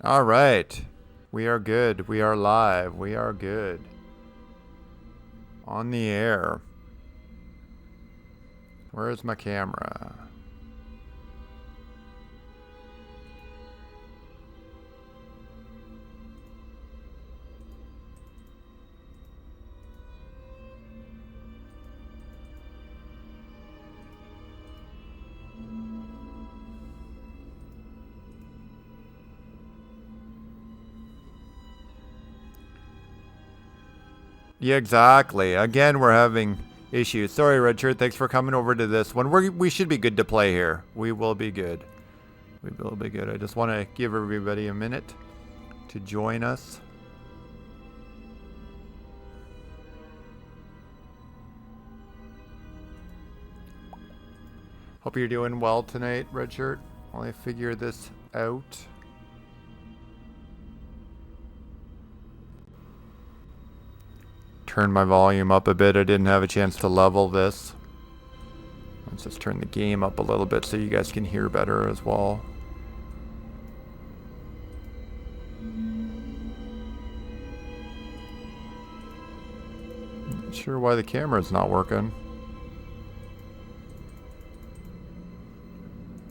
All right. We are good. We are live. We are good. On the air. Where is my camera? Yeah, exactly. Again, we're having issues. Sorry, Redshirt. Thanks for coming over to this one. We should be good to play here. We will be good. We will be good. I just want to give everybody a minute to join us. Hope you're doing well tonight, Redshirt, while I figure this out. Turn my volume up a bit. I didn't have a chance to level this. Let's just turn the game up a little bit so you guys can hear better as well. Not sure why the camera's not working.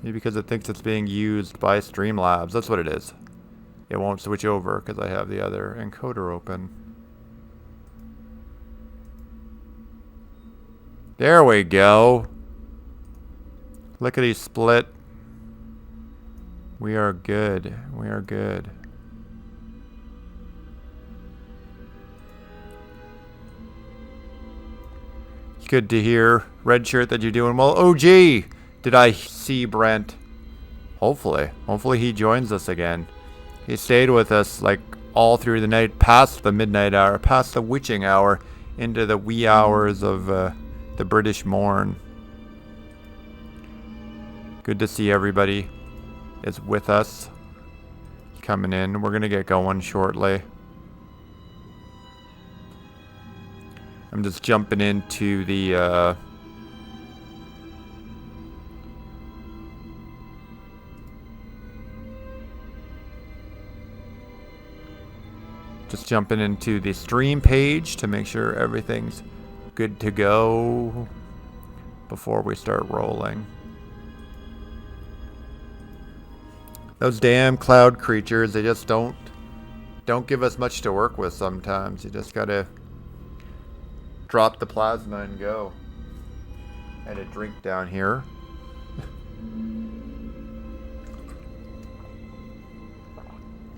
Maybe because it thinks it's being used by Streamlabs. That's what it is. It won't switch over because I have the other encoder open. There we go. Lickety split. We are good. We are good. It's good to hear, Redshirt, that you're doing well. Oh, gee! Did I see Brent? Hopefully. Hopefully he joins us again. He stayed with us like all through the night, past the midnight hour, past the witching hour, into the wee hours of the British morn. Good to see everybody is with us. Coming in. We're going to get going shortly. I'm just jumping into the stream page to make sure everything's good to go before we start rolling. Those damn cloud creatures, they just don't give us much to work with sometimes. You just gotta drop the plasma and go. And a drink down here.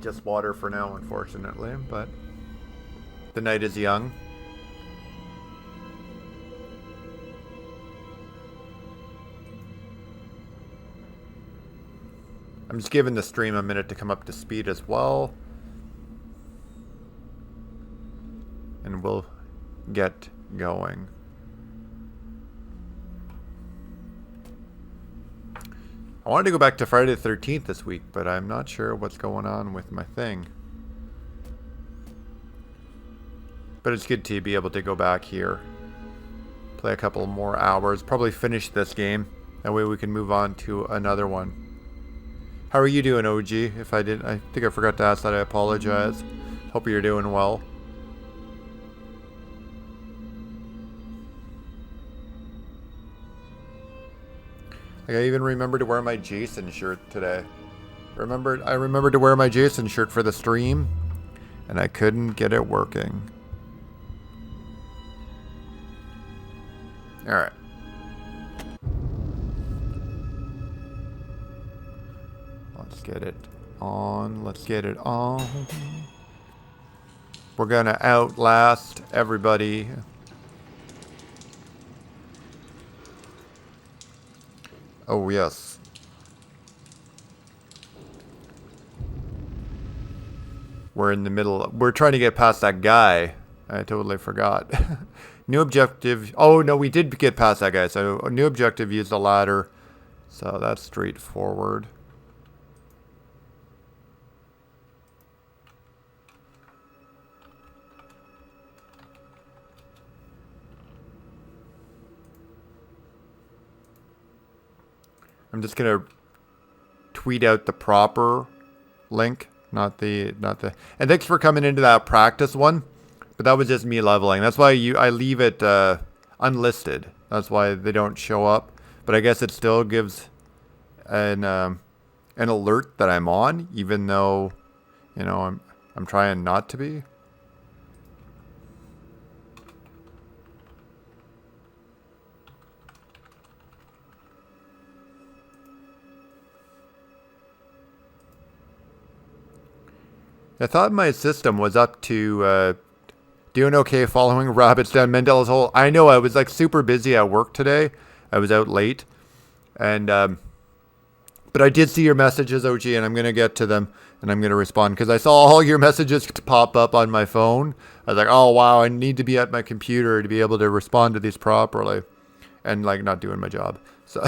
Just water for now, unfortunately, but the night is young. I'm just giving the stream a minute to come up to speed as well. And we'll get going. I wanted to go back to Friday the 13th this week, but I'm not sure what's going on with my thing. But it's good to be able to go back here. Play a couple more hours. Probably finish this game. That way we can move on to another one. How are you doing, OG? If I didn't, I think I forgot to ask that. I apologize. Hope you're doing well. Like I even remembered to wear my Jason shirt today. I remembered to wear my Jason shirt for the stream, and I couldn't get it working. All right. Let's get it on. Let's get it on. We're gonna outlast everybody. Oh, yes. We're in the middle. We're trying to get past that guy. I totally forgot. New objective. Oh, no, we did get past that guy. So, a new objective, use the ladder. So, that's straightforward. I'm just going to tweet out the proper link not the. And thanks for coming into that practice one, but that was just me leveling. That's why I leave it unlisted. That's why they don't show up. But I guess it still gives an alert that I'm on, even though, you know, I'm trying not to be. I thought my system was up to doing okay following rabbits down Mandela's hole. I know I was like super busy at work today. I was out late. And, but I did see your messages, OG, and I'm going to get to them and I'm going to respond because I saw all your messages pop up on my phone. I was like, oh, wow, I need to be at my computer to be able to respond to these properly and like not doing my job. So,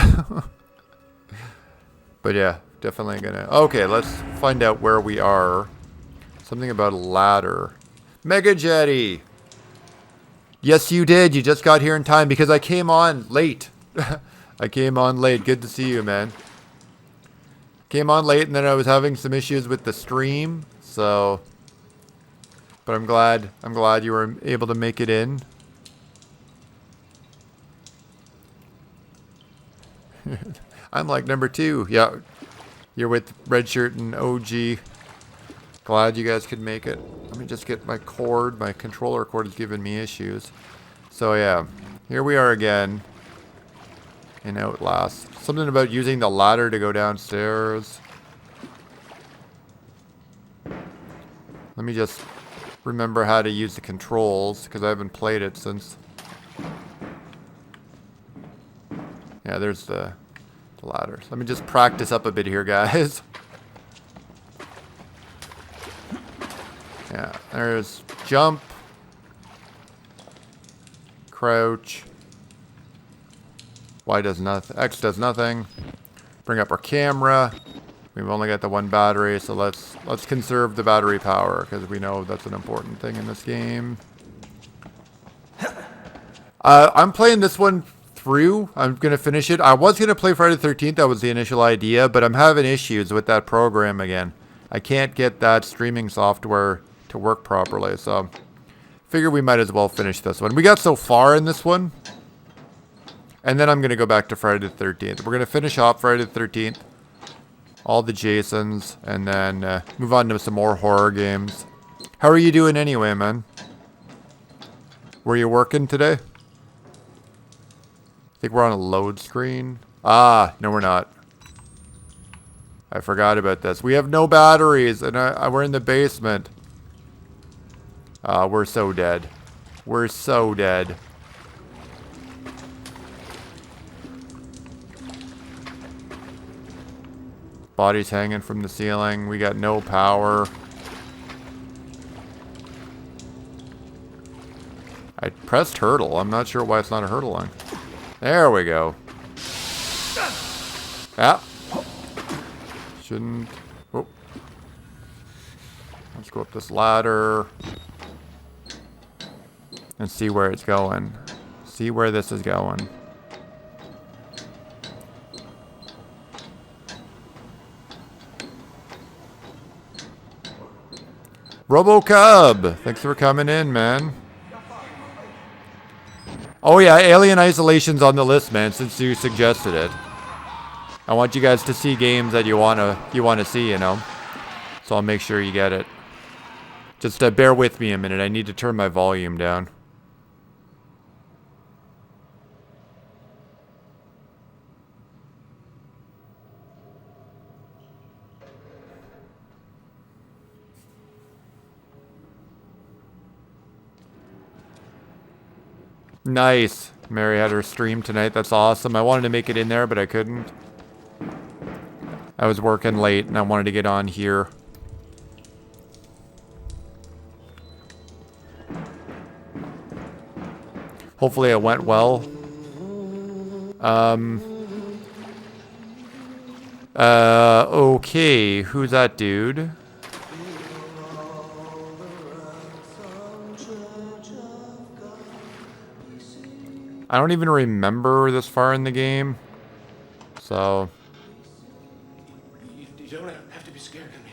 but yeah, definitely going to. Okay, let's find out where we are. Something about a ladder. Mega Jetty. Yes, you did. You just got here in time because I came on late. I came on late. Good to see you, man. Came on late and then I was having some issues with the stream. So, but I'm glad you were able to make it in. I'm like number 2. Yeah. You're with Red Shirt and OG. Glad you guys could make it. Let me just get my cord. My controller cord is giving me issues. So yeah, here we are again in Outlast. Something about using the ladder to go downstairs. Let me just remember how to use the controls because I haven't played it since. Yeah, there's the ladders. Let me just practice up a bit here, guys. Yeah, there's jump, crouch, Y does nothing, X does nothing. Bring up our camera. We've only got the 1 battery, so let's conserve the battery power because we know that's an important thing in this game. I'm playing this one through. I'm gonna finish it. I was gonna play Friday the 13th. That was the initial idea, but I'm having issues with that program again. I can't get that streaming software to work properly, so figure we might as well finish this one. We got so far in this one, and then I'm gonna go back to Friday the 13th. We're gonna finish off Friday the 13th, all the Jasons, and then move on to some more horror games. How are you doing anyway, man? Were you working today? I think we're on a load screen. Ah, no we're not. I forgot about this. We have no batteries, and we're in the basement. We're so dead. We're so dead. Bodies hanging from the ceiling. We got no power. I pressed hurdle. I'm not sure why it's not a hurdling. There we go. Yeah. Shouldn't. Oh. Let's go up this ladder. And see where it's going. See where this is going. RoboCub! Thanks for coming in, man. Oh yeah, Alien Isolation's on the list, man, since you suggested it. I want you guys to see games that you wanna see, you know. So I'll make sure you get it. Just bear with me a minute. I need to turn my volume down. Nice. Mary had her stream tonight. That's awesome. I wanted to make it in there, but I couldn't. I was working late, and I wanted to get on here. Hopefully it went well. Okay. Who's that dude? I don't even remember this far in the game. So. You don't have to be scared of me.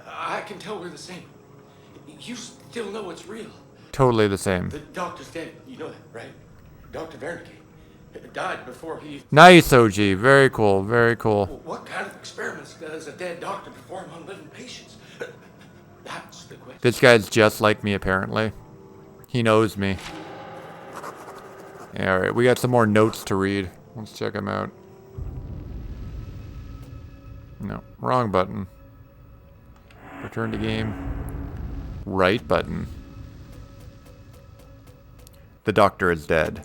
I can tell we're the same. You still know it's real. Totally the same. The doctor's dead. You know that, right? Dr. Wernicke died before he... Nice, OG. Very cool. Very cool. What kind of experiments does a dead doctor perform on living patients? That's the question. This guy's just like me, apparently. He knows me. Yeah, alright, we got some more notes to read. Let's check them out. No, wrong button. Return to game. Right button. The doctor is dead.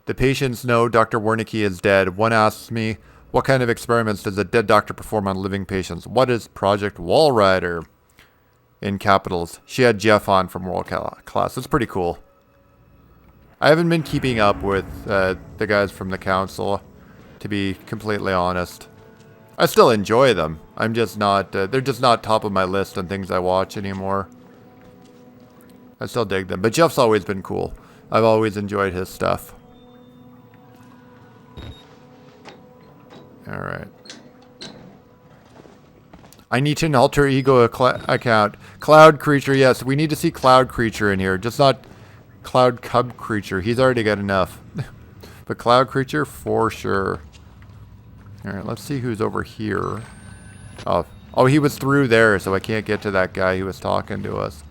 The patients know Dr. Wernicke is dead. One asks me, what kind of experiments does a dead doctor perform on living patients? What is Project Walrider? In capitals. She had Jeff on from World Class. It's pretty cool. I haven't been keeping up with the guys from the council, to be completely honest. I still enjoy them. I'm just not, they're just not top of my list on things I watch anymore. I still dig them. But Jeff's always been cool. I've always enjoyed his stuff. Alright. I need to an alter ego account. Cloud Creature, yes. We need to see Cloud Creature in here. Just not Cloud Cub Creature. He's already got enough. But Cloud Creature, for sure. Alright, let's see who's over here. Oh, he was through there, so I can't get to that guy who was talking to us.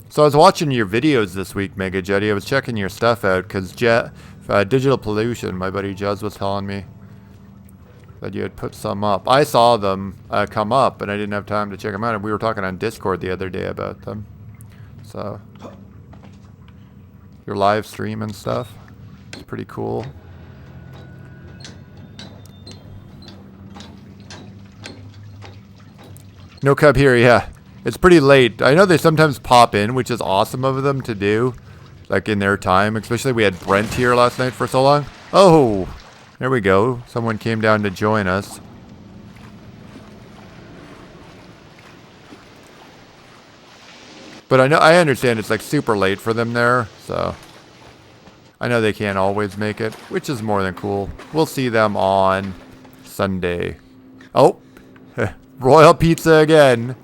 So I was watching your videos this week, Mega Jetty. I was checking your stuff out because Digital Pollution, my buddy Juz was telling me that you had put some up. I saw them come up, but I didn't have time to check them out. And we were talking on Discord the other day about them. So your live stream and stuff, it's pretty cool. No cub here, yeah. It's pretty late. I know they sometimes pop in, which is awesome of them to do. Like in their time. Especially we had Brent here last night for so long. Oh! There we go. Someone came down to join us. But I understand it's like super late for them there. So I know they can't always make it. Which is more than cool. We'll see them on Sunday. Oh! Royal Pizza again.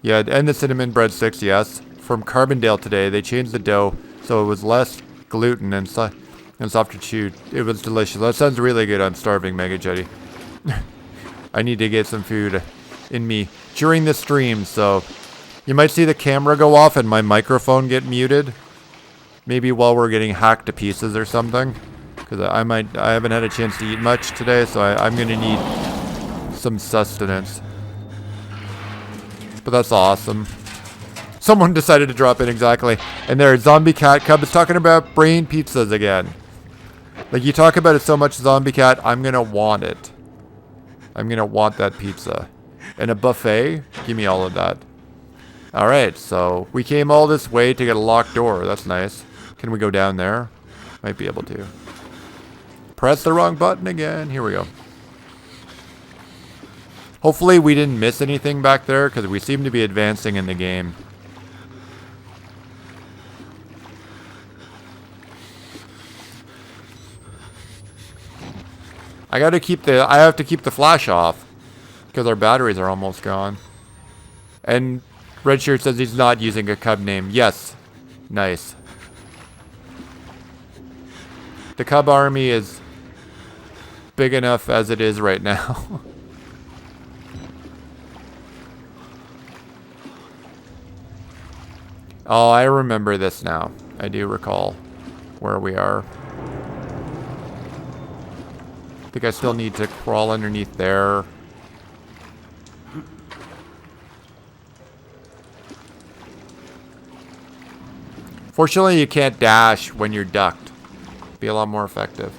Yeah, and the cinnamon breadsticks, yes. From Carbondale today, they changed the dough so it was less gluten and softer chew. It was delicious. That sounds really good. I'm starving, Mega Jetty. I need to get some food in me during the stream, so you might see the camera go off and my microphone get muted. Maybe while we're getting hacked to pieces or something. Because I haven't had a chance to eat much today, so I'm going to need some sustenance. But that's awesome. Someone decided to drop in exactly. And there, Zombie Cat Cub is talking about brain pizzas again. Like, you talk about it so much, Zombie Cat, I'm going to want it. I'm going to want that pizza. And a buffet? Give me all of that. Alright, so we came all this way to get a locked door. That's nice. Can we go down there? Might be able to. Press the wrong button again. Here we go. Hopefully we didn't miss anything back there, because we seem to be advancing in the game. I have to keep the flash off, because our batteries are almost gone. And Redshirt says he's not using a cub name. Yes. Nice. The cub army is big enough as it is right now. Oh, I remember this now. I do recall where we are. I think I still need to crawl underneath there. Fortunately, you can't dash when you're ducked. Be a lot more effective.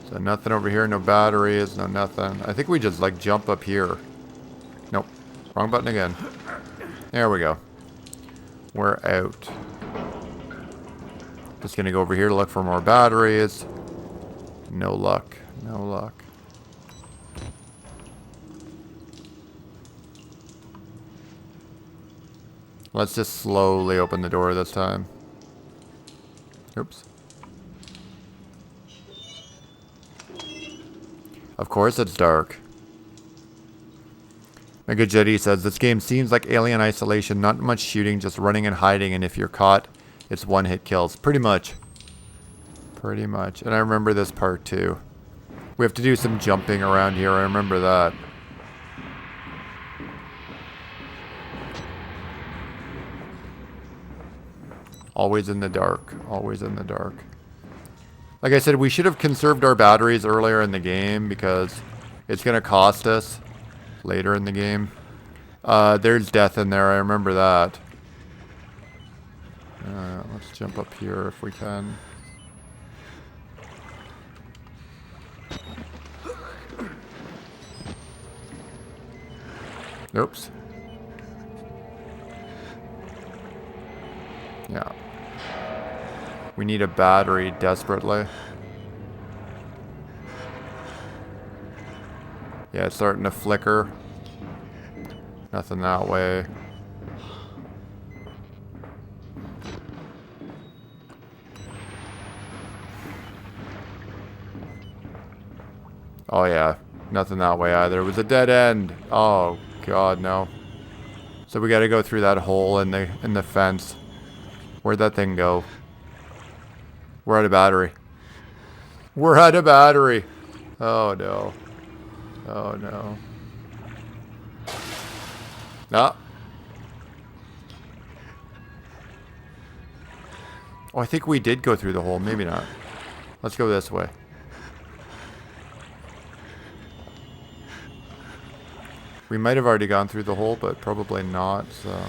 So nothing over here, no batteries, no nothing. I think we just like jump up here. Nope, wrong button again. There we go. We're out. Just gonna go over here to look for more batteries. No luck. No luck. Let's just slowly open the door this time. Oops. Of course it's dark. Mega Jetty says, this game seems like Alien Isolation. Not much shooting, just running and hiding. And if you're caught, it's one-hit kills. Pretty much. Pretty much. And I remember this part too. We have to do some jumping around here. I remember that. Always in the dark. Always in the dark. Like I said, we should have conserved our batteries earlier in the game because it's going to cost us later in the game. There's death in there. I remember that. Let's jump up here if we can. Oops. Yeah. We need a battery desperately. Yeah, it's starting to flicker. Nothing that way. Oh yeah, nothing that way either. It was a dead end. Oh god, no. So we gotta go through that hole in the fence. Where'd that thing go? We're out of battery. We're out of battery. Oh no. Oh no. No. Oh, I think we did go through the hole. Maybe not. Let's go this way. We might have already gone through the hole, but probably not, so...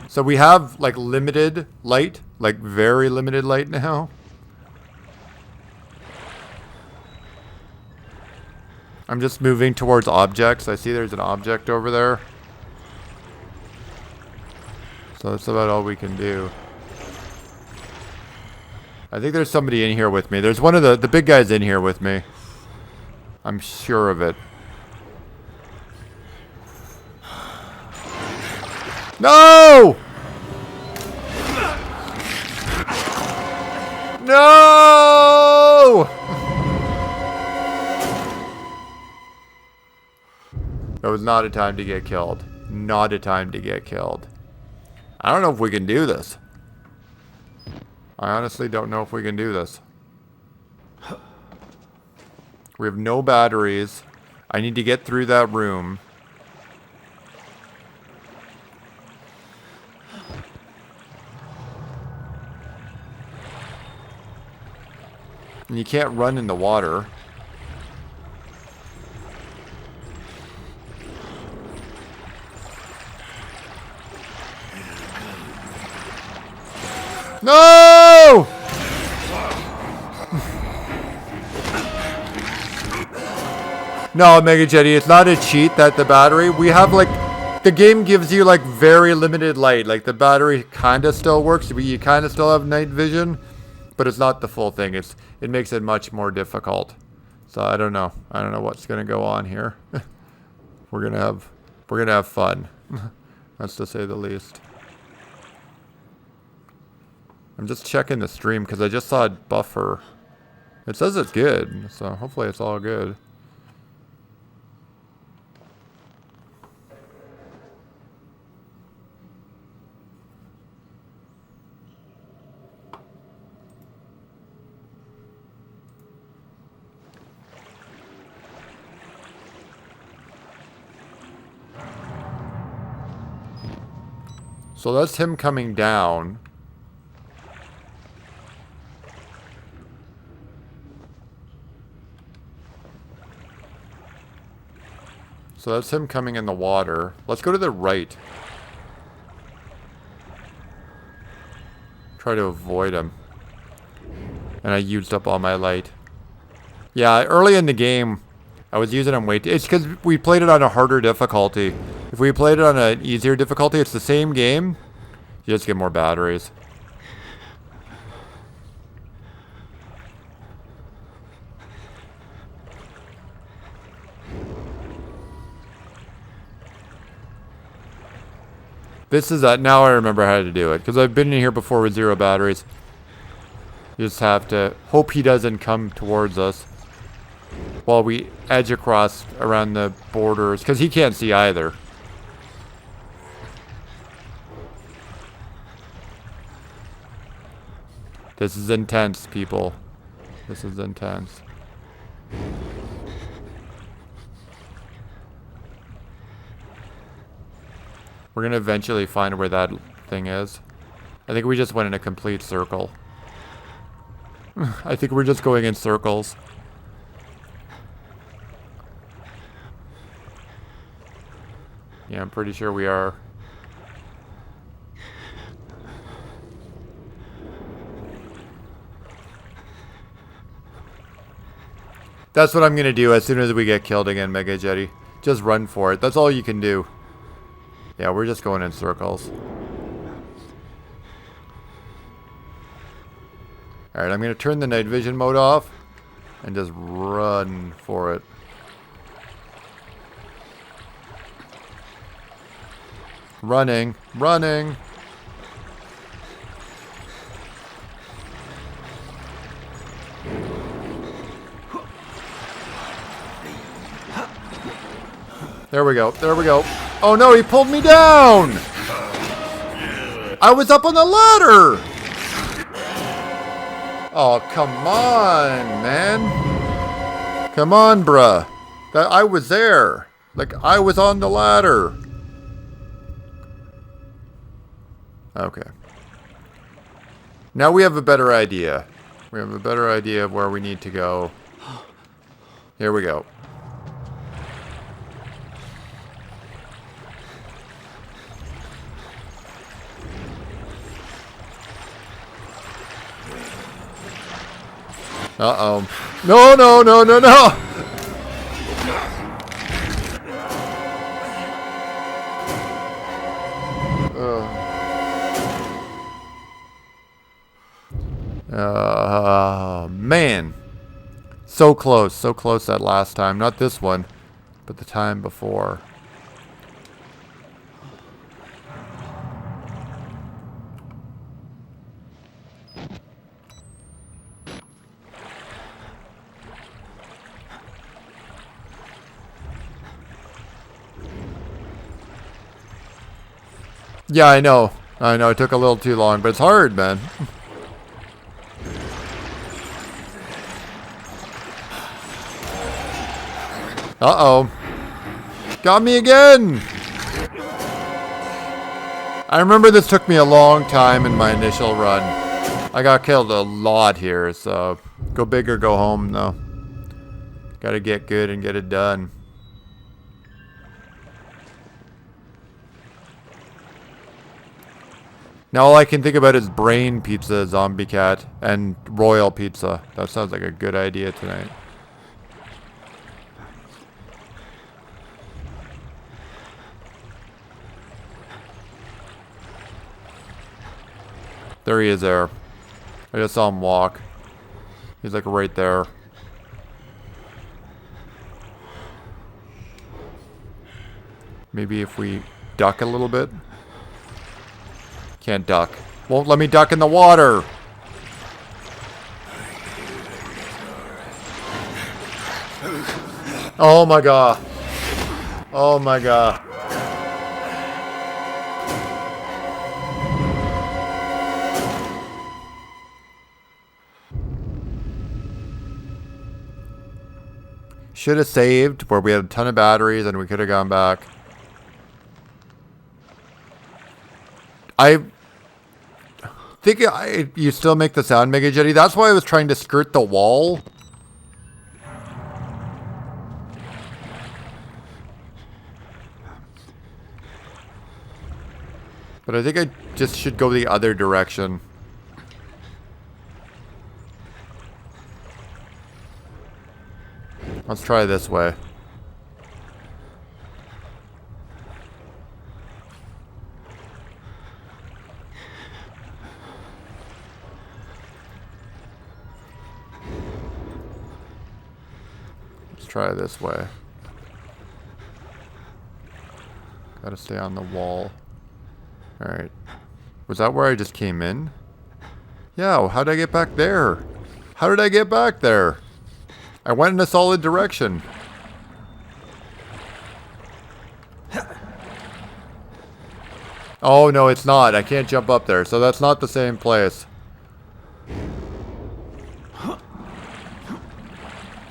So we have, like, limited light. Like, very limited light now. I'm just moving towards objects. I see there's an object over there. So that's about all we can do. I think there's somebody in here with me. There's one of the big guys in here with me. I'm sure of it. No! No! That was not a time to get killed. Not a time to get killed. I don't know if we can do this. I honestly don't know if we can do this. We have no batteries. I need to get through that room. And you can't run in the water. No! No, Mega Jetty, it's not a cheat that the battery, we have like, the game gives you like very limited light. Like the battery kind of still works, you kind of still have night vision, but it's not the full thing. It makes it much more difficult. So I don't know. I don't know what's going to go on here. We're going to have fun. That's to say the least. I'm just checking the stream because I just saw it buffer. It says it's good, so hopefully it's all good. So that's him coming down. So that's him coming in the water. Let's go to the right. Try to avoid him. And I used up all my light. Yeah, early in the game, I was using them it's because we played it on a harder difficulty. If we played it on an easier difficulty, it's the same game. You just get more batteries. This is now I remember how to do it, because I've been in here before with 0 batteries. You just have to hope he doesn't come towards us while we edge across around the borders, because he can't see either. This is intense, people. This is intense. We're gonna eventually find where that thing is. I think we just went in a complete circle. I think we're just going in circles. Yeah, I'm pretty sure we are. That's what I'm gonna do as soon as we get killed again, Mega Jetty. Just run for it. That's all you can do. Yeah, we're just going in circles. Alright, I'm gonna turn the night vision mode off and just run for it. Running, running. There we go, there we go. Oh no, he pulled me down! I was up on the ladder! Oh, come on, man. Come on, bruh. I was there. Like, I was on the ladder. Okay. Now we have a better idea. We have a better idea of where we need to go. Here we go. Uh-oh. No, no, no, no, no! Man. So close that last time. Not this one, but the time before. Yeah, I know. I know, it took a little too long, but it's hard, man. Uh-oh. Got me again! I remember this took me a long time in my initial run. I got killed a lot here, so go big or go home, though. Gotta get good and get it done. Now all I can think about is Brain Pizza, Zombie Cat, and Royal Pizza. That sounds like a good idea tonight. There he is there. I just saw him walk. He's like right there. Maybe if we duck a little bit. Can't duck. Won't let me duck in the water. Oh my god. Oh my god. Should have saved where we had a ton of batteries and we could have gone back. I think you still make the sound, Mega Jetty. That's why I was trying to skirt the wall. But I think I just should go the other direction. Let's try this way. Let's try this way. Gotta stay on the wall. Alright. Was that where I just came in? Yeah, well, how did I get back there? How did I get back there? I went in a solid direction. Oh, no, it's not. I can't jump up there, so that's not the same place.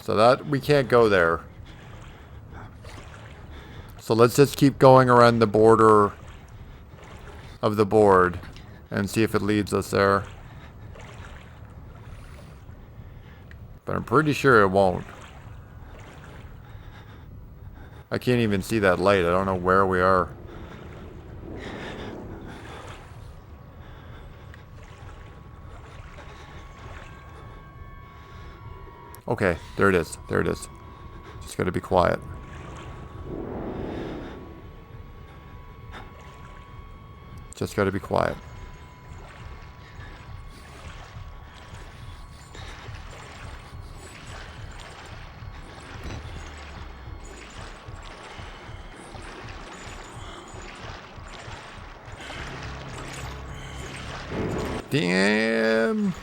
So that, we can't go there. So let's just keep going around the border of the board and see if it leads us there. But I'm pretty sure it won't. I can't even see that light. I don't know where we are. Okay, there it is. There it is. Just gotta be quiet. Just gotta be quiet. Damn.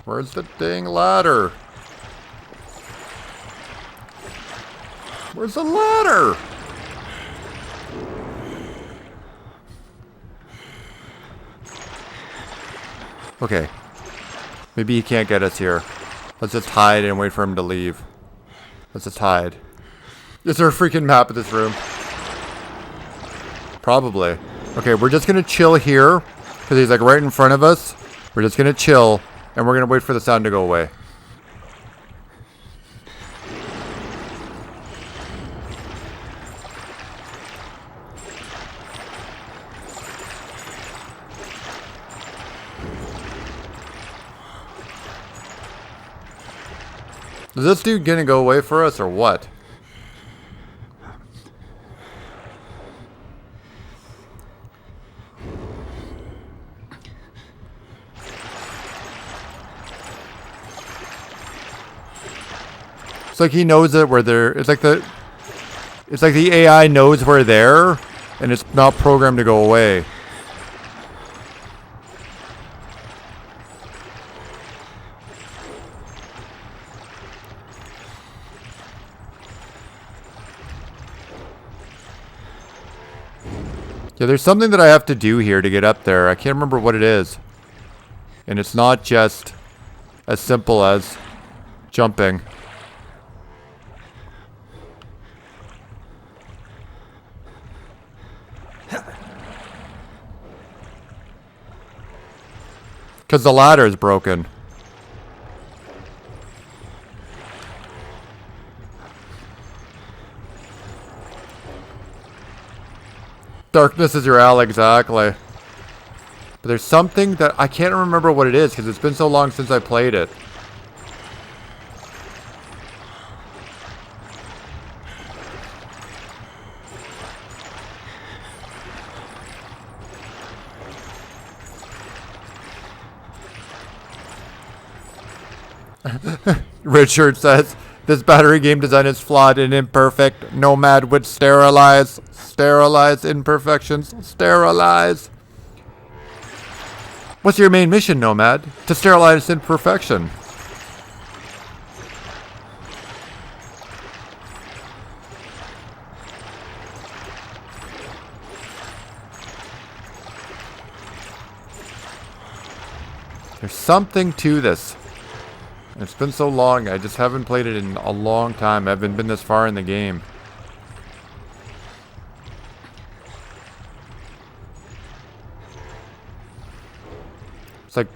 Where's the dang ladder? Where's the ladder? Okay. Maybe he can't get us here. Let's just hide and wait for him to leave. Let's just hide. Is there a freaking map of this room? Probably. Okay, we're just gonna chill here. Because he's like right in front of us. We're just gonna chill. And we're gonna wait for the sound to go away. Is this dude gonna go away for us or what? It's like he knows that we're there. It's like the AI knows we're there, and it's not programmed to go away. Yeah, there's something that I have to do here to get up there. I can't remember what it is. And it's not just as simple as jumping. Because the ladder is broken. Darkness is your ally, exactly. But there's something that I can't remember what it is because it's been so long since I played it. Richard says, this battery game design is flawed and imperfect. Nomad would sterilize. Sterilize imperfections. Sterilize. What's your main mission, Nomad? To sterilize imperfection. There's something to this. It's been so long, I just haven't played it in a long time. I haven't been this far in the game. It's like...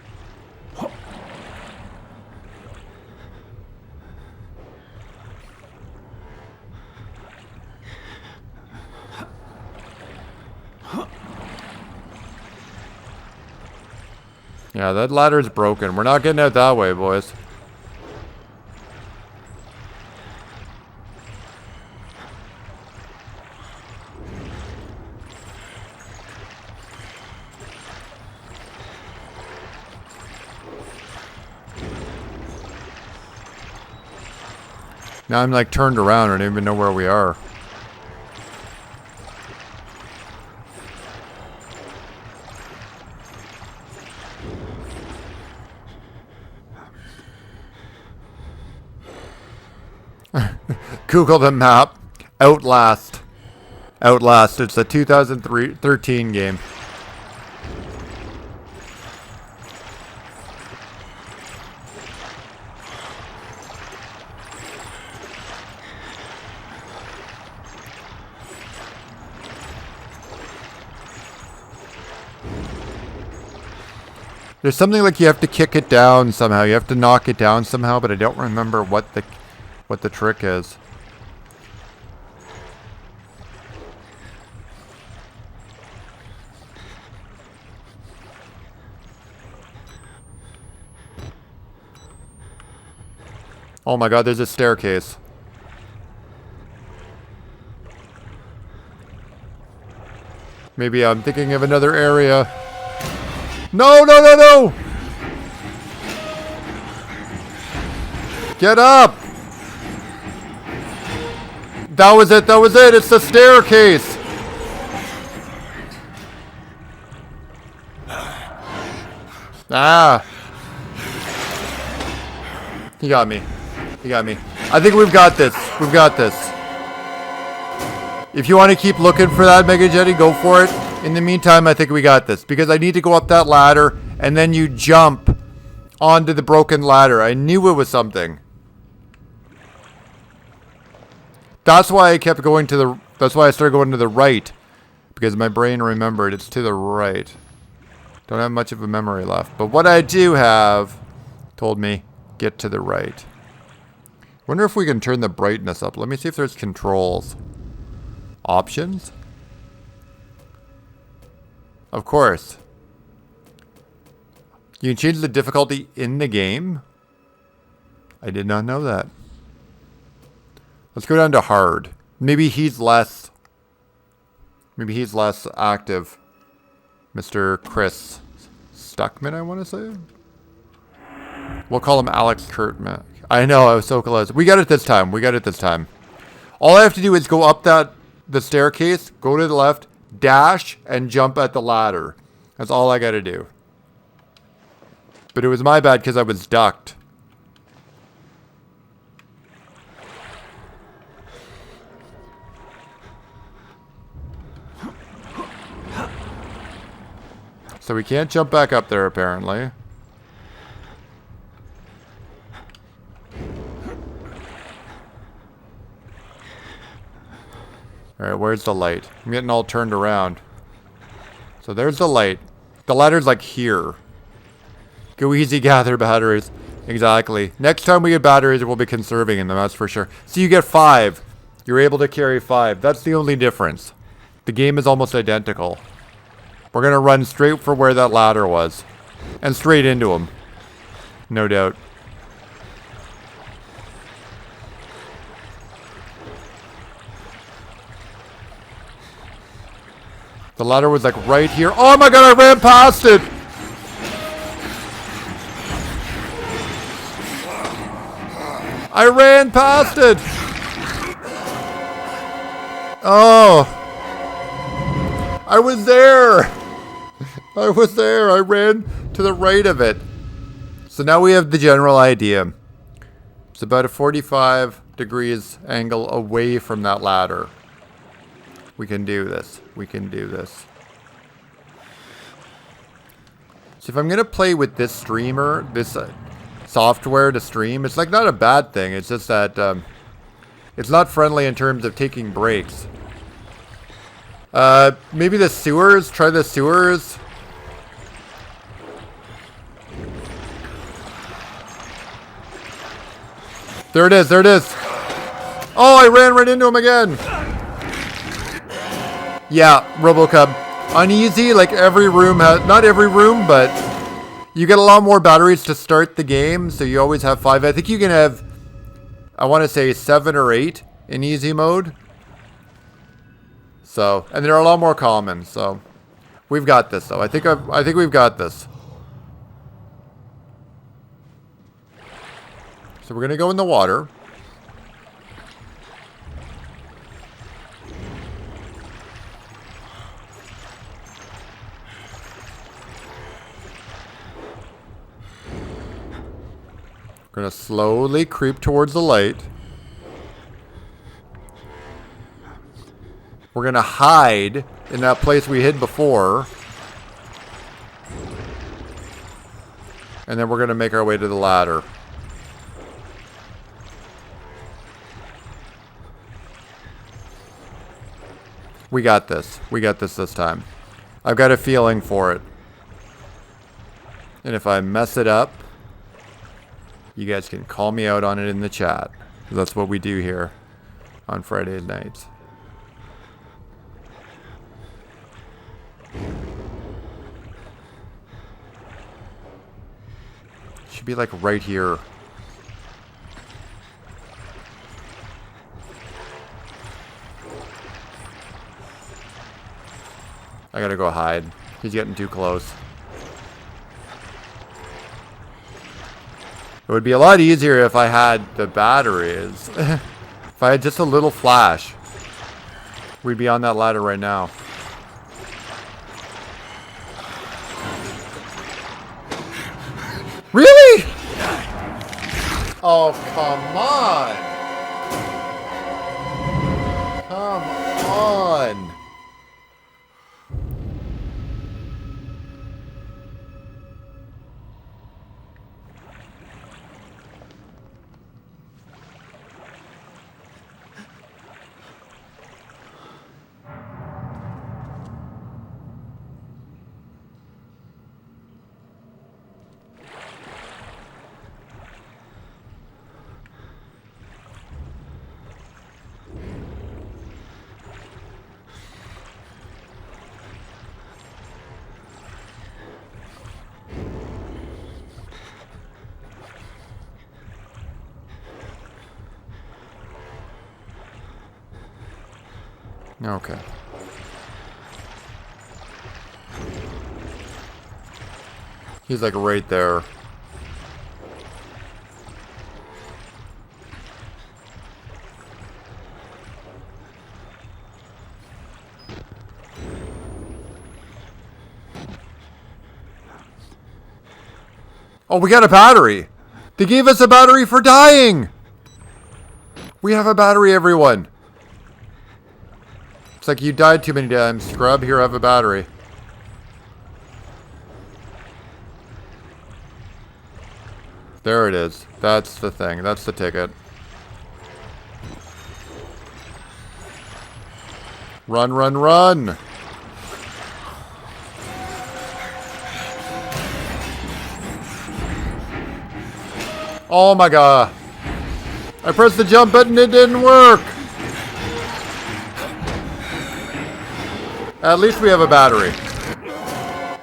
Yeah, that ladder's broken. We're not getting out that way, boys. Now I'm like turned around. I don't even know where we are. Google the map. Outlast. Outlast. It's a 2013 game. There's something like you have to kick it down somehow. You have to knock it down somehow, but I don't remember what the trick is. Oh my god, there's a staircase. Maybe I'm thinking of another area. No, no, no, no! Get up! That was it, that was it! It's the staircase! Ah! He got me. He got me. I think we've got this. We've got this. If you want to keep looking for that Mega Jetty, go for it. In the meantime, I think we got this. Because I need to go up that ladder, and then you jump onto the broken ladder. I knew it was something. That's why I kept going to the... That's why I started going to the right. Because my brain remembered it's to the right. Don't have much of a memory left. But what I do have told me, get to the right. Wonder if we can turn the brightness up. Let me see if there's controls. Options? Of course. You can change the difficulty in the game? I did not know that. Let's go down to hard. Maybe he's less active. Mr. Chris Stuckman, I want to say. We'll call him Alex Kurtman. I know, I was so close. We got it this time. We got it this time. All I have to do is go up the staircase, go to the left, dash, and jump at the ladder. That's all I got to do. But it was my bad because I was ducked. So we can't jump back up there, apparently. Alright, where's the light? I'm getting all turned around. So there's the light. The ladder's like here. Go easy, gather batteries. Exactly. Next time we get batteries, we'll be conserving them, that's for sure. So you get 5. You're able to carry 5. That's the only difference. The game is almost identical. We're going to run straight for where that ladder was. And straight into him. No doubt. The ladder was like right here. Oh my god, I ran past it! I ran past it! Oh! I was there! I was there. I ran to the right of it. So now we have the general idea. It's about a 45 degrees angle away from that ladder. We can do this. We can do this. So if I'm going to play with this streamer, this software to stream, it's like not a bad thing. It's just that it's not friendly in terms of taking breaks. Maybe the sewers? Try the sewers. There it is, there it is. Oh, I ran right into him again. Yeah, RoboCub. uneasy. Like every room has, not every room, but you get a lot more batteries to start the game. So you always have 5. I think you can have, I want to say 7 or 8 in easy mode. So, and they're a lot more common. So we've got this though. I think we've got this. So we're going to go in the water. We're going to slowly creep towards the light. We're going to hide in that place we hid before. And then we're going to make our way to the ladder. We got this. We got this time. I've got a feeling for it. And if I mess it up, you guys can call me out on it in the chat. That's what we do here on Friday nights. Should be like right here. I gotta go hide. He's getting too close. It would be a lot easier if I had the batteries. If I had just a little flash. We'd be on that ladder right now. Really? Oh, come on. Come on. Okay. He's like right there. Oh, we got a battery. They gave us a battery for dying. We have a battery, everyone. It's like you died too many times. Scrub, here I have a battery. There it is. That's the thing. That's the ticket. Run, run, run! Oh my god. I pressed the jump button, it didn't work! At least we have a battery.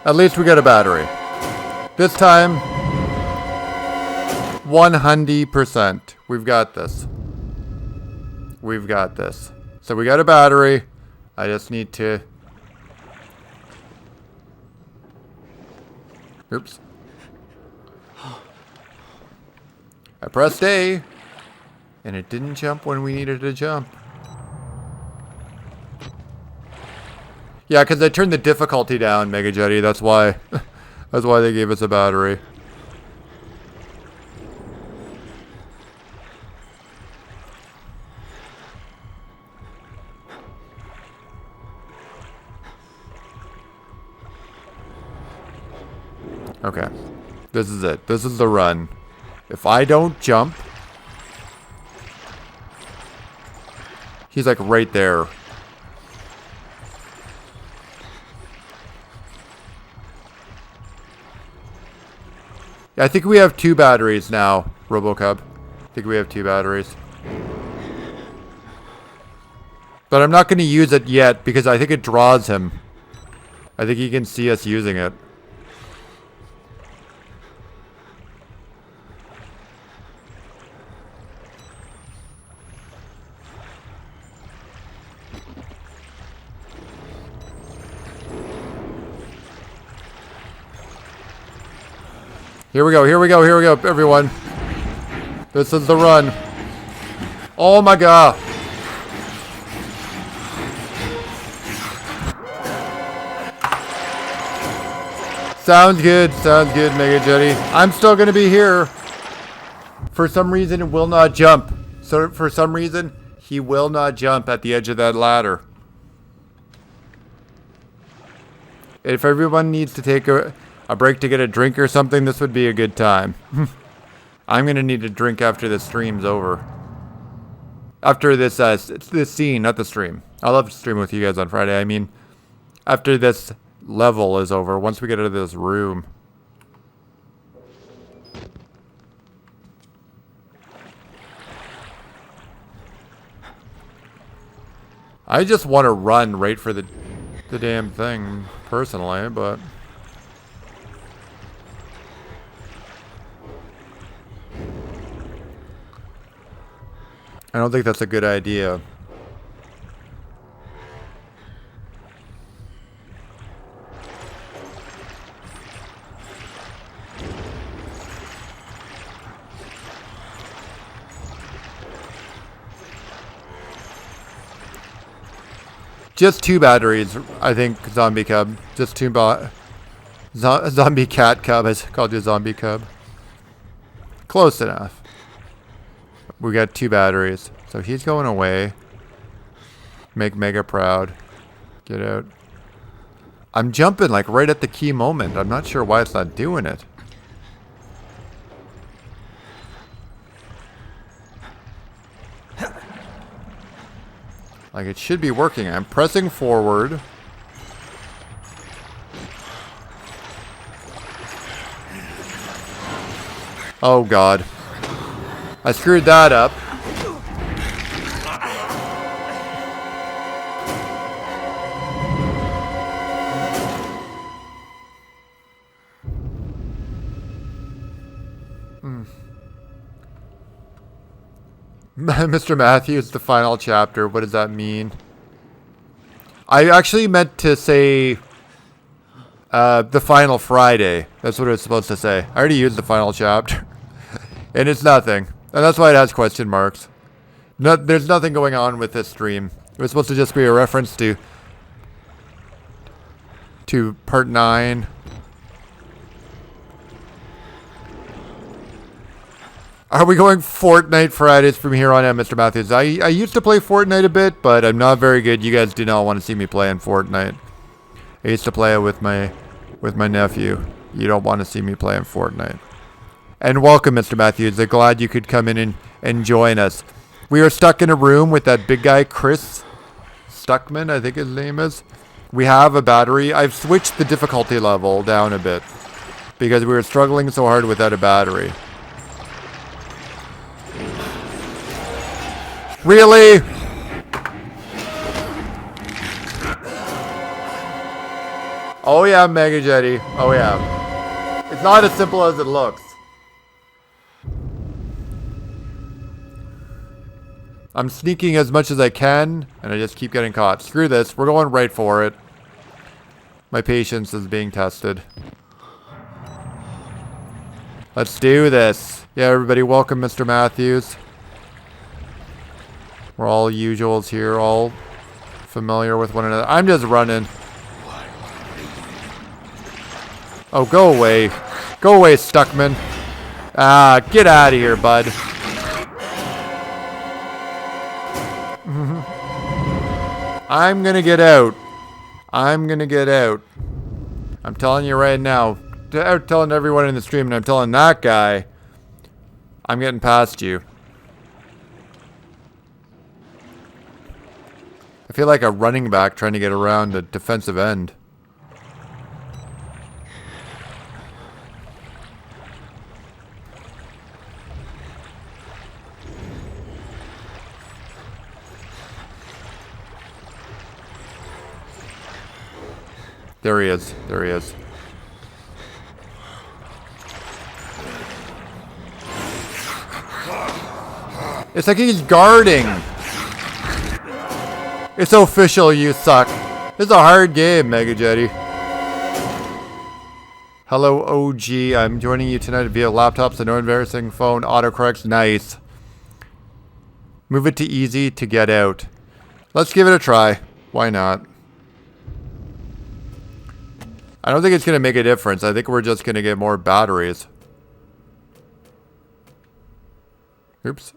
At least we got a battery. This time, 100%. We've got this. We've got this. So we got a battery. I just need to... Oops. I pressed A, and it didn't jump when we needed to jump. Yeah, because I turned the difficulty down, Mega Jetty. That's why. That's why they gave us a battery. Okay. This is it. This is the run. If I don't jump... He's like right there. Yeah, I think we have 2 batteries now, RoboCub. I think we have 2 batteries. But I'm not going to use it yet because I think it draws him. I think he can see us using it. Here we go, here we go, here we go, everyone. This is the run. Oh my god. Sounds good, Mega Jetty. I'm still gonna be here. For some reason, it will not jump. So for some reason, he will not jump at the edge of that ladder. If everyone needs to take a break to get a drink or something, this would be a good time. I'm gonna need a drink after the stream's over. After this scene, not the stream. I love to stream with you guys on Friday. I mean, after this level is over, once we get out of this room. I just want to run right for the damn thing, personally, but... I don't think that's a good idea. Just 2 batteries, I think, Zombie Cub. Just 2 Zombie Cat Cub. I called you Zombie Cub. Close enough. We got 2 batteries. So he's going away. Make Mega proud. Get out. I'm jumping like right at the key moment. I'm not sure why it's not doing it. Like it should be working. I'm pressing forward. Oh god. I screwed that up. Mr. Matthews, the final chapter. What does that mean? I actually meant to say the final Friday. That's what it was supposed to say. I already used the final chapter. And it's nothing. And that's why it has question marks. There's nothing going on with this stream. It was supposed to just be a reference to part 9. Are we going Fortnite Fridays from here on out, Mr. Matthews? I used to play Fortnite a bit, but I'm not very good. You guys do not want to see me playing Fortnite. I used to play it with my nephew. You don't want to see me playing Fortnite. And welcome, Mr. Matthews. I'm glad you could come in and join us. We are stuck in a room with that big guy, Chris Stuckman, I think his name is. We have a battery. I've switched the difficulty level down a bit because we were struggling so hard without a battery. Really? Oh yeah, Mega Jetty. Oh yeah. It's not as simple as it looks. I'm sneaking as much as I can, and I just keep getting caught. Screw this. We're going right for it. My patience is being tested. Let's do this. Yeah, everybody, welcome, Mr. Matthews. We're all usuals here, all familiar with one another. I'm just running. Oh, go away. Go away, Stuckman. Ah, get out of here, bud. I'm gonna get out. I'm gonna get out. I'm telling you right now. I'm telling everyone in the stream, and I'm telling that guy, I'm getting past you. I feel like a running back trying to get around a defensive end. There he is. There he is. It's like he's guarding. It's official, you suck. This is a hard game, Mega Jetty. Hello, OG. I'm joining you tonight via laptops and no embarrassing phone. Autocorrects, nice. Move it to easy to get out. Let's give it a try. Why not? I don't think it's going to make a difference. I think we're just going to get more batteries. Oops.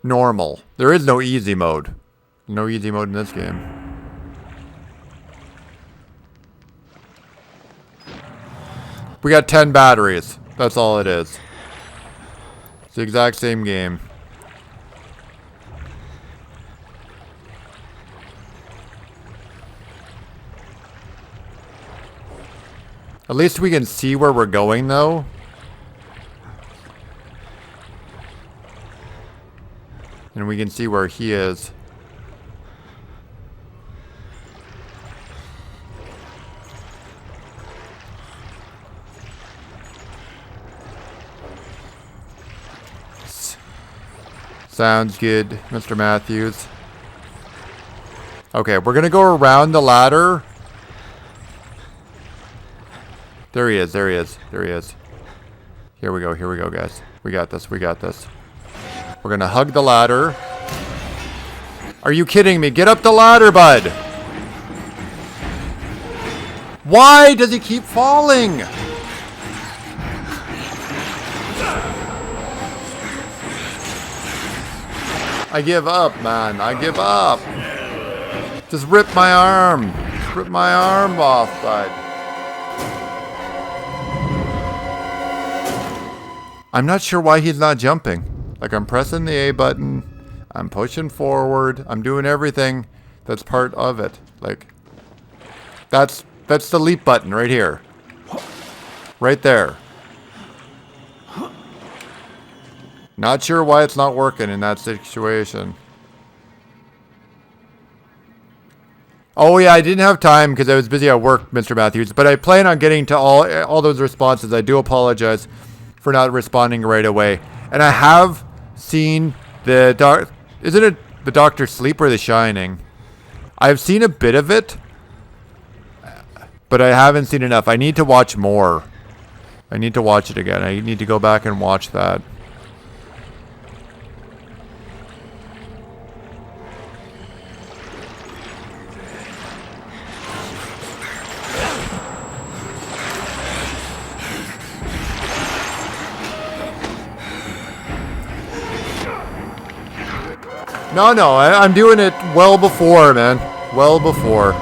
Normal. There is no easy mode. No easy mode in this game. We got 10 batteries. That's all it is. It's the exact same game. At least we can see where we're going, though. And we can see where he is. Sounds good, Mr. Matthews. Okay, we're gonna go around the ladder. There he is, there he is, there he is. Here we go, guys. We got this, we got this. We're gonna hug the ladder. Are you kidding me? Get up the ladder, bud! Why does he keep falling? I give up, man. I give up. Just rip my arm. Just rip my arm off, bud. I'm not sure why he's not jumping. Like, I'm pressing the A button. I'm pushing forward. I'm doing everything that's part of it. Like, that's the leap button right here. Right there. Not sure why it's not working in that situation. Oh yeah, I didn't have time because I was busy at work, Mr. Matthews. But I plan on getting to all those responses. I do apologize for not responding right away. And I have seen the isn't it the Doctor Sleep or The Shining? I've seen a bit of it, but I haven't seen enough. I need to watch more. I need to watch it again. I need to go back and watch that. No, I'm doing it well before, man. Well before.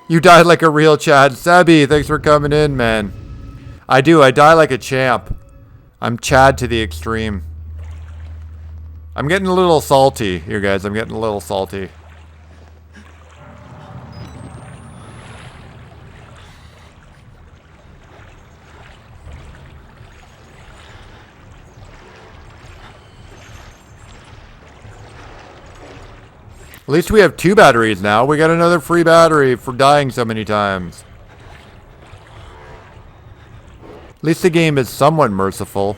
You died like a real Chad. Sebby, thanks for coming in, man. I die like a champ. I'm Chad to the extreme. I'm getting a little salty here, guys. I'm getting a little salty. At least we have 2 batteries now. We got another free battery for dying so many times. At least the game is somewhat merciful.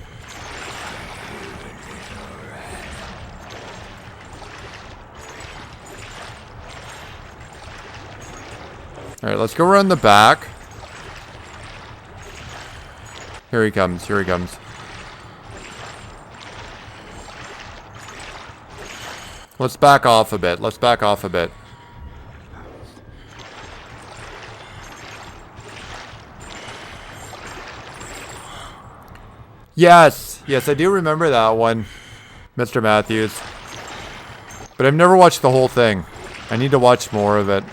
Alright, let's go around the back. Here he comes, here he comes. Let's back off a bit. Let's back off a bit. Yes. Yes, I do remember that one, Mr. Matthews. But I've never watched the whole thing. I need to watch more of it.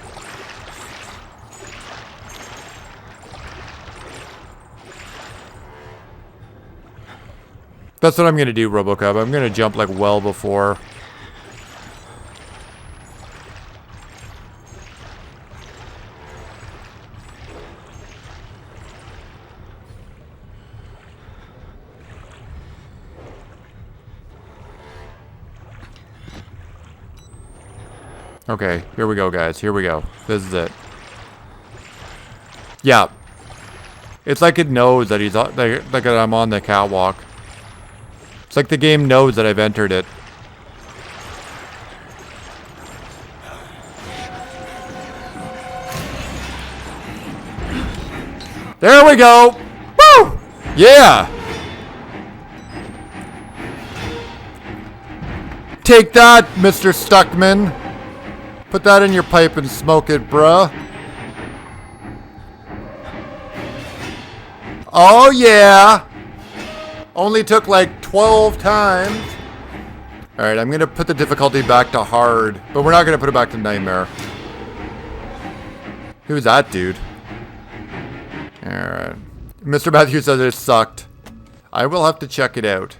That's what I'm going to do, RoboCop. I'm going to jump like well before. Okay, here we go, guys. Here we go. This is it. Yeah. It's like it knows that like that I'm on the catwalk. It's like the game knows that I've entered it. There we go! Woo! Yeah! Take that, Mr. Stuckman. Put that in your pipe and smoke it, bruh. Oh yeah! Only took like 12 times. Alright, I'm gonna put the difficulty back to hard, but we're not gonna put it back to nightmare. Who's that dude? Alright. Mr. Matthews says it sucked. I will have to check it out.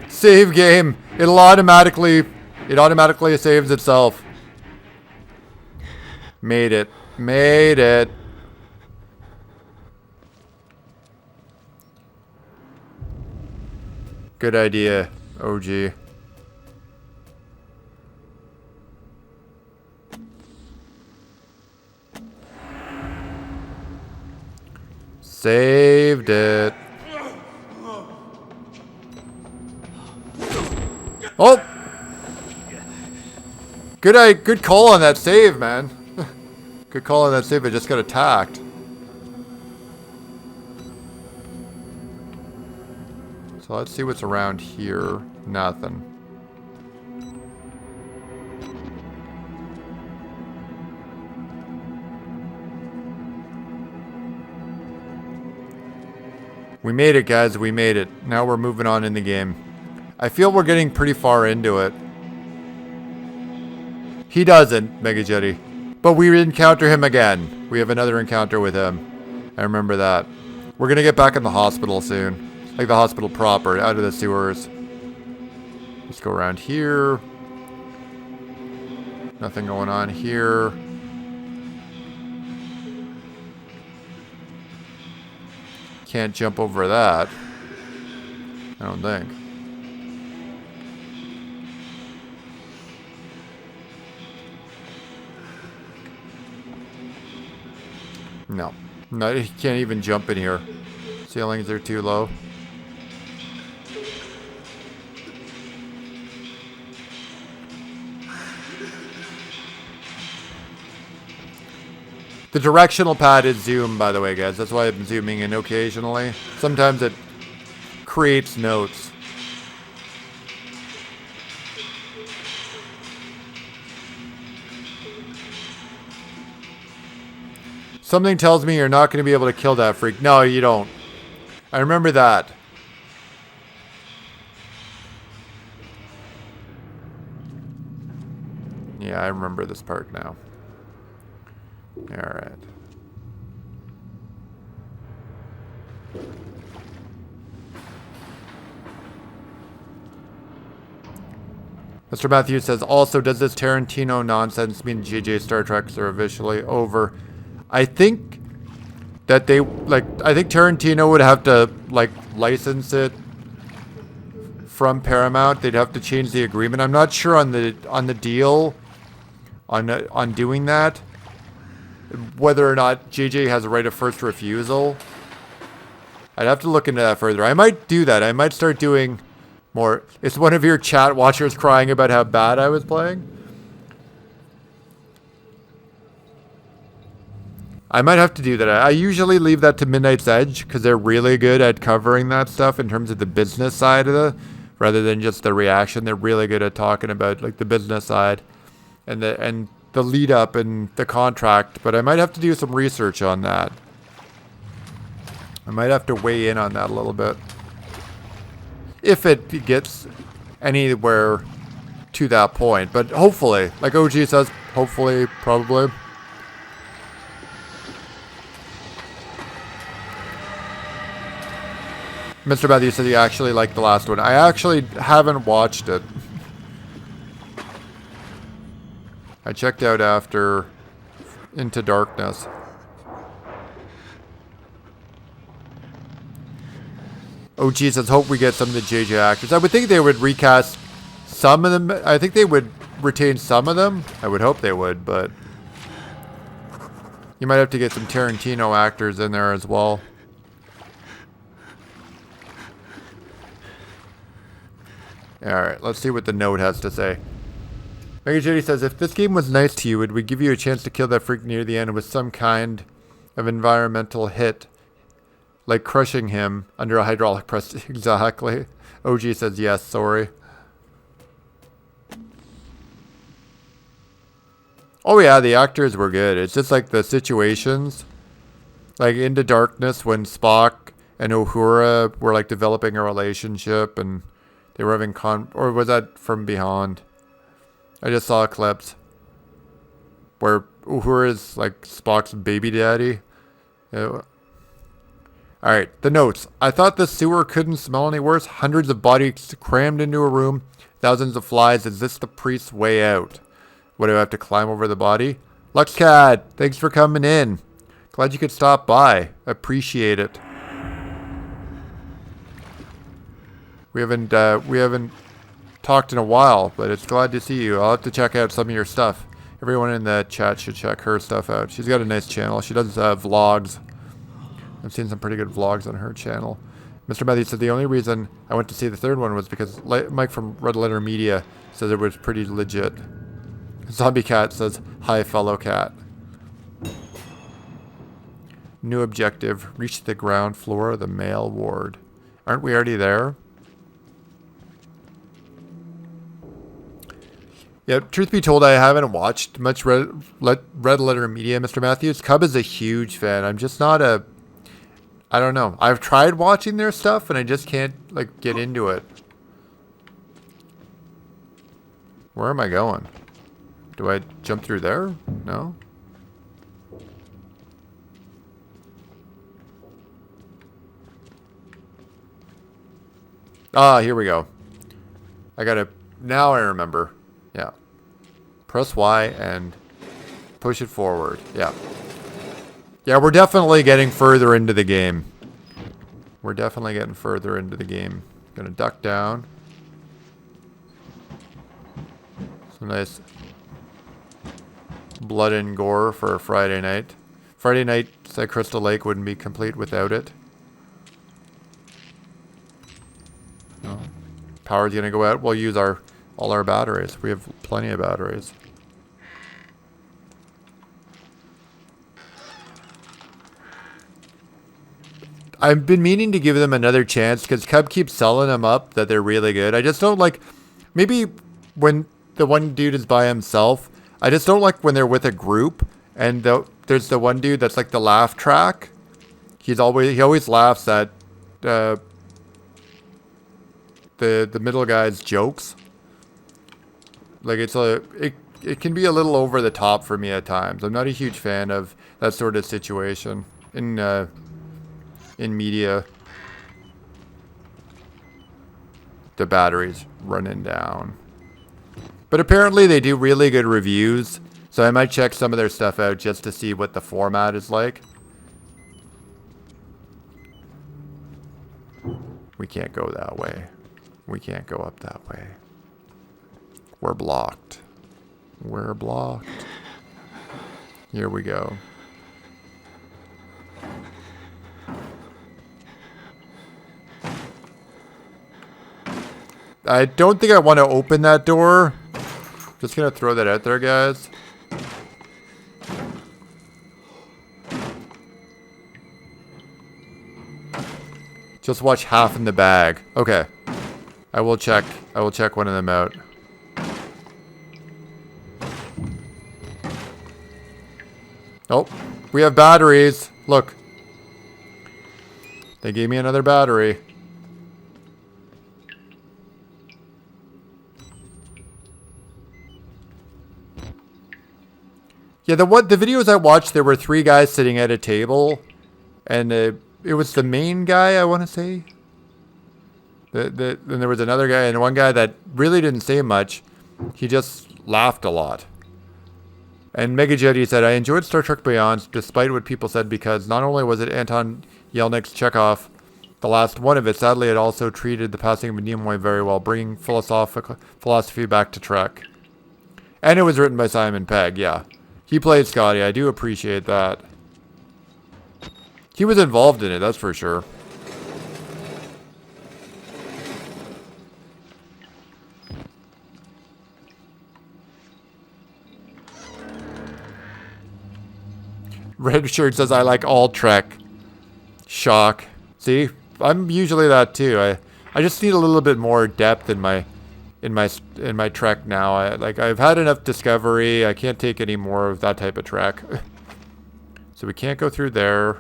Save game. It automatically saves itself. Made it. Made it. Good idea, OG. Saved it. Oh! Good call on that save, man. Good call on that save, I just got attacked. So let's see what's around here. Nothing. We made it, guys. We made it. Now we're moving on in the game. I feel we're getting pretty far into it. He doesn't, Mega Jetty. But we encounter him again. We have another encounter with him. I remember that. We're gonna get back in the hospital soon. Like the hospital proper, out of the sewers. Let's go around here. Nothing going on here. Can't jump over that. I don't think. No. No, you can't even jump in here. Ceilings are too low. The directional pad is zoom, by the way, guys. That's why I'm zooming in occasionally. Sometimes it creates notes. Something tells me you're not going to be able to kill that freak. No, you don't. I remember that. Yeah, I remember this part now. Alright. Mr. Matthews says, also, does this Tarantino nonsense mean JJ Star Treks are officially over? I think that they, I think Tarantino would have to, license it from Paramount. They'd have to change the agreement. I'm not sure on the deal on doing that. Whether or not JJ has a right of first refusal. I'd have to look into that further. I might do that. I might start doing more. Is one of your chat watchers crying about how bad I was playing? I might have to do that. I usually leave that to Midnight's Edge because they're really good at covering that stuff in terms of the business side of it, rather than just the reaction. They're really good at talking about the business side and the lead up and the contract, but I might have to do some research on that. I might have to weigh in on that a little bit. If it gets anywhere to that point, but hopefully, like OG says, hopefully, probably. Mr. Matthews said he actually liked the last one. I actually haven't watched it. I checked out after Into Darkness. Oh, geez, let's hope we get some of the JJ actors. I would think they would recast some of them. I think they would retain some of them. I would hope they would, but you might have to get some Tarantino actors in there as well. Alright, let's see what the note has to say. Mega Jetty says, if this game was nice to you, it would give you a chance to kill that freak near the end with some kind of environmental hit. Like crushing him under a hydraulic press. Exactly. OG says yes, sorry. Oh yeah, the actors were good. It's just like the situations. Like Into Darkness when Spock and Uhura were like developing a relationship and they were having or was that From Beyond? I just saw clips where Uhura's like Spock's baby daddy. Alright, the notes. I thought the sewer couldn't smell any worse. Hundreds of bodies crammed into a room. Thousands of flies. Is this the priest's way out? What, do I have to climb over the body? Luxcad, thanks for coming in. Glad you could stop by. Appreciate it. We haven't talked in a while, but it's glad to see you. I'll have to check out some of your stuff. Everyone in the chat should check her stuff out. She's got a nice channel. She does vlogs. I've seen some pretty good vlogs on her channel. Mr. Matthews said the only reason I went to see the third one was because Mike from Red Letter Media said it was pretty legit. Zombie Cat says, hi fellow cat. New objective, reach the ground floor of the male ward. Aren't we already there? Yeah, truth be told, I haven't watched much Red Letter Media, Mr. Matthews. Cub is a huge fan. I'm just not a... I don't know. I've tried watching their stuff, and I just can't, like, get into it. Where am I going? Do I jump through there? No? Ah, here we go. I gotta... Now I remember. Yeah. Press Y and push it forward. Yeah. Yeah, we're definitely getting further into the game. We're definitely getting further into the game. Gonna duck down. Some nice blood and gore for Friday night. Friday night at Crystal Lake wouldn't be complete without it. No. Power's gonna go out. We'll use all our batteries. We have plenty of batteries. I've been meaning to give them another chance because Cub keeps selling them up that they're really good. I just don't like... Maybe when the one dude is by himself, I just don't like when they're with a group and there's the one dude that's like the laugh track. He always laughs at the middle guy's jokes. Like it can be a little over the top for me at times. I'm not a huge fan of that sort of situation in media. The battery's running down. But apparently they do really good reviews, so I might check some of their stuff out just to see what the format is like. We can't go that way. We can't go up that way. We're blocked. We're blocked. Here we go. I don't think I want to open that door. Just gonna throw that out there, guys. Just watch half in the bag. Okay. I will check one of them out. Oh, we have batteries. Look. They gave me another battery. Yeah, the videos I watched, there were 3 guys sitting at a table, and it was the main guy, I want to say. Then there was another guy, and one guy that really didn't say much. He just laughed a lot. And Mega Jetty said, I enjoyed Star Trek Beyond, despite what people said, because not only was it Anton Yelnik's Chekhov, the last one of it, sadly it also treated the passing of Nimoy very well, bringing philosophy back to Trek. And it was written by Simon Pegg, yeah. He played Scotty, I do appreciate that. He was involved in it, that's for sure. Red Shirt says, I like all Trek. Shock. See? I'm usually that too. I just need a little bit more depth in my Trek now. I've had enough Discovery. I can't take any more of that type of Trek. So we can't go through there.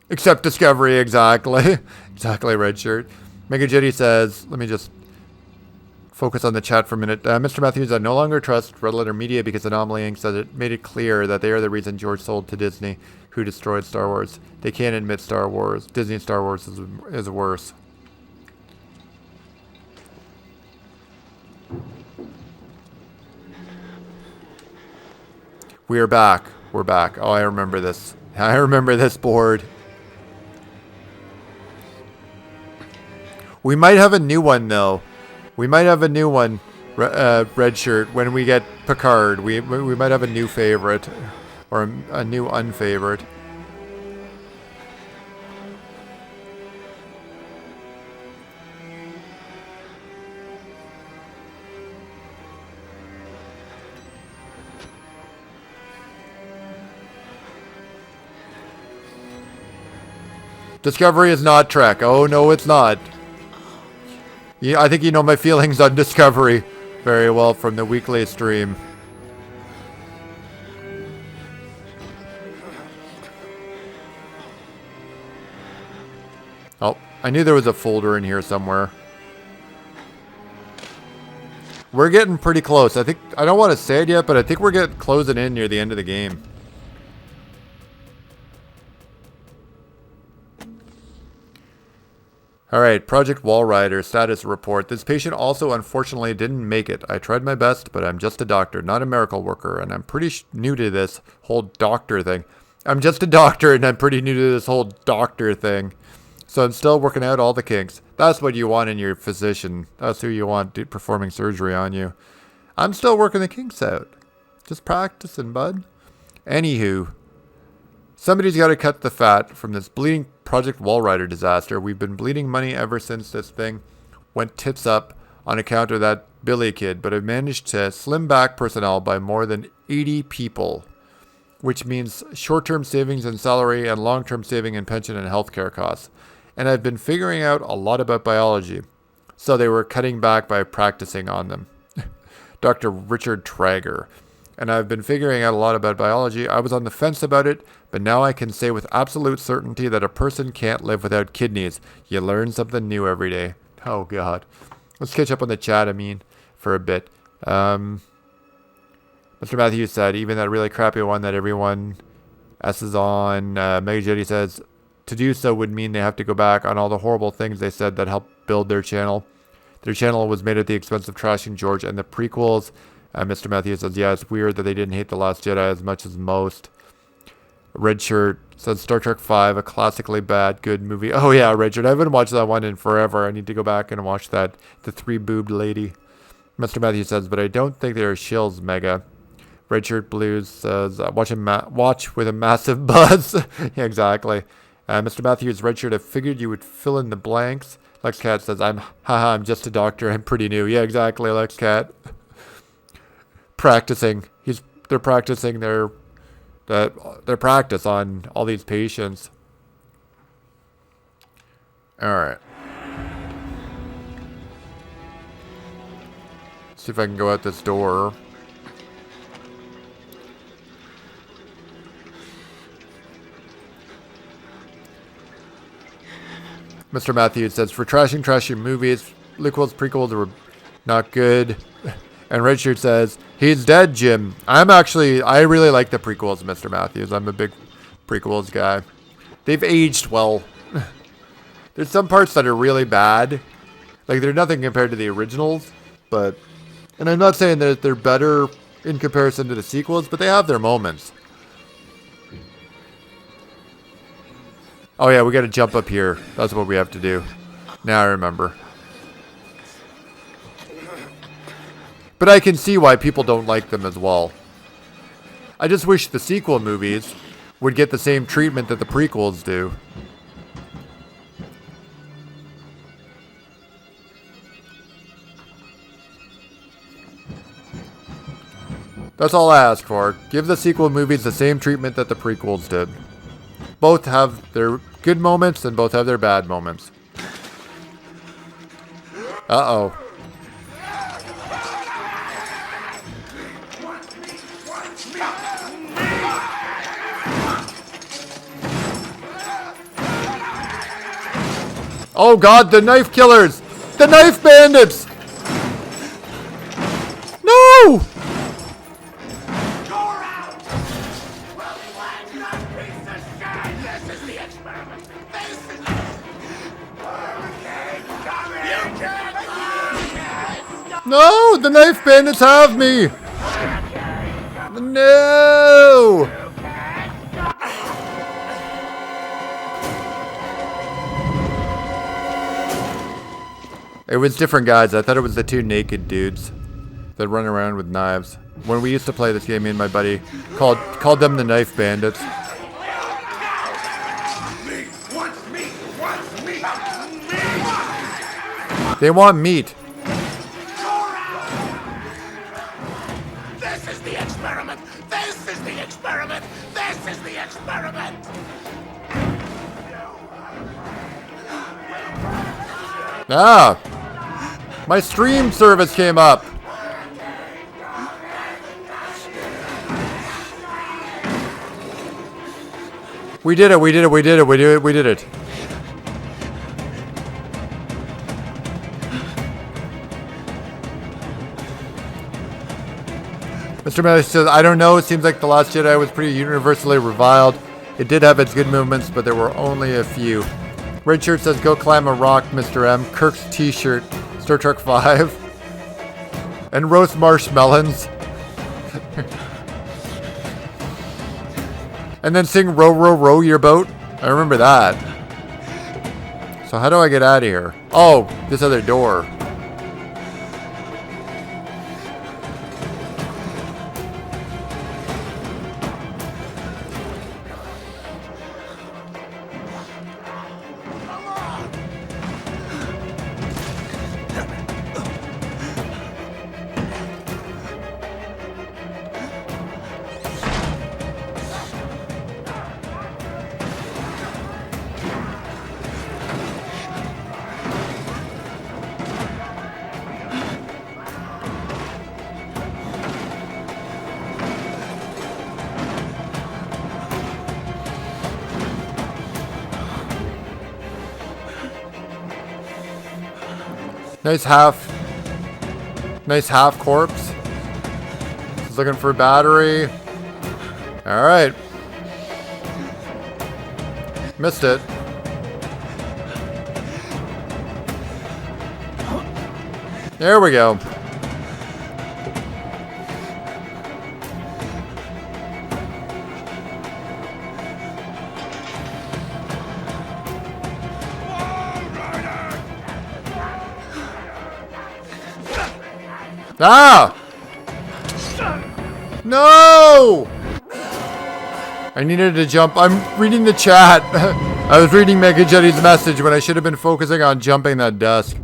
Except Discovery, exactly. Exactly, Red Shirt. Mega Jetty says, let me just focus on the chat for a minute. Mr. Matthews, I no longer trust Red Letter Media because Anomaly Inc. says it made it clear that they are the reason George sold to Disney, who destroyed Star Wars. They can't admit Star Wars. Disney Star Wars is worse. We are back. We're back. Oh, I remember this. I remember this board. We might have a new one, though. We might have a new one, Red Shirt, when we get Picard. We might have a new favorite. Or a new unfavorite. Discovery is not Trek. Oh, no, it's not. Yeah, I think you know my feelings on Discovery very well from the weekly stream. Oh, I knew there was a folder in here somewhere. We're getting pretty close. I don't want to say it yet, but I think we're getting closing in near the end of the game. Alright, Project Walrider, status report. This patient also unfortunately didn't make it. I tried my best, but I'm just a doctor, not a miracle worker, and I'm pretty new to this whole doctor thing. I'm just a doctor, and I'm pretty new to this whole doctor thing. So I'm still working out all the kinks. That's what you want in your physician. That's who you want performing surgery on you. I'm still working the kinks out. Just practicing, bud. Anywho, somebody's got to cut the fat from this bleeding Project Walrider disaster. We've been bleeding money ever since this thing went tits up on account of that Billy kid, but I've managed to slim back personnel by more than 80 people, which means short-term savings in salary and long-term saving in pension and healthcare costs. And I've been figuring out a lot about biology, so they were cutting back by practicing on them. Dr. Richard Traeger. And I've been figuring out a lot about biology. I was on the fence about it, but now I can say with absolute certainty that a person can't live without kidneys. You learn something new every day. Oh, God. Let's catch up on the chat, for a bit. Mr. Matthews said, even that really crappy one that everyone S's on. Mega Jetty says, to do so would mean they have to go back on all the horrible things they said that helped build their channel. Their channel was made at the expense of trashing George and the prequels. Mr. Matthews says, yeah, it's weird that they didn't hate The Last Jedi as much as most. Red Shirt says, Star Trek V, a classically bad, good movie. Oh, yeah, Red Shirt. I haven't watched that one in forever. I need to go back and watch that. The three-boobed lady. Mr. Matthews says, but I don't think they are shills, Mega. Red Shirt Blues says, watch with a massive buzz. Yeah, exactly. Mr. Matthews, Red Shirt, I figured you would fill in the blanks. Lex Cat says, I'm just a doctor. I'm pretty new. Yeah, exactly, Lex Cat. Practicing. They're practicing their practice on all these patients. All right. See if I can go out this door. Mr. Matthews says, for trashy movies, sequels, prequels were not good. And Redshirt says, he's dead, Jim. I really like the prequels, Mr. Matthews. I'm a big prequels guy. they've aged well. There's some parts that are really bad. Like, they're nothing compared to the originals, but... And I'm not saying that they're better in comparison to the sequels, but they have their moments. Oh yeah, we gotta jump up here. That's what we have to do. Now I remember. But I can see why people don't like them as well. I just wish the sequel movies would get the same treatment that the prequels do. That's all I ask for. Give the sequel movies the same treatment that the prequels did. Both have their good moments and both have their bad moments. Uh-oh. Oh god, the knife killers! The knife bandits! No! No! The knife bandits have me! No! It was different guys. I thought it was the two naked dudes that run around with knives. When we used to play this game, me and my buddy called them the knife bandits. They want meat. This is the experiment! This is the experiment! This is the experiment! Ah! My stream service came up. We did it, we did it, we did it, we did it, we did it. Mr. Melly says, I don't know, it seems like The Last Jedi was pretty universally reviled. It did have its good movements, but there were only a few. Red Shirt says, go climb a rock, Mr. M. Kirk's t-shirt, Star Trek 5. And roast marshmallows. And then sing Row, Row, Row Your Boat. I remember that. So how do I get out of here? Oh, this other door. Nice half corpse. He's looking for a battery. All right. Missed it. There we go. Ah! No! I needed to jump. I'm reading the chat. I was reading Mega Jetty's message when I should have been focusing on jumping that desk.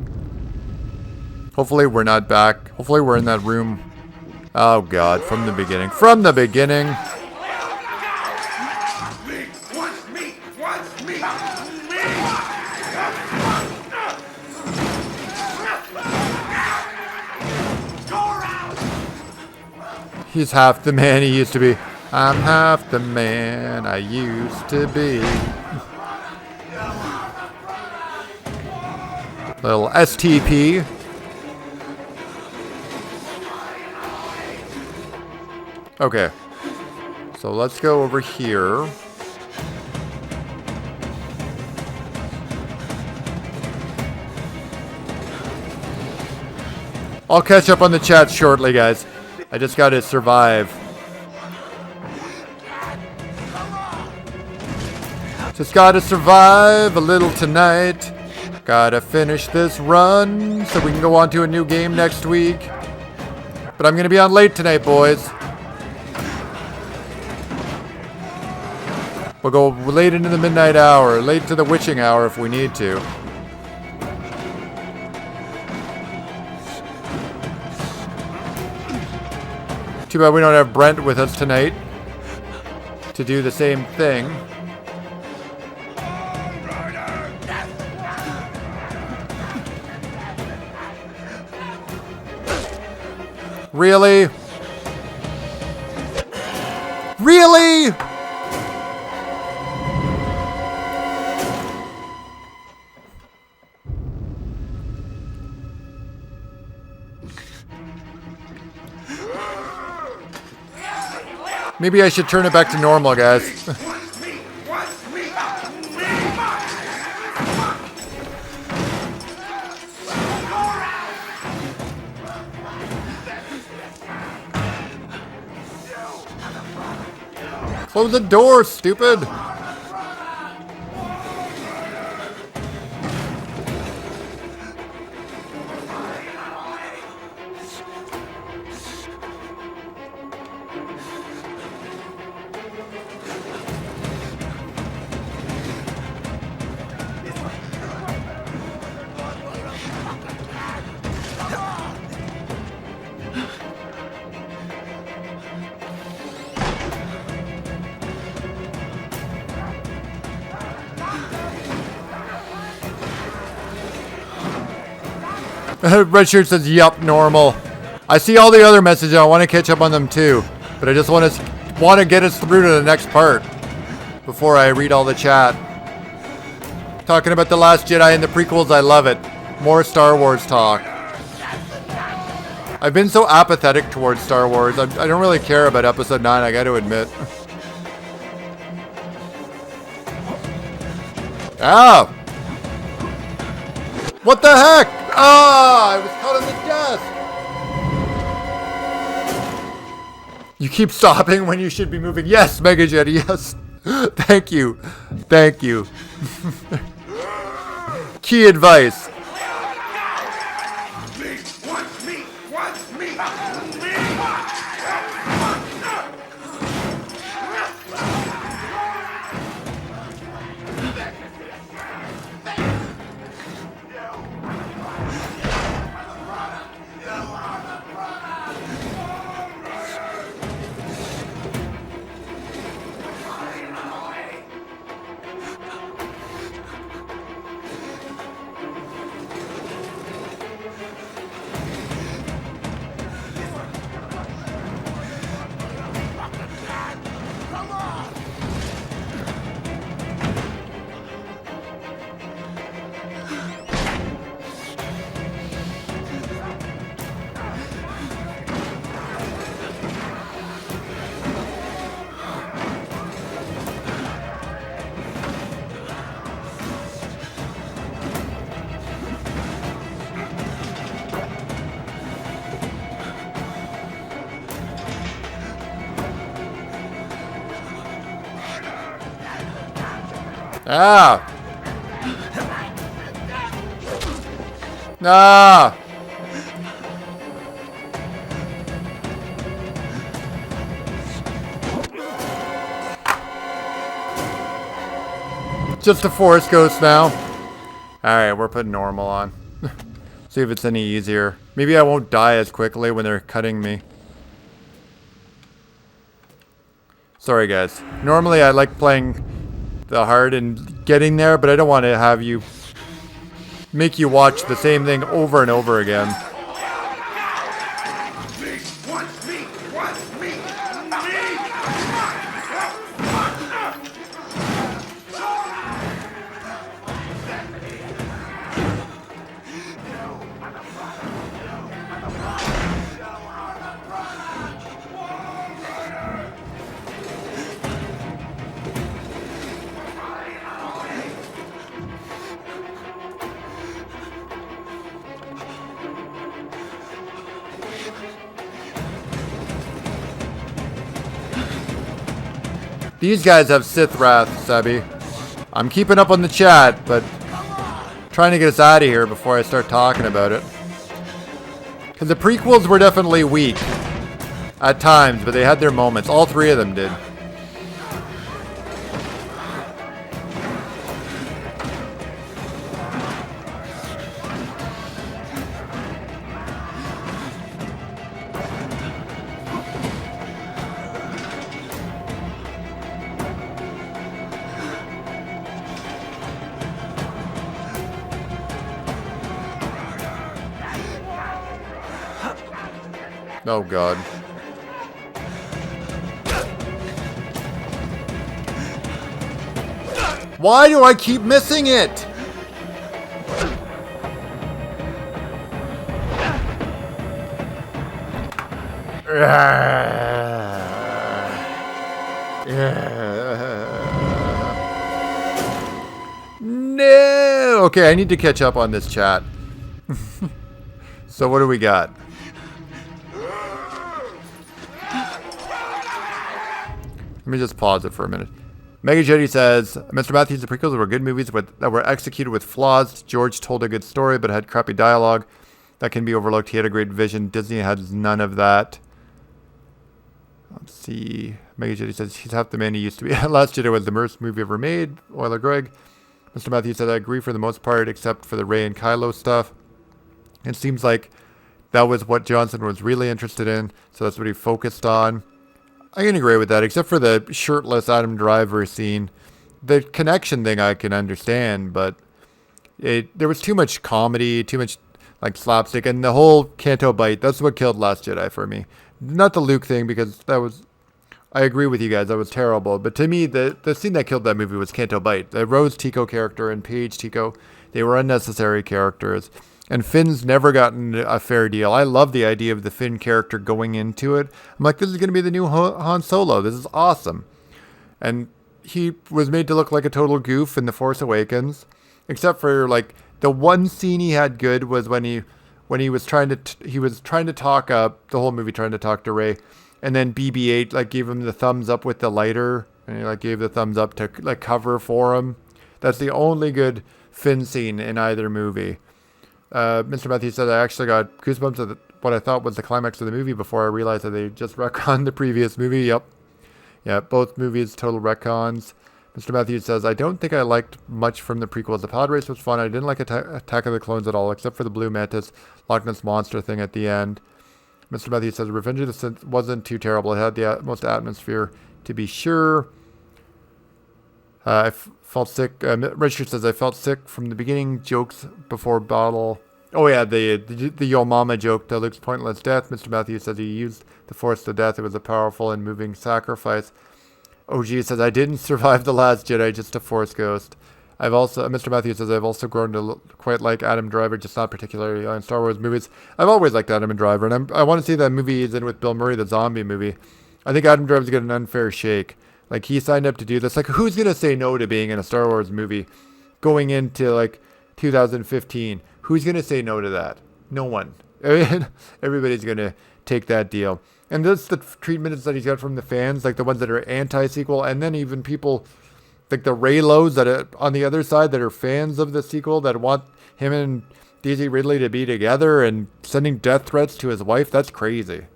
Hopefully we're not back. Hopefully we're in that room. Oh god, from the beginning. From the beginning. He's half the man he used to be. I'm half the man I used to be. Little STP. Okay. So let's go over here. I'll catch up on the chat shortly, guys. I just gotta survive. Just gotta survive a little tonight. Gotta finish this run so we can go on to a new game next week. But I'm gonna be on late tonight, boys. We'll go late into the midnight hour, late to the witching hour if we need to. Too bad we don't have Brent with us tonight to do the same thing. Really? Really? Maybe I should turn it back to normal, guys. Close the door, stupid! Red Shirt says, yup, normal. I see all the other messages. I want to catch up on them too. But I just want to get us through to the next part before I read all the chat. Talking about The Last Jedi and the prequels, I love it. More Star Wars talk. I've been so apathetic towards Star Wars. I don't really care about Episode 9, I got to admit. Ah! What the heck? Ah! I was caught on the desk! You keep stopping when you should be moving. Yes, Mega Jetty, yes. Thank you. Thank you. Key advice. Ah! Ah! Just a Force Ghost now. Alright, we're putting normal on. See if it's any easier. Maybe I won't die as quickly when they're cutting me. Sorry guys. Normally I like playing the hard and getting there, but I don't want to have you make you watch the same thing over and over again. These guys have Sith wrath, Sebby. I'm keeping up on the chat, but trying to get us out of here before I start talking about it. Because the prequels were definitely weak at times, but they had their moments. All three of them did. Oh god. Why do I keep missing it? No. Okay, I need to catch up on this chat. So what do we got? Let me just pause it for a minute. Mega Jetty says, Mr. Matthews, the prequels were good movies that were executed with flaws. George told a good story, but had crappy dialogue that can be overlooked. He had a great vision. Disney has none of that. Let's see. Mega Jetty says, he's half the man he used to be. Last Jedi was the worst movie ever made. Euler Greg. Mr. Matthews said, I agree for the most part, except for the Rey and Kylo stuff. It seems like that was what Johnson was really interested in, so that's what he focused on. I can agree with that, except for the shirtless Adam Driver scene. The connection thing I can understand, but there was too much comedy, too much like slapstick, and the whole Canto Bite, that's what killed Last Jedi for me. Not the Luke thing, because that was, I agree with you guys, that was terrible. But to me, the scene that killed that movie was Canto Bite. The Rose Tico character and Paige Tico, they were unnecessary characters. And Finn's never gotten a fair deal. I love the idea of the Finn character going into it. I'm like, this is going to be the new Han Solo. This is awesome. And he was made to look like a total goof in The Force Awakens. Except for, like, the one scene he had good was when he was trying to talk up, the whole movie trying to talk to Rey. And then BB-8, like, gave him the thumbs up with the lighter. And he, like, gave the thumbs up to, like, cover for him. That's the only good Finn scene in either movie. Mr. Matthews said, I actually got goosebumps at what I thought was the climax of the movie before I realized that they just retconned the previous movie. Yep. Yeah, both movies, total retcons. Mr. Matthews says, I don't think I liked much from the prequels. The pod race was fun. I didn't like Attack of the Clones at all, except for the Blue Mantis, Loch Ness Monster thing at the end. Mr. Matthews says, Revenge of the Sith wasn't too terrible. It had the most atmosphere, to be sure. I felt sick. Richard says, I felt sick from the beginning. Jokes before battle. Oh, yeah, the Yo Mama joke to Luke's pointless death. Mr. Matthews says he used the Force to death. It was a powerful and moving sacrifice. OG says, I didn't survive The Last Jedi, just a Force ghost. Mr. Matthews says, I've also grown to quite like Adam Driver, just not particularly in Star Wars movies. I've always liked Adam Driver, and I want to see that movie he's in with Bill Murray, the zombie movie. I think Adam Driver's got an unfair shake. Like, he signed up to do this. Like, who's going to say no to being in a Star Wars movie going into, like, 2015? Who's going to say no to that? No one. Everybody's going to take that deal. And that's the treatments that he's got from the fans, like the ones that are anti-sequel, and then even people like the Raylos that are on the other side that are fans of the sequel that want him and Daisy Ridley to be together and sending death threats to his wife. That's crazy.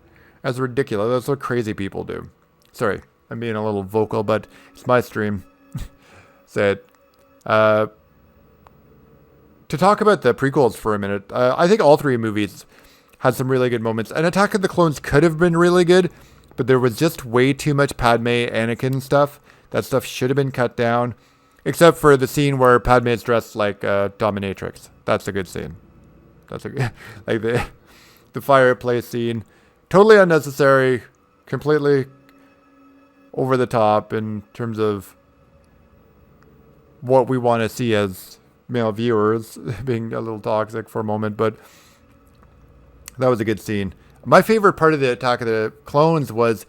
That's ridiculous. That's what crazy people do. Sorry, I'm being a little vocal, but it's my stream. Say it. To talk about the prequels for a minute, I think all three movies had some really good moments. And Attack of the Clones could have been really good, but there was just way too much Padme Anakin stuff. That stuff should have been cut down, except for the scene where Padme is dressed like dominatrix. That's a good scene. That's a good, like the fireplace scene. Totally unnecessary, completely over the top in terms of what we want to see as male viewers, being a little toxic for a moment, but that was a good scene. My favorite part of the Attack of the Clones was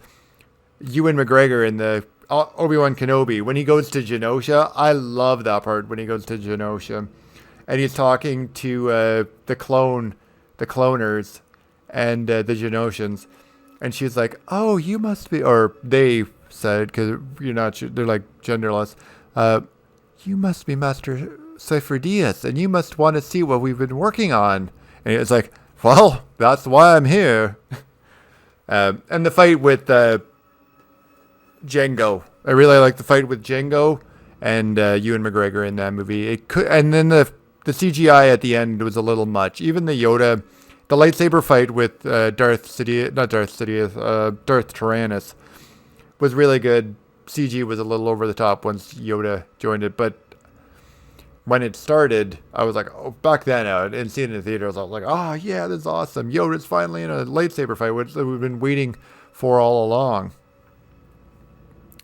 Ewan McGregor in the Obi-Wan Kenobi. When he goes to Genosha, I love that part when he goes to Genosha. And he's talking to the cloners, and the Genosians. And she's like, oh, you must be, or they said, because you're not sure, they're like genderless. You must be Master Cypher Diaz, and you must want to see what we've been working on. And it's like, well, that's why I'm here. And the fight with Django. I really like the fight with Django and Ewan McGregor in that movie. It could, and then the CGI at the end was a little much. Even the lightsaber fight with Darth Tyrannus was really good. CG was a little over the top once Yoda joined it, but when it started, I was like, oh, back then, and seeing it in the theater, I was like, oh yeah, this is awesome. Yoda's finally in a lightsaber fight, which we've been waiting for all along.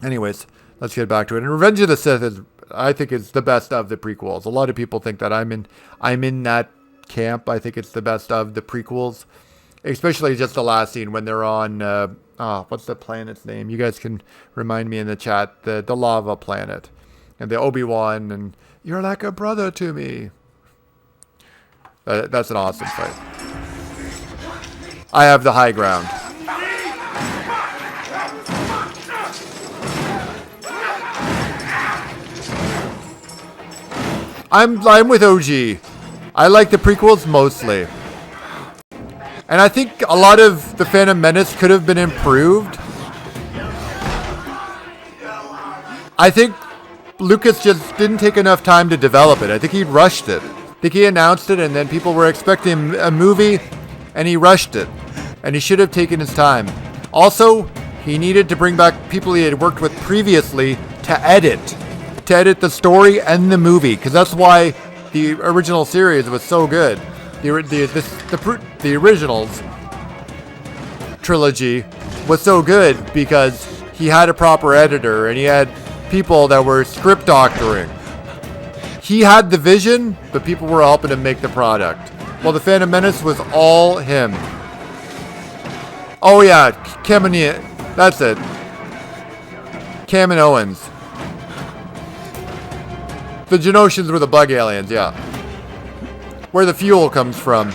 Anyways, let's get back to it. And Revenge of the Sith I think is the best of the prequels. A lot of people think that I'm in that camp. I think it's the best of the prequels, especially just the last scene when they're on what's the planet's name? You guys can remind me in the chat. The lava planet, and the Obi-Wan, and you're like a brother to me. That's an awesome fight. I have the high ground. I'm with OG. I like the prequels mostly. And I think a lot of The Phantom Menace could have been improved. I think Lucas just didn't take enough time to develop it. I think he rushed it. I think he announced it and then people were expecting a movie and he rushed it. And he should have taken his time. Also, he needed to bring back people he had worked with previously to edit the story and the movie, because that's why the original series was so good. The originals trilogy was so good because he had a proper editor and he had people that were script doctoring. He had the vision, but people were helping him make the product. Well, The Phantom Menace was all him. Oh yeah, that's it. Cameron Owens. The Genosians were the bug aliens, yeah. Where the fuel comes from.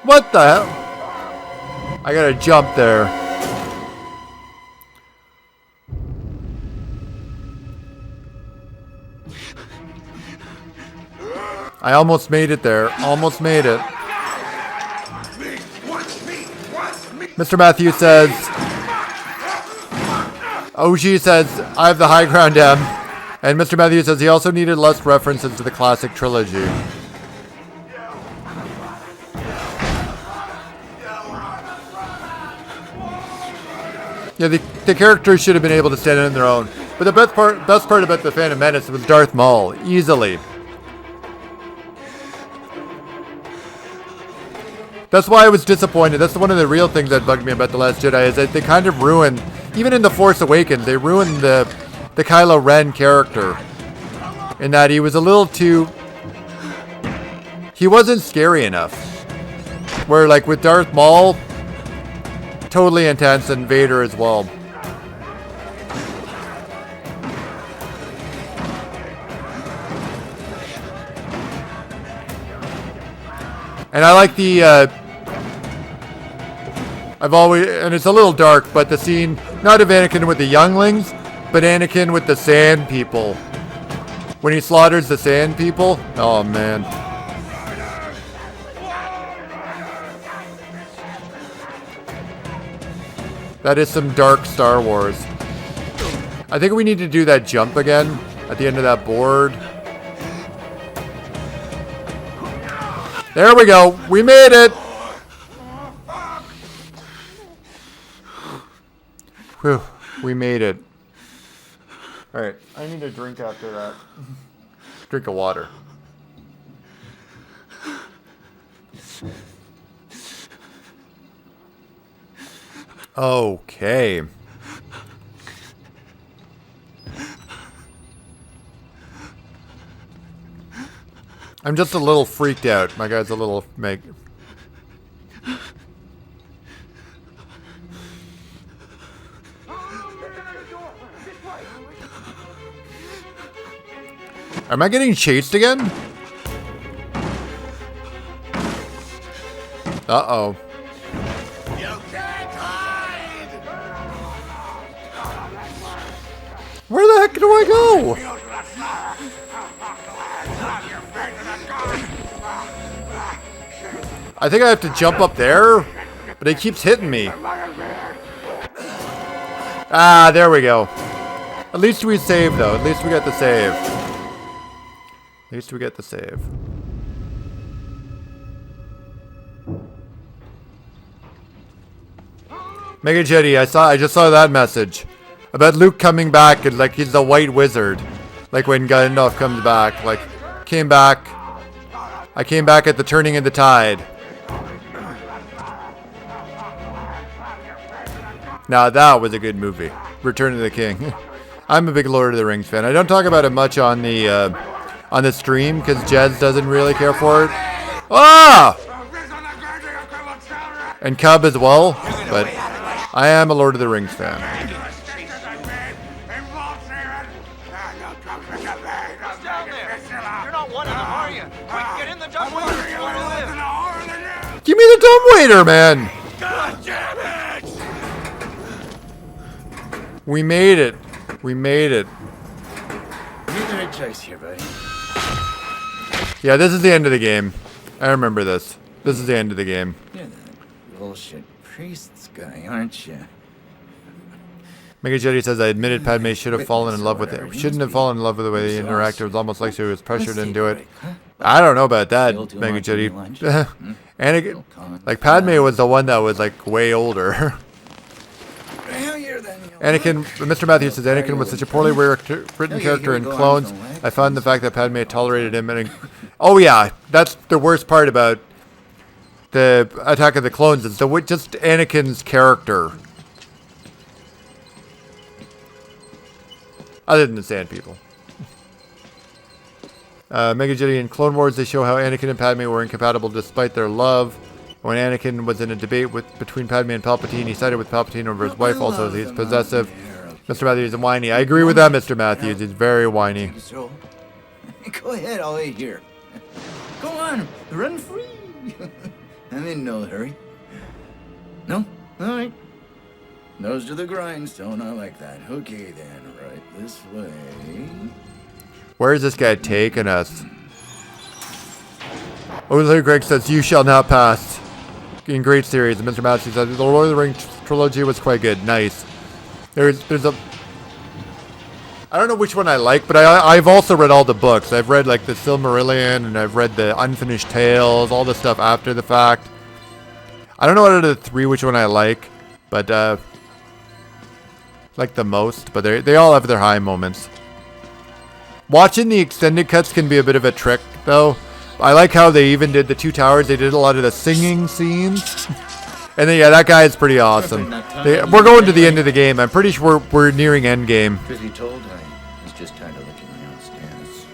What the hell? I gotta jump there. I almost made it there. Almost made it. Mr. Matthews says, OG says, I have the high ground, M. And Mr. Matthews says he also needed less references to the classic trilogy. Yeah, the characters should have been able to stand on their own. But the best part about The Phantom Menace was Darth Maul, easily. That's why I was disappointed. That's one of the real things that bugged me about The Last Jedi, is that they kind of ruined, even in The Force Awakens, they ruined the Kylo Ren character. In that he was a little too... He wasn't scary enough. Where, like, with Darth Maul... Totally intense, and Vader as well. And I like the, and it's a little dark, but the scene, not of Anakin with the younglings, but Anakin with the sand people. When he slaughters the sand people, oh man. That is some dark Star Wars. I think we need to do that jump again at the end of that board. There we go. We made it. Whew. We made it. Alright. I need a drink after that. Drink of water. Okay. I'm just a little freaked out. My guy's a little Am I getting chased again? Uh-oh. You can't hide! Where the heck do I go? I think I have to jump up there, but it keeps hitting me. Ah, there we go. At least we saved, though. At least we got the save. At least we get the save. Mega Jetty, I just saw that message about Luke coming back and like he's the White Wizard, like when Gandalf comes back. Like, came back. I came back at the turning of the tide. Now that was a good movie, Return of the King. I'm a big Lord of the Rings fan. I don't talk about it much on the stream because Jez doesn't really care for it. Ah! And Cub as well, but I am a Lord of the Rings fan. Give me the dumbwaiter, man! God damn it! We made it. We made it. You made the right choice here, buddy. Yeah, this is the end of the game. I remember this. This is the end of the game. You're the bullshit priests guy, aren't you? Mega Jetty says, I admitted Padme should have fallen in love with it. Shouldn't have fallen in love with the way they interacted. It was almost like she was pressured into it. I don't know about that, Mega Jetty. Anakin, like Padme was the one that was like way older. Anakin, Mr. Matthews says, Anakin was such a poorly written character in Clones. I found the fact that Padme tolerated him. And oh yeah, that's the worst part about the Attack of the Clones is just Anakin's character. Other than the Sand People. Mega Jetty in Clone Wars, they show how Anakin and Padme were incompatible despite their love. When Anakin was in a debate between Padme and Palpatine, he sided with Palpatine over his wife. Also, he's possessive. Mr. Matthews is whiny. I agree with that, Mr. Matthews. He's very whiny. So, go ahead, I'll wait here. Go on, run free. I'm in no hurry. No? All right. Nose to the grindstone, I like that. Okay then, right this way. Where is this guy taking us? Larry Greg says, you shall not pass. In great series. And Mr. Matthews says, the Lord of the Rings trilogy was quite good. Nice. There's a... I don't know which one I like, but I've also read all the books. I've read like the Silmarillion, and I've read the Unfinished Tales, all the stuff after the fact. I don't know out of the three which one I like, but like the most. But they all have their high moments. Watching the extended cuts can be a bit of a trick, though. I like how they even did the Two Towers. They did a lot of the singing scenes. And then, yeah, that guy is pretty awesome. We're going to the end of the game. I'm pretty sure we're nearing end game. Truth be told, I was just tired of looking downstairs.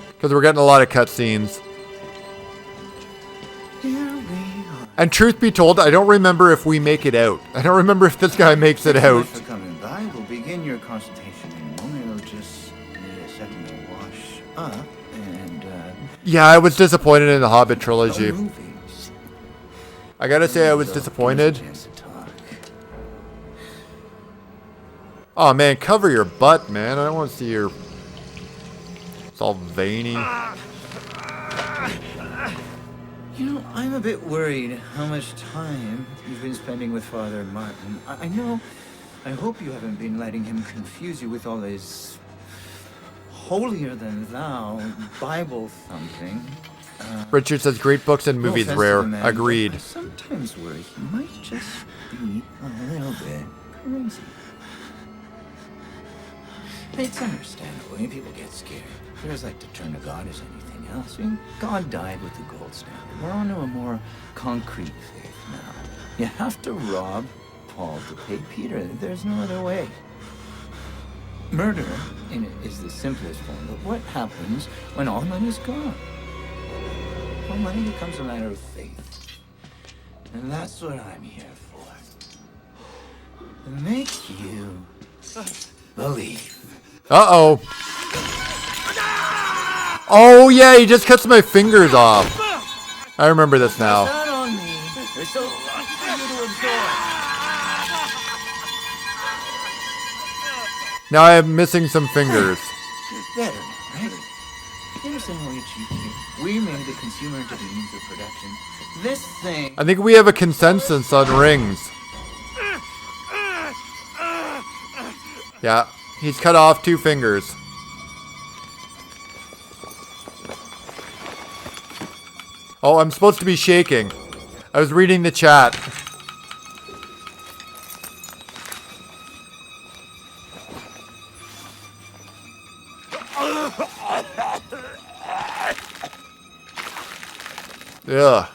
Because we're getting a lot of cutscenes. Here we are. And truth be told, I don't remember if we make it out. I don't remember if this guy makes it out. Thanks for coming by. We'll begin your consultation in a moment. I'll just need a second to wash up and, Yeah, I was disappointed in the Hobbit trilogy. movies. I gotta say I was disappointed. Chance to talk. Oh man, cover your butt, man. I don't want to see your... It's all veiny. You know, I'm a bit worried how much time you've been spending with Father Martin. I know. I hope you haven't been letting him confuse you with all his holier-than-thou Bible thumping. Richard says great books and movies No offense rare. to the man, but Agreed. I sometimes worry he might just be a little bit crazy. It's understandable. People get scared. They're as like to turn to God as anything else. I mean, God died with the gold standard. We're on to a more concrete faith now. You have to rob Paul to pay Peter. There's no other way. Murder is the simplest form, but what happens when all money's gone? Well, money becomes a matter of faith. And that's what I'm here for. To make you believe. Uh-oh. Oh, yeah, he just cuts my fingers off. I remember this now. Not on me. There's so much for you to absorb. Now I am missing some fingers. Better now, right? You understand what we achieved here? We made the consumer into the means of production. This thing... I think we have a consensus on rings. Yeah, he's cut off 2 fingers. Oh, I'm supposed to be shaking. I was reading the chat. Ugh.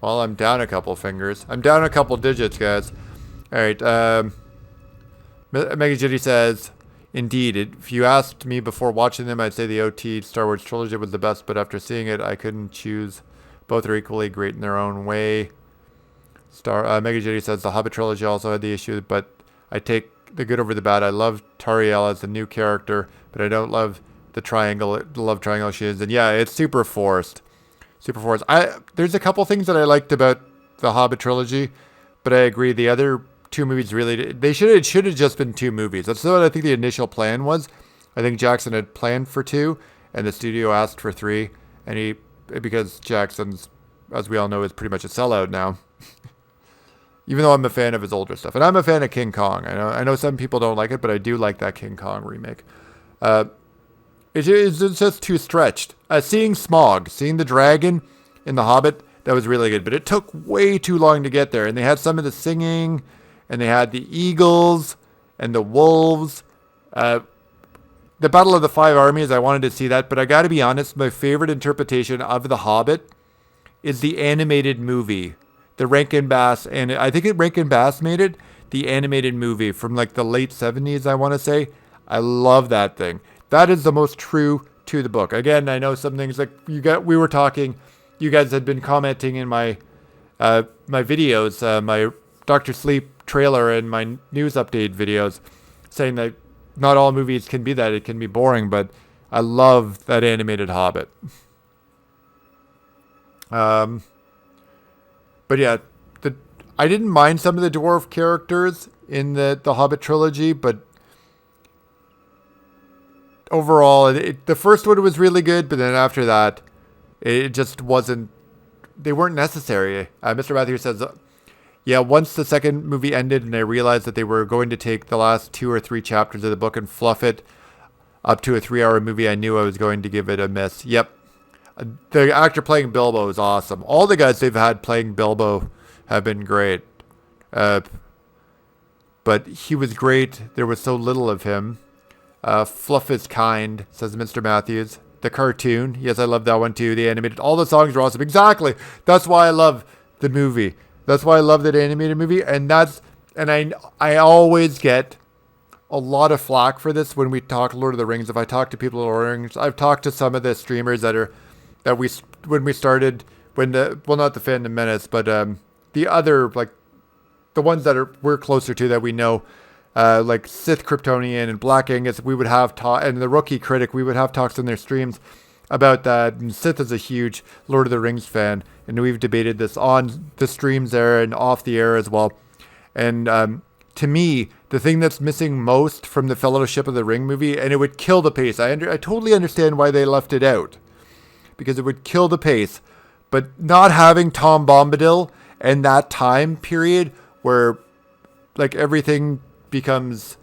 Well, I'm down a couple fingers. I'm down a couple digits, guys. Alright, Mega Jitty says, indeed, if you asked me before watching them, I'd say the OT Star Wars trilogy was the best, but after seeing it, I couldn't choose. Both are equally great in their own way. Mega Jitty says, the Hobbit trilogy also had the issue, but I take the good over the bad. I love Tariel as a new character, but I don't love the love triangle she is. And yeah, it's super forced. Super forced. There's a couple things that I liked about the Hobbit trilogy, but I agree the other 2 movies really, it should have just been 2 movies. That's what I think the initial plan was. I think Jackson had planned for 2, and the studio asked for 3, and because Jackson's, as we all know, is pretty much a sellout now. Even though I'm a fan of his older stuff, and I'm a fan of King Kong. I know some people don't like it, but I do like that King Kong remake. It's just too stretched. Seeing Smaug, seeing the dragon in The Hobbit, that was really good, but it took way too long to get there. And they had some of the singing, and they had the eagles and the wolves. The Battle of the Five Armies, I wanted to see that, but I got to be honest, my favorite interpretation of The Hobbit is the animated movie. The Rankin Bass, and I think Rankin Bass made it, the animated movie from like the late 70s, I want to say. I love that thing. That is the most true to the book. Again, I know some things like we were talking, you guys had been commenting in my videos, my Dr. Sleep trailer and my news update videos, saying that not all movies can be that. It can be boring, but I love that animated Hobbit. But yeah, I didn't mind some of the dwarf characters in the Hobbit trilogy, but overall, the first one was really good, but then after that, it just wasn't, they weren't necessary. Mr. Matthews says, yeah, once the second movie ended and I realized that they were going to take the last 2 or 3 chapters of the book and fluff it up to a 3-hour movie, I knew I was going to give it a miss. Yep. The actor playing Bilbo is awesome. All the guys they've had playing Bilbo have been great. But he was great. There was so little of him. Fluff is kind, says Mr. Matthews. The cartoon. Yes, I love that one too. The animated. All the songs are awesome. Exactly. That's why I love the movie. That's why I love that animated movie. And I always get a lot of flack for this when we talk Lord of the Rings. If I talk to people at Lord of the Rings, I've talked to some of the streamers when we started, not the Phantom Menace, but the other, like the ones that we're closer to that we know, like Sith Kryptonian and Black Angus, we would have and the Rookie Critic, we would have talks in their streams about that. And Sith is a huge Lord of the Rings fan, and we've debated this on the streams there and off the air as well. And to me, the thing that's missing most from the Fellowship of the Ring movie, and it would kill the pace. I totally understand why they left it out, because it would kill the pace. But not having Tom Bombadil and that time period where like everything becomes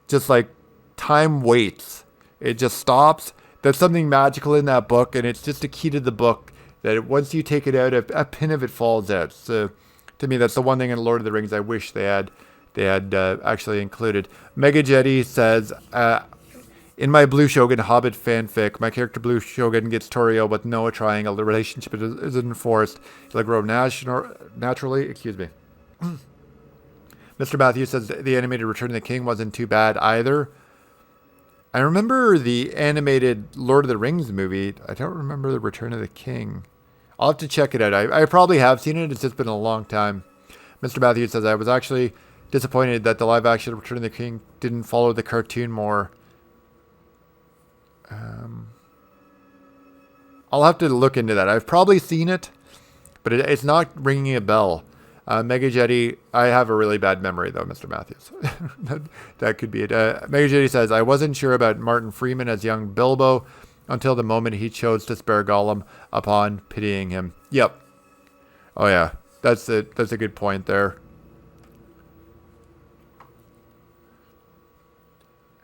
just like time waits. It just stops. There's something magical in that book, and it's just a key to the book that once you take it out, a pin of it falls out. So to me, that's the one thing in Lord of the Rings I wish they had actually included. Mega Jetty says, In my Blue Shogun Hobbit fanfic, my character Blue Shogun gets Torio with Noah triangle. The relationship is enforced. It'll grow naturally. Excuse me. Mr. Matthews says the animated Return of the King wasn't too bad either. I remember the animated Lord of the Rings movie. I don't remember the Return of the King. I'll have to check it out. I probably have seen it. It's just been a long time. Mr. Matthews says, I was actually disappointed that the live-action Return of the King didn't follow the cartoon more. I'll have to look into that. I've probably seen it, but it's not ringing a bell. Mega Jetty, I have a really bad memory, though, Mr. Matthews. that could be it. Mega Jetty says, I wasn't sure about Martin Freeman as young Bilbo until the moment he chose to spare Gollum upon pitying him. Yep. Oh, yeah. That's a good point there.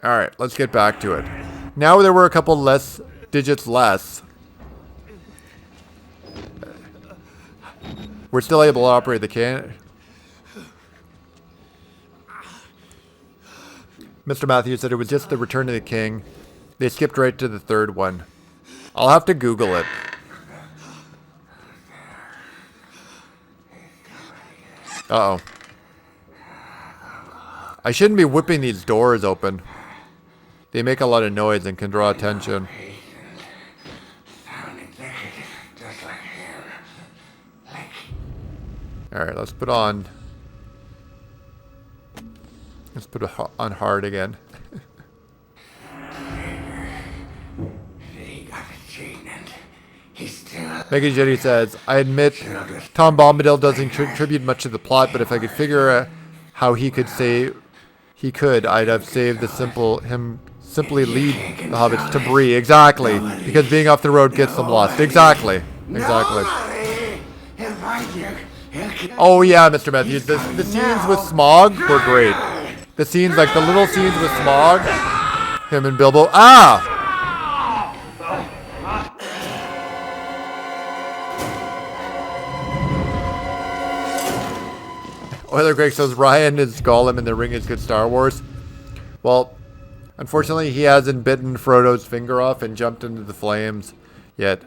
All right, let's get back to it. Now there were a couple less digits less. We're still able to operate the can. Mr. Matthews said it was just the Return of the King. They skipped right to the third one. I'll have to Google it. Uh-oh. I shouldn't be whipping these doors open. They make a lot of noise and can draw attention. Alright, let's put on... Let's put it on hard again. Mega Jetty says, I admit Tom Bombadil doesn't contribute much to the plot, but if I could figure out how he could, I'd have saved the simply lead the hobbits to Bree. Exactly. Because being off the road gets them lost. Exactly. Oh yeah, Mr. Matthews. The scenes with Smaug were great. The scenes, like the little scenes with Smaug, him and Bilbo. Ah! Oiler Greg says Ryan is Gollum and the Ring is good Star Wars. Well, unfortunately he hasn't bitten Frodo's finger off and jumped into the flames yet.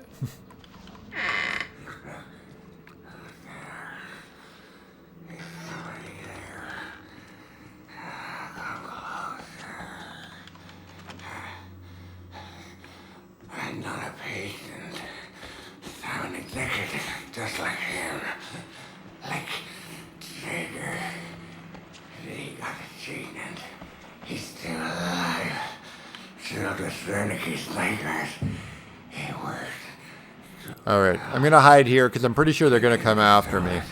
I'm not a patient. I'm an executive, just like him. Like Traeger. He got a gene and he's still alive. Still to Wernicke's nightmares. It worked. Alright, I'm gonna hide here because I'm pretty sure they're gonna come after me.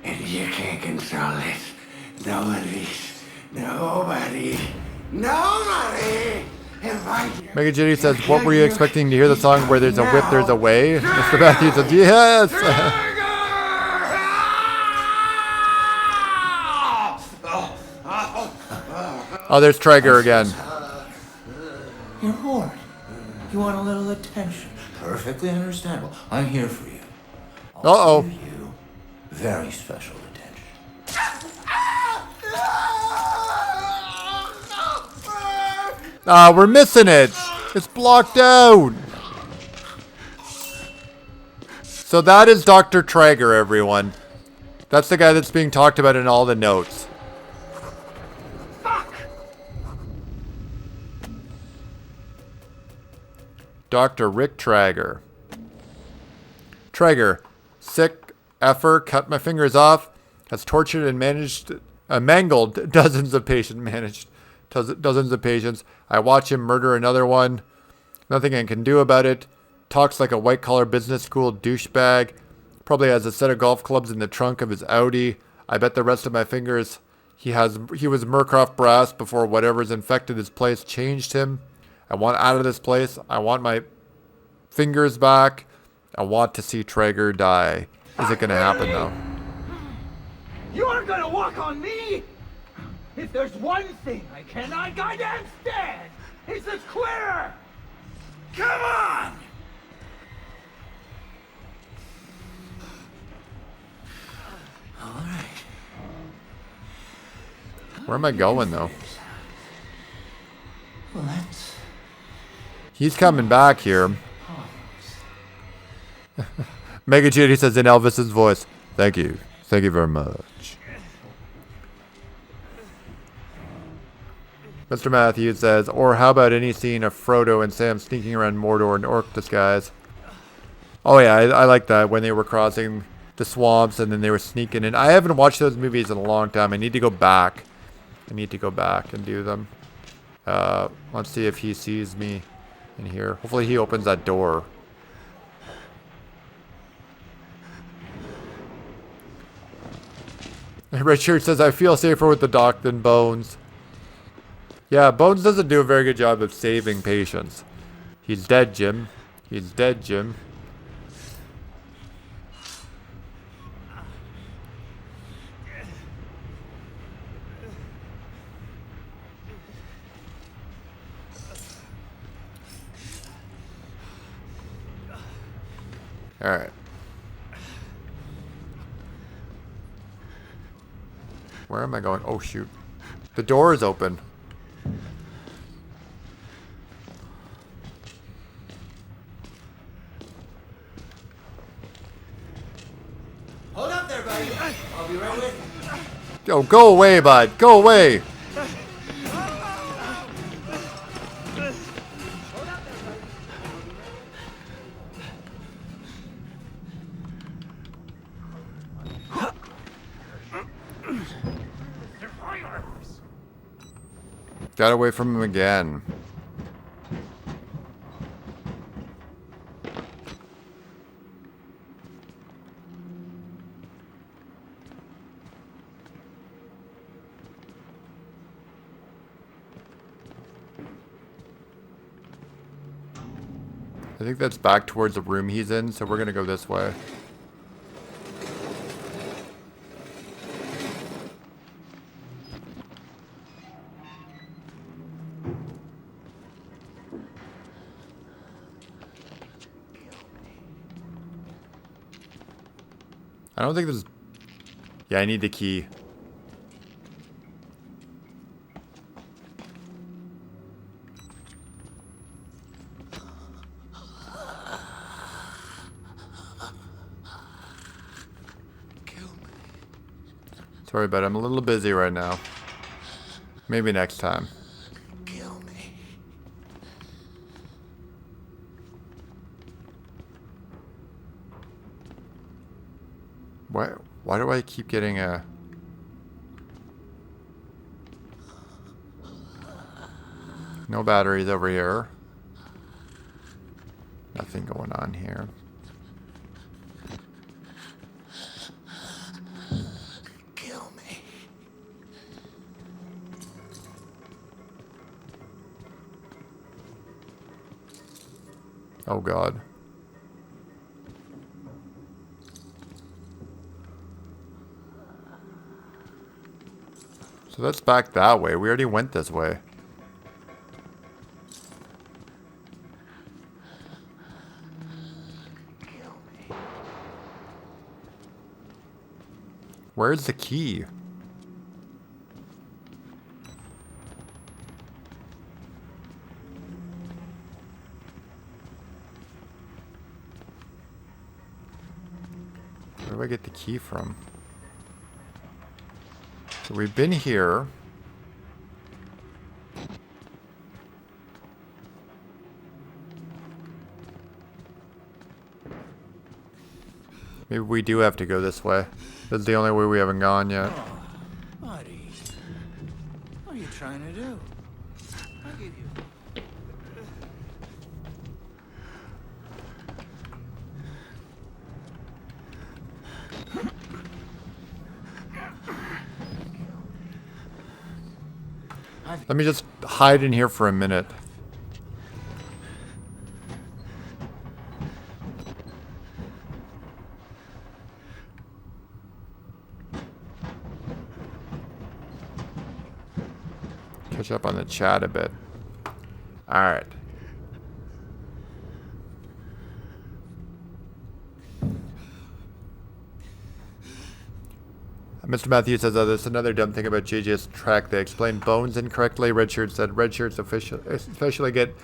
And you can't control it. Nobody. Mega Jetty says, what were you expecting to hear the song where there's a whip, there's a way? Mr. Matthews says, yes! Oh, there's Traeger again. You're bored. You want a little attention. Perfectly understandable. I'm here for you. Uh-oh. Give you very special attention. Ah, we're missing it. It's blocked out. So that is Dr. Traeger, everyone. That's the guy that's being talked about in all the notes. Fuck! Dr. Rick Traeger. Traeger, sick effer, cut my fingers off, has tortured and mangled dozens of patients. Dozens of patients. I watch him murder another one. Nothing I can do about it. Talks like a white-collar business school douchebag. Probably has a set of golf clubs in the trunk of his Audi. I bet the rest of my fingers he was Murkoff brass before whatever's infected his place changed him. I want out of this place. I want my fingers back. I want to see Traeger die. Is it going to happen, though? You aren't gonna walk on me! If there's one thing I cannot goddamn stand, it's a quitter! Come on! All right. Where am I going, though? Let's He's coming back here. Mega Judy says in Elvis's voice, "Thank you. Thank you very much." Mr. Matthews says, or how about any scene of Frodo and Sam sneaking around Mordor in orc disguise? Oh yeah, I like that, when they were crossing the swamps and then they were sneaking in. I haven't watched those movies in a long time. I need to go back. And do them. Let's see if he sees me in here. Hopefully he opens that door. Richard says, I feel safer with the doc than Bones. Yeah, Bones doesn't do a very good job of saving patients. He's dead, Jim. He's dead, Jim. Alright. Where am I going? Oh, shoot. The door is open. Hold up there, buddy. I'll be right with you. Yo, go away, bud. Go away. Got away from him again. I think that's back towards the room he's in, so we're gonna go this way. I don't think there's... Yeah, I need the key. Sorry, but I'm a little busy right now. Maybe next time. Kill me. Why do I keep getting a... No batteries over here. Nothing going on here. Kill me. Oh God. So that's back that way. We already went this way. Where's the key? Where do I get the key from? So we've been here. Maybe we do have to go this way. This is the only way we haven't gone yet. Oh, buddy. What are you trying to do? I give you... Let me just hide in here for a minute. Catch up on the chat a bit. Alright. Mr. Matthews says, there's another dumb thing about JJ's track. They explained bones incorrectly. Red shirts said red shirts especially get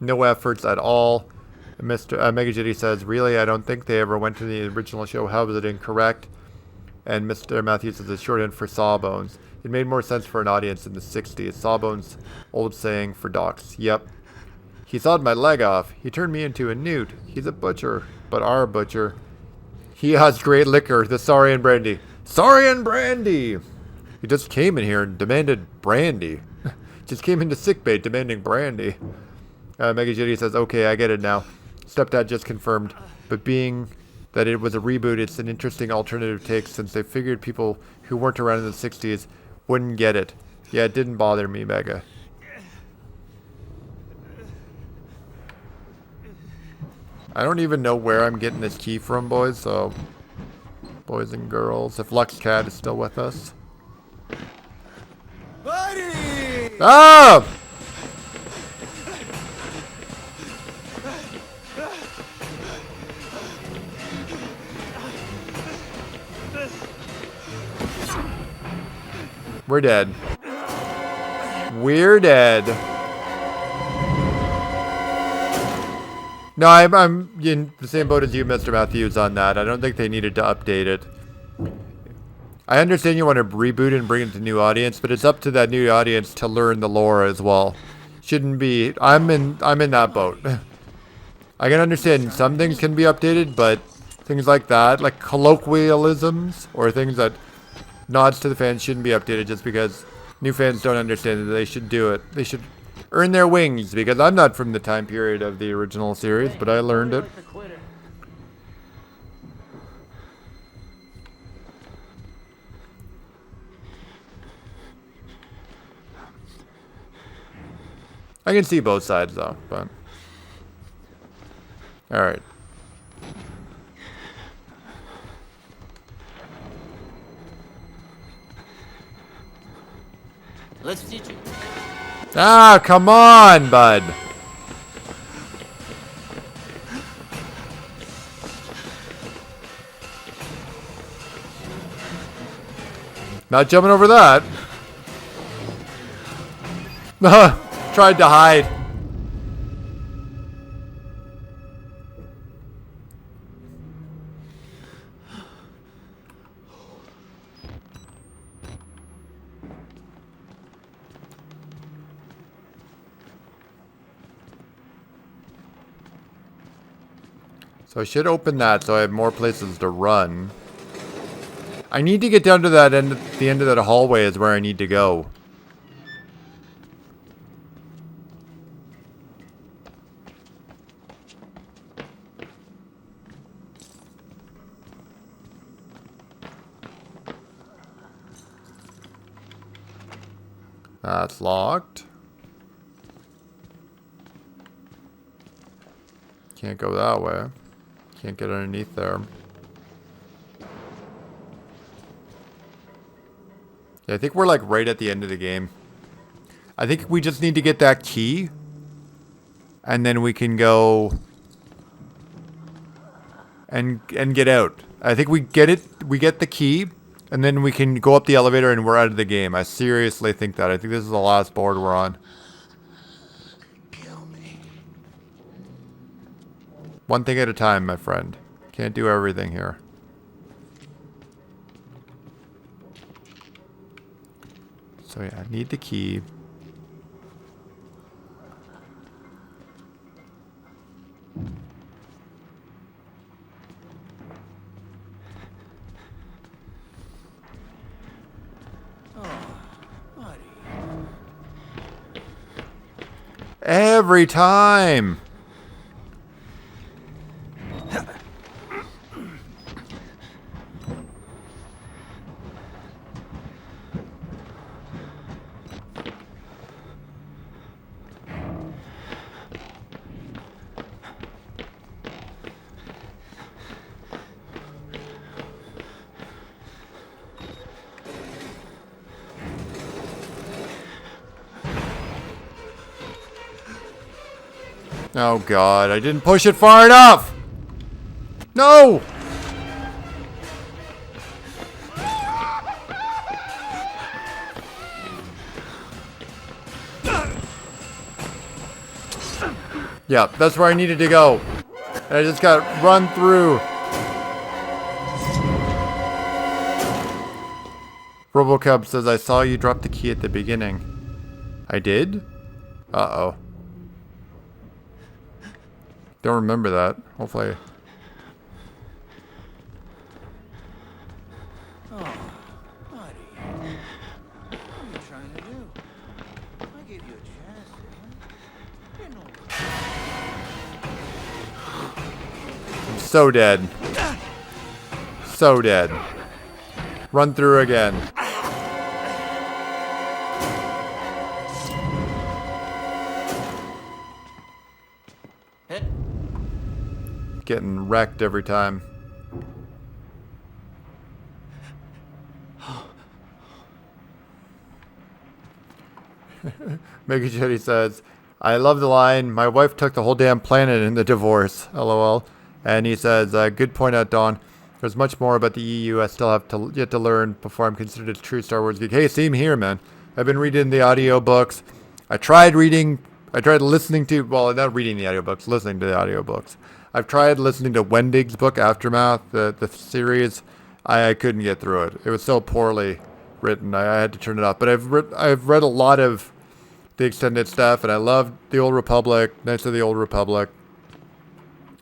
No efforts at all. Mr. Mega Jitty says, really, I don't think they ever went to the original show. How was it incorrect? And Mr. Matthews is a shorthand for Sawbones. It made more sense for an audience in the 60s. Sawbones, old saying for docs. Yep. He sawed my leg off. He turned me into a newt. He's a butcher, but our butcher. He has great liquor, the Saurian brandy. Saurian brandy! He just came in here and demanded brandy. Just came into sickbay demanding brandy. Mega Jitty says, okay, I get it now. Stepdad just confirmed. But being that it was a reboot, it's an interesting alternative take since they figured people who weren't around in the 60s wouldn't get it. Yeah, it didn't bother me, Mega. I don't even know where I'm getting this key from, boys, so... Boys and girls, if LuxCat is still with us. Buddy! Ah! We're dead. We're dead. No, I'm in the same boat as you, Mr. Matthews, on that. I don't think they needed to update it. I understand you want to reboot it and bring it to a new audience, but it's up to that new audience to learn the lore as well. Shouldn't be. I'm in that boat. I can understand some things can be updated, but things like that, like colloquialisms or things that nods to the fans, shouldn't be updated just because new fans don't understand that they should do it. They should earn their wings, because I'm not from the time period of the original series, but I learned it. I can see both sides though, but alright. Let's teach you. Ah, come on, bud. Not jumping over that. Tried to hide. So I should open that so I have more places to run. I need to get down to that end. The end of that hallway is where I need to go. That's locked. Can't go that way. Can't get underneath there. Yeah, I think we're like right at the end of the game. I think we just need to get that key. And then we can go and get out. I think we get it. We get the key. And then we can go up the elevator and we're out of the game. I seriously think that. I think this is the last board we're on. Kill me. One thing at a time, my friend. Can't do everything here. So yeah, I need the key. Every time. Oh god, I didn't push it far enough! No! Yeah, that's where I needed to go. And I just got run through. Robocub says, I saw you drop the key at the beginning. I did? Uh-oh. Don't remember that. Hopefully. Oh, buddy. What are you trying to do? I gave you a chance, didn't I? I'm so dead. So dead. Run through again. Getting wrecked every time. Mickey Jetty says, I love the line, my wife took the whole damn planet in the divorce, lol. And he says, good point out, Dawn. There's much more about the EU I still have yet to learn before I'm considered a true Star Wars geek. Hey, same here, man. I've been reading the audiobooks. I tried listening to, well, not reading the audiobooks, listening to the audiobooks. I've tried listening to Wendig's book, Aftermath, the series. I couldn't get through it. It was so poorly written. I had to turn it off. But I've read a lot of the extended stuff, and I love The Old Republic, Knights of the Old Republic.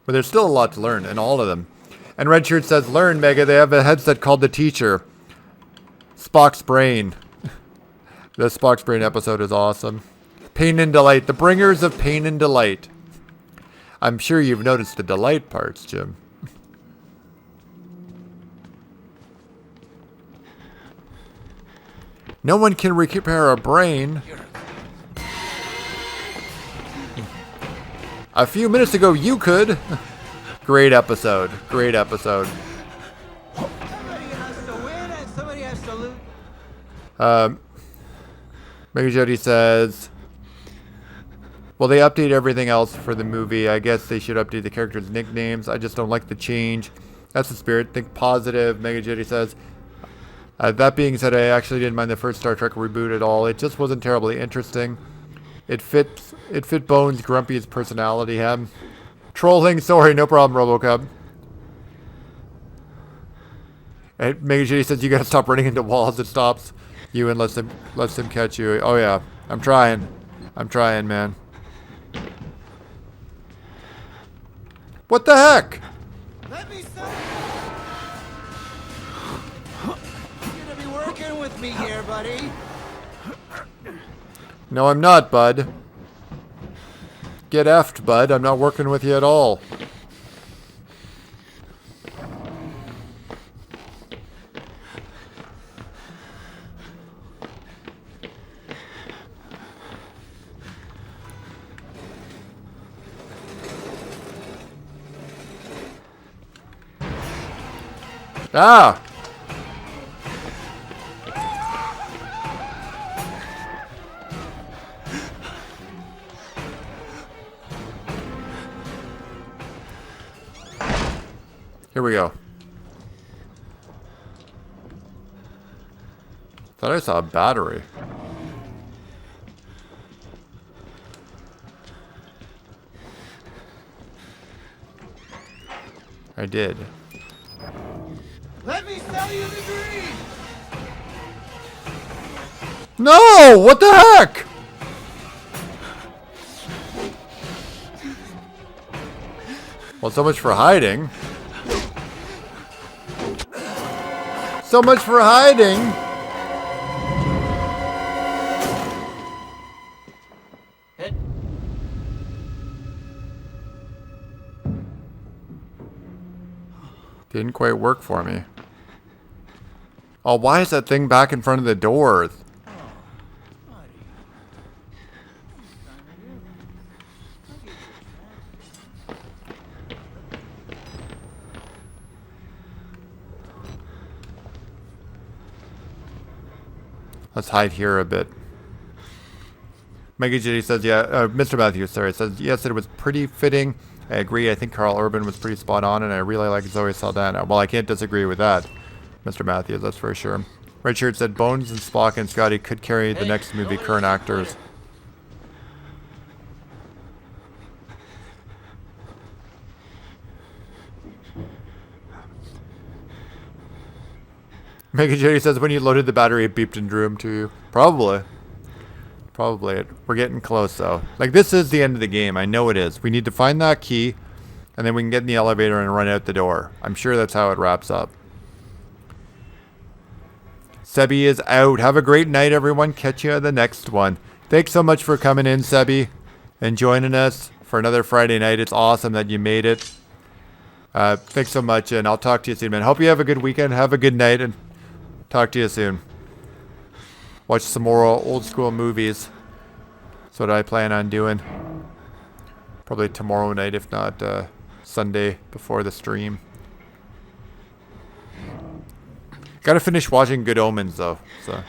But there's still a lot to learn in all of them. And Redshirt says, learn, Mega. They have a headset called The Teacher. Spock's Brain. The Spock's Brain episode is awesome. Pain and Delight. The bringers of pain and delight. I'm sure you've noticed the delight parts, Jim. No one can repair a brain. A few minutes ago, you could. Great episode. Great episode. Somebody has to win and somebody has to lose. Mega Jody says, well, they update everything else for the movie. I guess they should update the characters' nicknames. I just don't like the change. That's the spirit. Think positive, Mega Jody says. That being said, I actually didn't mind the first Star Trek reboot at all. It just wasn't terribly interesting. It fit Bones' grumpiest personality. Trolling, sorry, no problem, RoboCub. And Mega Jody says you gotta stop running into walls. It stops you and lets him catch you. Oh yeah, I'm trying, man. What the heck? Let me say. You're gonna be working with me here, buddy. No, I'm not, bud. Get effed, bud. I'm not working with you at all. Ah! Here we go. Thought I saw a battery. I did. Let me sell you the dream. No! What the heck? Well, so much for hiding. So much for hiding. Didn't quite work for me. Oh, why is that thing back in front of the door? Let's hide here a bit. Maggie Jitty says, yeah, Mr. Matthews, sorry, says, yes, it was pretty fitting. I agree. I think Carl Urban was pretty spot on, and I really like Zoe Saldana. Well, I can't disagree with that, Mr. Matthews, that's for sure. Redshirt said Bones and Spock and Scotty could carry the next movie, current actors. Mega Jetty says when you loaded the battery, it beeped and drew him to you. Probably. Probably. We're getting close, though. Like, this is the end of the game. I know it is. We need to find that key, and then we can get in the elevator and run out the door. I'm sure that's how it wraps up. Sebi is out. Have a great night, everyone. Catch you at the next one. Thanks so much for coming in, Sebi, and joining us for another Friday night. It's awesome that you made it. Thanks so much, and I'll talk to you soon, man. Hope you have a good weekend. Have a good night, and talk to you soon. Watch some more old school movies. That's what I plan on doing. Probably tomorrow night, if not Sunday before the stream. Gotta finish watching Good Omens, though. So,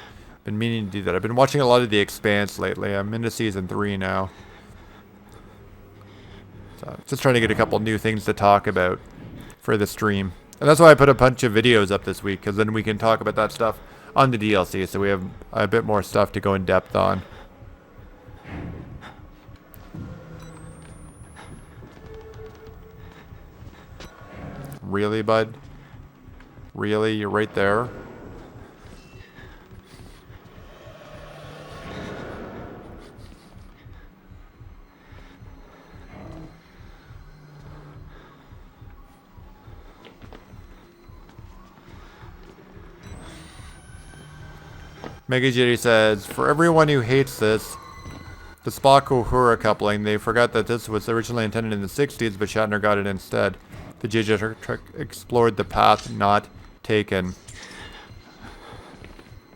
been meaning to do that. I've been watching a lot of The Expanse lately. I'm into season 3 now. So, just trying to get a couple new things to talk about for the stream. And that's why I put a bunch of videos up this week, because then we can talk about that stuff on the DLC, so we have a bit more stuff to go in depth on. Really, bud? Really? You're right there? Mega Jitty says, for everyone who hates this, the Spock-Uhura coupling, they forgot that this was originally intended in the 60s, but Shatner got it instead. The JJ Trek explored the path not taken.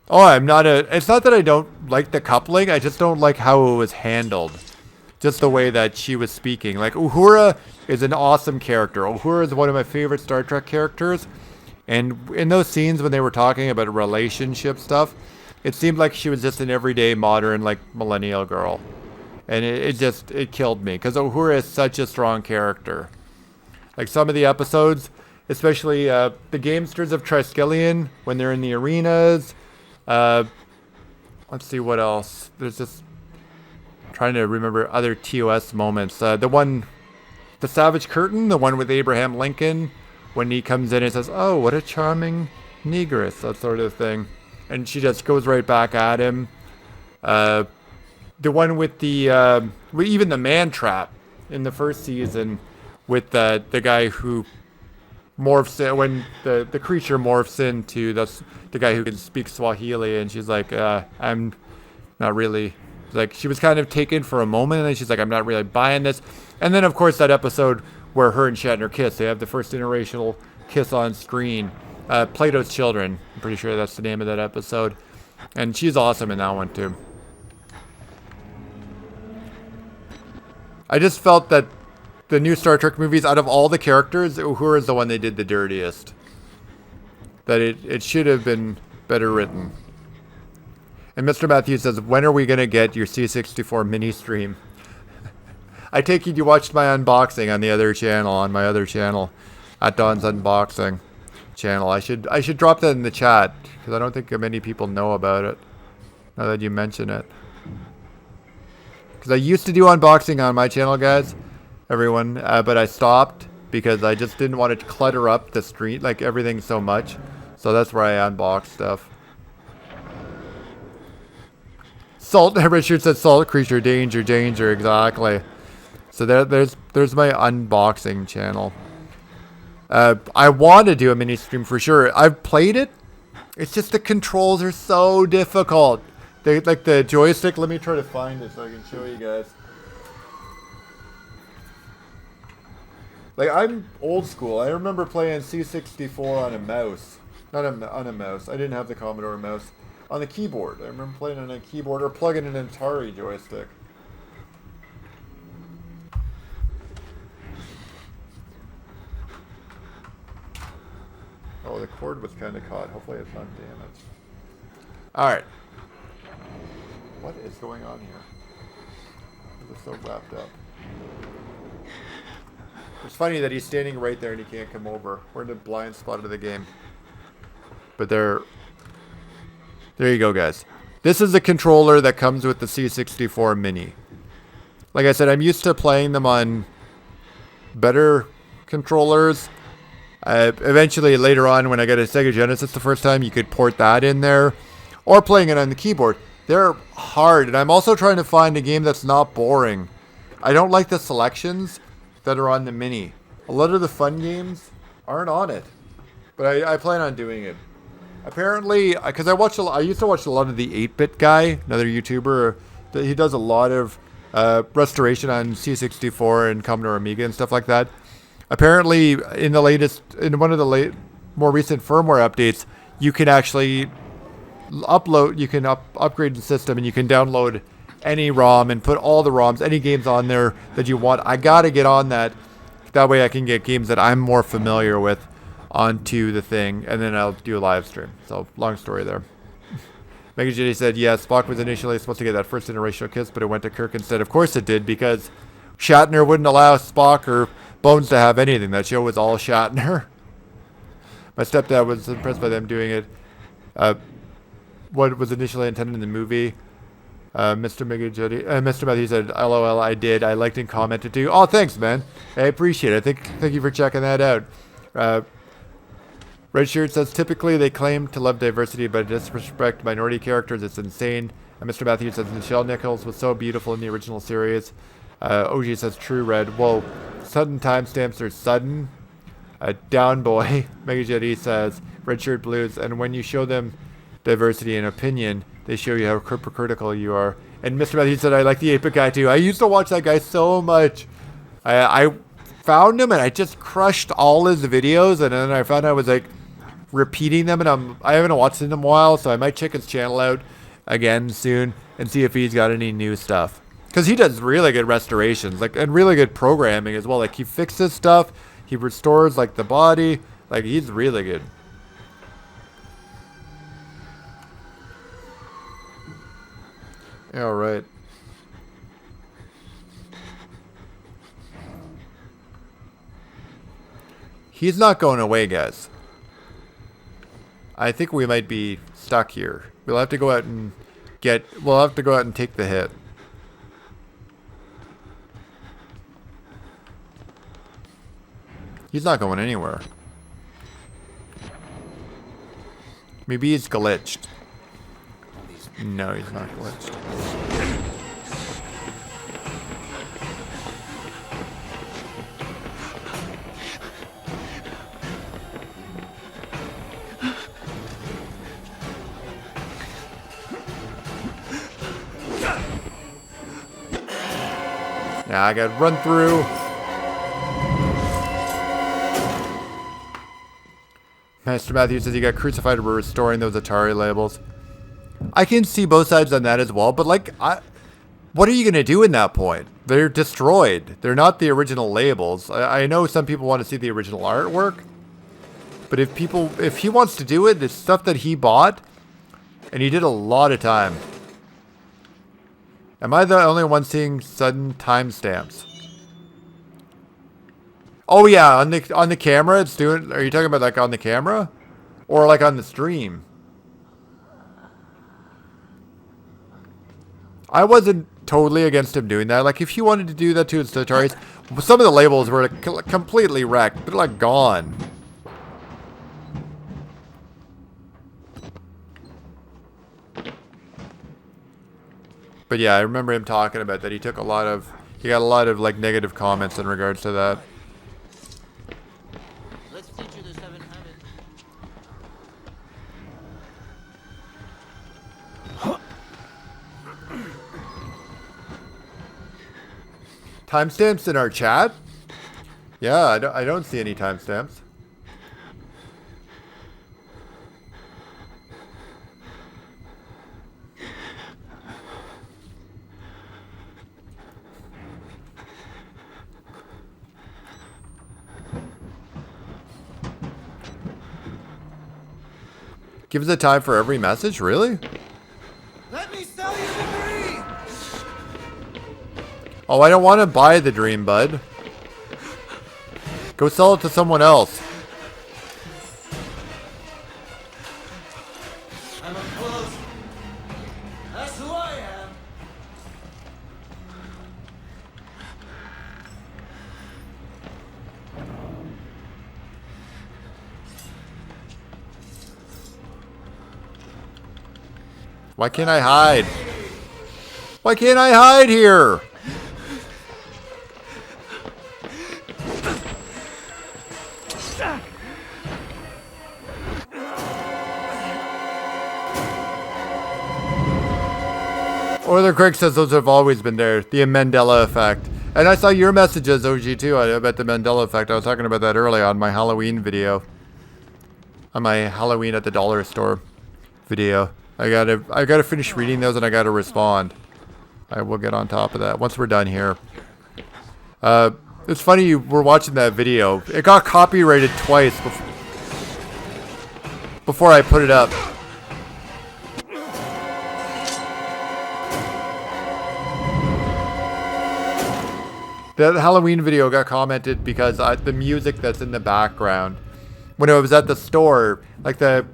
Oh, it's not that I don't like the coupling, I just don't like how it was handled. Just the way that she was speaking. Like, Uhura is an awesome character. Uhura is one of my favorite Star Trek characters. And in those scenes when they were talking about relationship stuff, it seemed like she was just an everyday, modern, like, millennial girl. And it killed me. Because Uhura is such a strong character. Like, some of the episodes, especially the Gamesters of Triskelion, when they're in the arenas. Let's see what else. There's just... trying to remember other TOS moments. The Savage Curtain, the one with Abraham Lincoln, when he comes in and says, oh, what a charming negress, that sort of thing. And she just goes right back at him. The one with the, even the man trap in the first season with the guy who morphs in, when the creature morphs into the guy who can speak Swahili, and she's like, I'm not really, like, she was kind of taken for a moment, and then she's like, I'm not really buying this. And then, of course, that episode where her and Shatner kiss. They have the first interracial kiss on screen. Plato's Children. I'm pretty sure that's the name of that episode. And she's awesome in that one, too. I just felt that the new Star Trek movies, out of all the characters, Uhura is the one they did the dirtiest. That it should have been better written. And Mr. Matthews says, when are we going to get your C64 mini stream? I take it you watched my unboxing on the other channel, on my other channel, at Don's Unboxing channel. I should drop that in the chat, because I don't think many people know about it, now that you mention it. Because I used to do unboxing on my channel, guys, everyone, but I stopped because I just didn't want to clutter up the street, like everything so much. So that's where I unbox stuff. Salt, Richard said salt creature, danger, danger, exactly. So there's my unboxing channel. I want to do a mini stream for sure. I've played it. It's just the controls are so difficult. They like the joystick. Let me try to find it so I can show you guys. Like, I'm old school. I remember playing C64 on a mouse. Not on a mouse. I didn't have the Commodore mouse. On the keyboard. I remember playing on a keyboard or plugging in an Atari joystick. Oh, the cord was kind of caught. Hopefully it's not damaged. Alright. What is going on here? This is so wrapped up. It's funny that he's standing right there and he can't come over. We're in the blind spot of the game. But there you go, guys. This is a controller that comes with the C64 Mini. Like I said, I'm used to playing them on better controllers. Eventually, later on, when I got a Sega Genesis the first time, you could port that in there, or playing it on the keyboard. They're hard, and I'm also trying to find a game that's not boring. I don't like the selections that are on the Mini. A lot of the fun games aren't on it, but I plan on doing it. Apparently, because I used to watch a lot of the 8-Bit Guy, another YouTuber. He does a lot of restoration on C64 and Commodore Amiga and stuff like that. Apparently, in one of the more recent firmware updates, you can actually upgrade the system, and you can download any ROM and put all the ROMs, any games on there that you want. I gotta get on that. That way I can get games that I'm more familiar with onto the thing, and then I'll do a live stream. So, long story there. Mega Jitty said, yes, Spock was initially supposed to get that first generational kiss, but it went to Kirk instead. Of course it did, because Shatner wouldn't allow Spock or Bones to have anything. That show was all Shatner. My stepdad was impressed by them doing it. What was initially intended in the movie. Mr. Matthew said, LOL, I did. I liked and commented too. Oh, thanks, man. I appreciate it. Thank you for checking that out. Red Shirt says, typically they claim to love diversity, but disrespect minority characters. It's insane. And Mr. Matthews says, Nichelle Nichols was so beautiful in the original series. OG says, true, Red. Well, sudden timestamps are sudden. Down Boy, Mega Jetty says, Red Shirt Blues, and when you show them diversity and opinion, they show you how hypocritical you are. And Mr. Matthews said, I like the 8-Bit Guy too. I used to watch that guy so much. I found him and I just crushed all his videos, and then I found I was like repeating them, and I haven't watched it in a while, so I might check his channel out again soon and see if he's got any new stuff. Because he does really good restorations, and really good programming as well. Like, he fixes stuff, he restores the body, he's really good. All right. He's not going away, guys. I think we might be stuck here. We'll have to go out and take the hit. He's not going anywhere. Maybe he's glitched. No, he's not glitched. Now I gotta run through. Master Matthews says he got crucified for restoring those Atari labels. I can see both sides on that as well, but what are you going to do in that point? They're destroyed. They're not the original labels. I know some people want to see the original artwork, but if he wants to do it, it's stuff that he bought, and he did a lot of time. Am I the only one seeing sudden timestamps? Oh yeah, on the camera it's doing. Are you talking about on the camera, or on the stream? I wasn't totally against him doing that. If he wanted to do that to his Ataris, some of the labels were completely wrecked. They're gone. But yeah, I remember him talking about that. He got a lot of negative comments in regards to that. Let's teach you the 7 habits. Timestamps in our chat? Yeah, I don't see any timestamps. Gives a time for every message? Really? Let me sell you the dream! Oh, I don't want to buy the dream, bud. Go sell it to someone else. I'm up close. That's who I am. Why can't I hide? Why can't I hide here? Oiler Craig says those have always been there. The Mandela effect. And I saw your messages, OG, too, about the Mandela effect. I was talking about that earlier on my Halloween video. On my Halloween at the dollar store video. I gotta finish reading those and I gotta respond. I will get on top of that once we're done here. It's funny you were watching that video. It got copyrighted twice before I put it up. The Halloween video got commented because the music that's in the background, when it was at the store, like the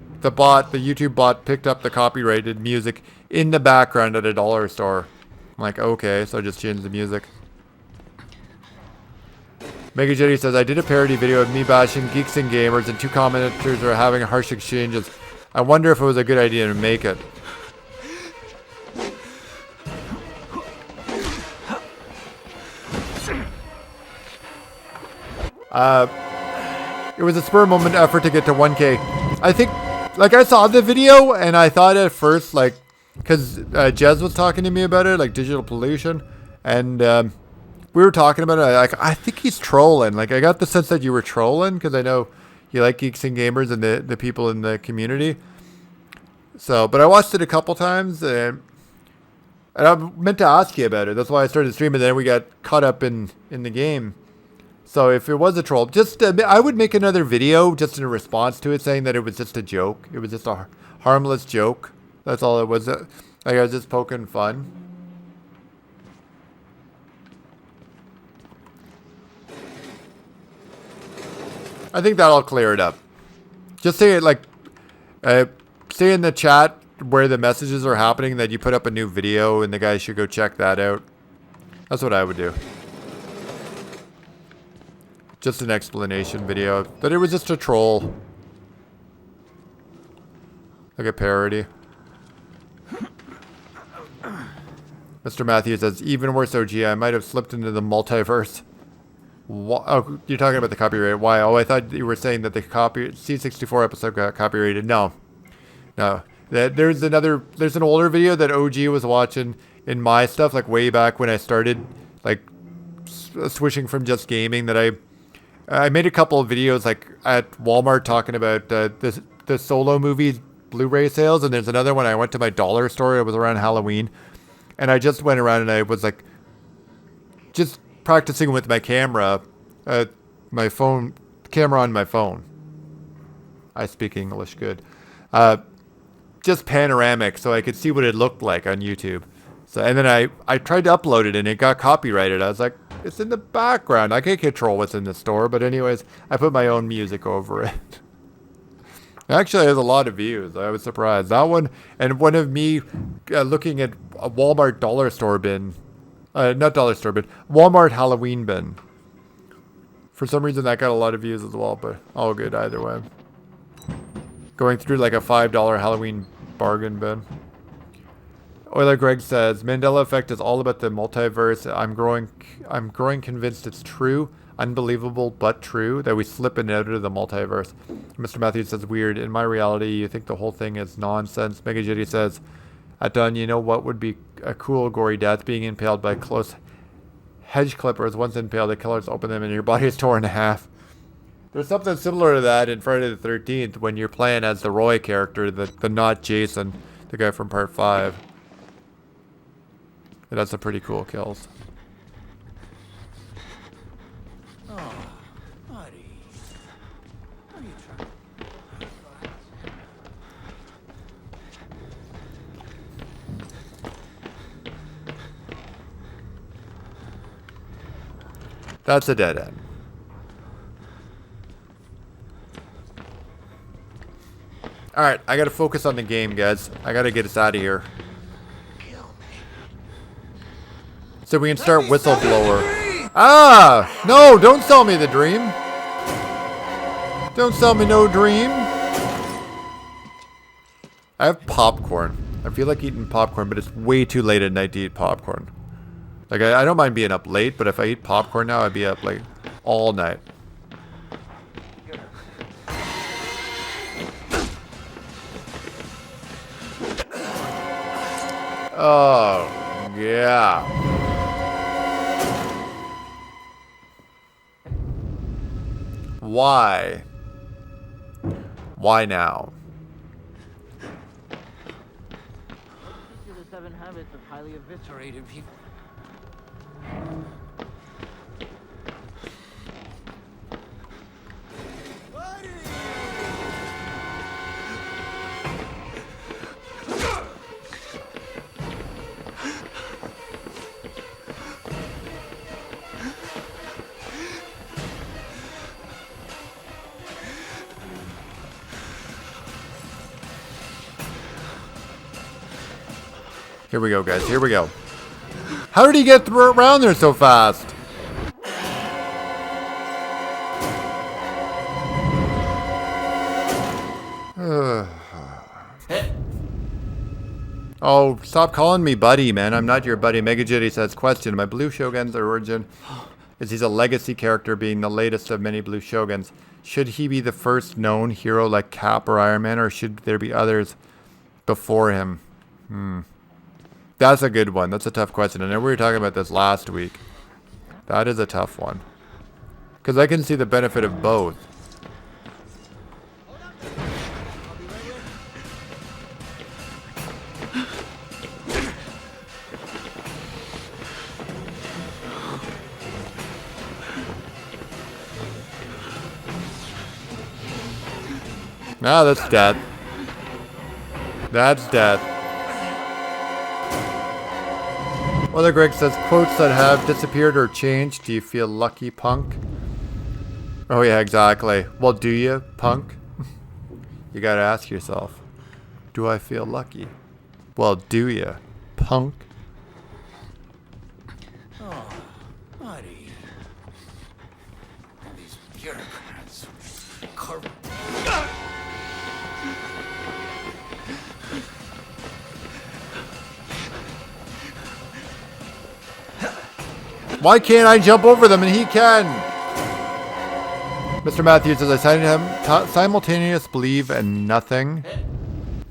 YouTube bot picked up the copyrighted music in the background at a dollar store. I'm like, okay, so I just changed the music. Mega Jetty says, I did a parody video of me bashing geeks and gamers and two commenters are having harsh exchanges. I wonder if it was a good idea to make it. It was a spur moment effort to get to 1K. I think, like, I saw the video and I thought at first, like, because Jez was talking to me about it, like digital pollution, and we were talking about it. I think he's trolling. Like, I got the sense that you were trolling because I know you like geeks and gamers and the people in the community. So, but I watched it a couple times and I meant to ask you about it. That's why I started streaming. Then we got caught up in the game. So if it was a troll, just I would make another video just in response to it, saying that it was just a joke. It was just a harmless joke. That's all it was. Like, I was just poking fun. I think that'll clear it up. Just say it like, say in the chat where the messages are happening that you put up a new video and the guys should go check that out. That's what I would do. Just an explanation video that it was just a troll. Like a parody. Mr. Matthews says, even worse, OG, I might have slipped into the multiverse. Oh, you're talking about the copyright. Why? Oh, I thought you were saying that the C64 episode got copyrighted. No. No. There's an older video that OG was watching in my stuff, like way back when I started, like, switching from just gaming, that I made a couple of videos, like, at Walmart talking about the Solo movie Blu-ray sales, and there's another one I went to my dollar store. It was around Halloween, and I just went around and I was, like, just practicing with my camera, my phone, camera on my phone. I speak English good. Just panoramic, so I could see what it looked like on YouTube. So, and then I tried to upload it, and it got copyrighted. I was like, it's in the background. I can't control what's in the store. But anyways, I put my own music over it. It actually has a lot of views. I was surprised. That one, and one of me looking at a Walmart dollar store bin. Not dollar store bin. Walmart Halloween bin. For some reason, that got a lot of views as well. But all good either way. Going through like a $5 Halloween bargain bin. Oiler Greg says, Mandela effect is all about the multiverse. I'm growing convinced it's true, unbelievable but true, that we slip in and out of the multiverse. Mr. Matthews says, weird. In my reality, you think the whole thing is nonsense. Mega Jitty says, at dawn, you know what would be a cool gory death? Being impaled by close hedge clippers. Once impaled, the killers open them and your body is torn in half. There's something similar to that in Friday the 13th when you're playing as the Roy character, the not Jason, the guy from part 5. And that's some pretty cool kills. Oh, buddy. What are you trying? That's a dead end. Alright, I gotta focus on the game, guys. I gotta get us out of here. So we can start Whistleblower. Ah! No, don't sell me the dream. Don't sell me no dream. I have popcorn. I feel like eating popcorn, but it's way too late at night to eat popcorn. Like, I don't mind being up late, but if I eat popcorn now, I'd be up, like, all night. Oh, yeah. Why? Why now? These are the 7 habits of highly eviscerated people. Here we go, guys. Here we go. How did he get around there so fast? Oh, stop calling me buddy, man. I'm not your buddy. Megajitty says, question. My Blue Shogun's origin is he's a legacy character being the latest of many Blue Shoguns. Should he be the first known hero like Cap or Iron Man, or should there be others before him? That's a good one. That's a tough question. I know we were talking about this last week. That is a tough one. Because I can see the benefit of both. Ah, that's death. That's death. Other Greg says, quotes that have disappeared or changed. Do you feel lucky, punk? Oh yeah, exactly. Well, do you, punk? You gotta ask yourself, do I feel lucky? Well, do you, punk? Oh, buddy. All these bureaucrats. Why can't I jump over them and he can? Mr. Matthews says, I simultaneous believe in nothing.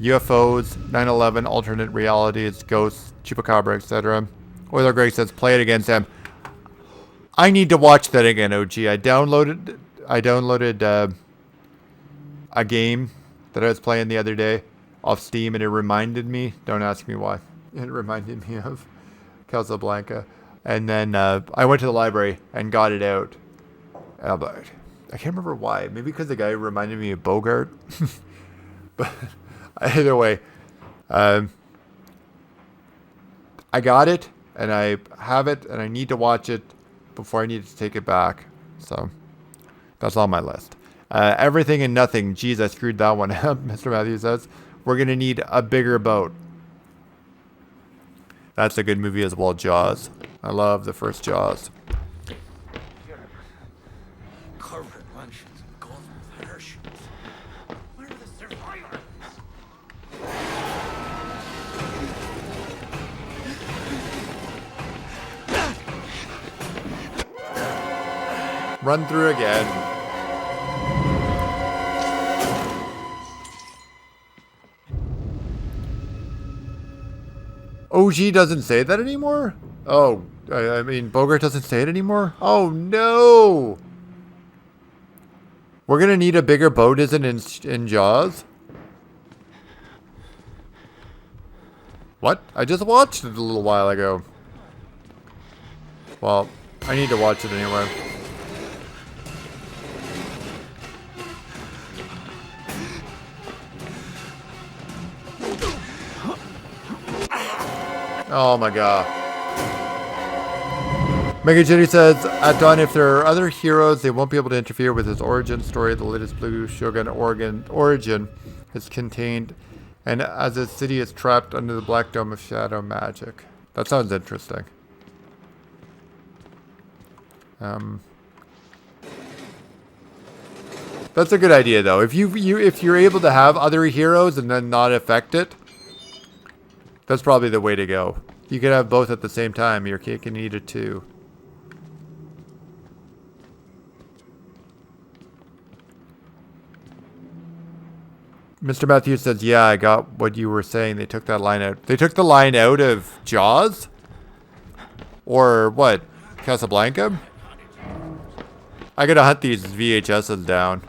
UFOs, 9/11, alternate realities, ghosts, chupacabra, etc. Oiler Greg says, play it against him. I need to watch that again, OG. I downloaded a game that I was playing the other day off Steam, and it reminded me, don't ask me why, it reminded me of Casablanca. And then I went to the library and got it out. But I can't remember why. Maybe because the guy reminded me of Bogart. But either way, I got it, and I have it, and I need to watch it before I need to take it back. So that's on my list. Everything and Nothing. Geez, I screwed that one up, Mr. Matthews says. We're going to need a bigger boat. That's a good movie as well, Jaws. I love the first Jaws. Corporate luncheons and golden parachutes. Where are the survivors? Run through again. OG doesn't say that anymore? Oh, I mean, Bogart doesn't say it anymore? Oh, no! We're gonna need a bigger boat, isn't it, in Jaws? What? I just watched it a little while ago. Well, I need to watch it anyway. Oh my god. Mega Jenny says, at dawn, if there are other heroes, they won't be able to interfere with his origin story. The latest Blue Shogun origin is contained, and as his city is trapped under the black dome of shadow magic. That sounds interesting. That's a good idea, though. If you're able to have other heroes and then not affect it, That's probably the way to go. You could have both at the same time. Your cake can eat it too. Mr. Matthews says, yeah, I got what you were saying. They took that line out. They took the line out of Jaws? Or what? Casablanca? I gotta hunt these VHSs down.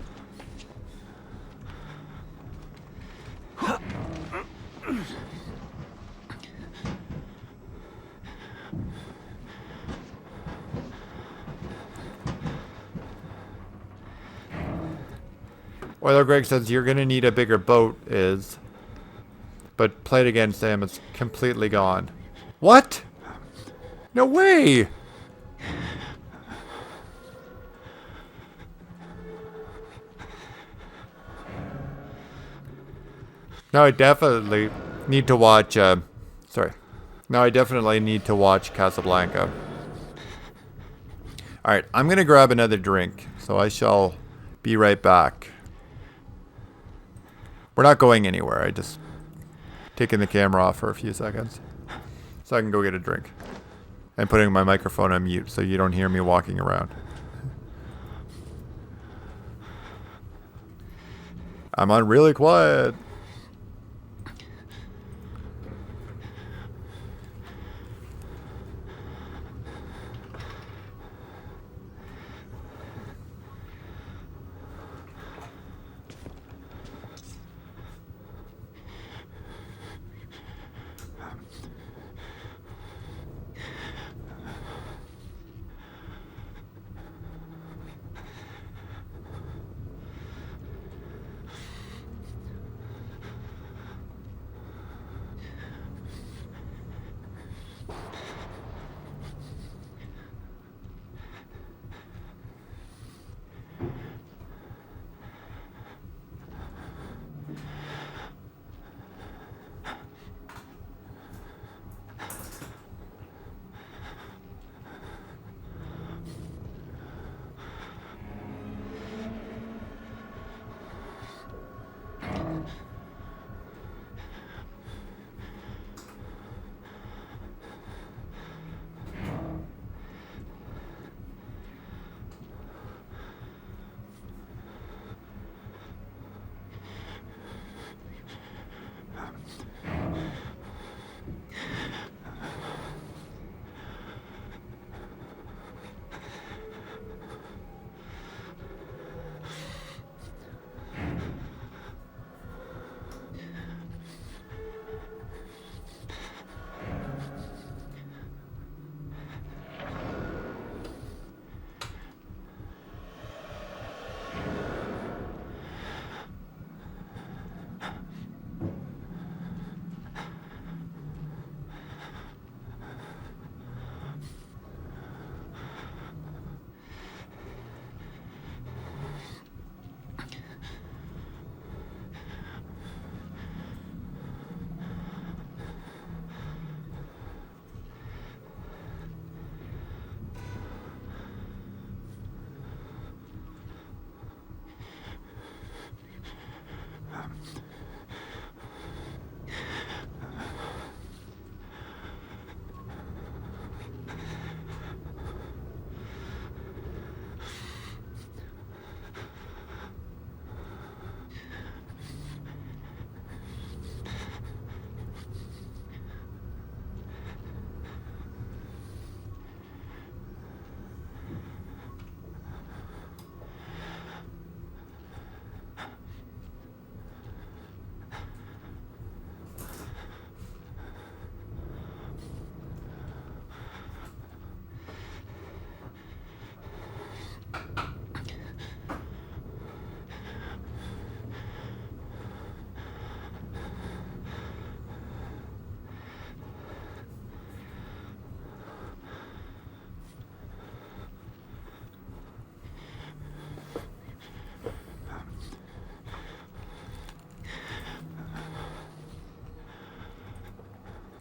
Oiler Greg says you're gonna need a bigger boat, but play it again, Sam. It's completely gone. What? No way! No, I definitely need to watch. Sorry. No, I definitely need to watch Casablanca. All right, I'm gonna grab another drink, so I shall be right back. We're not going anywhere. I just taking the camera off for a few seconds so I can go get a drink. And putting my microphone on mute so you don't hear me walking around. I'm on really quiet.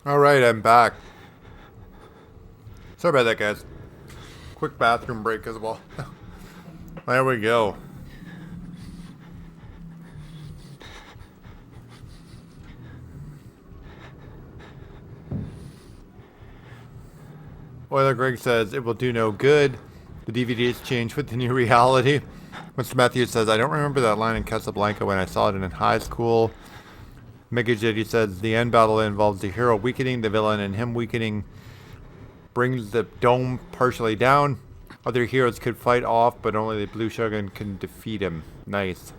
All right, I'm back. Sorry about that, guys. Quick bathroom break as well. There we go. Oiler Greg says it will do no good. The DVDs change with the new reality. Mr. Matthews says, I don't remember that line in Casablanca when I saw it in high school. Mega JD says the end battle involves the hero weakening the villain, and him weakening brings the dome partially down. Other heroes could fight off, but only the Blue Shogun can defeat him. Nice.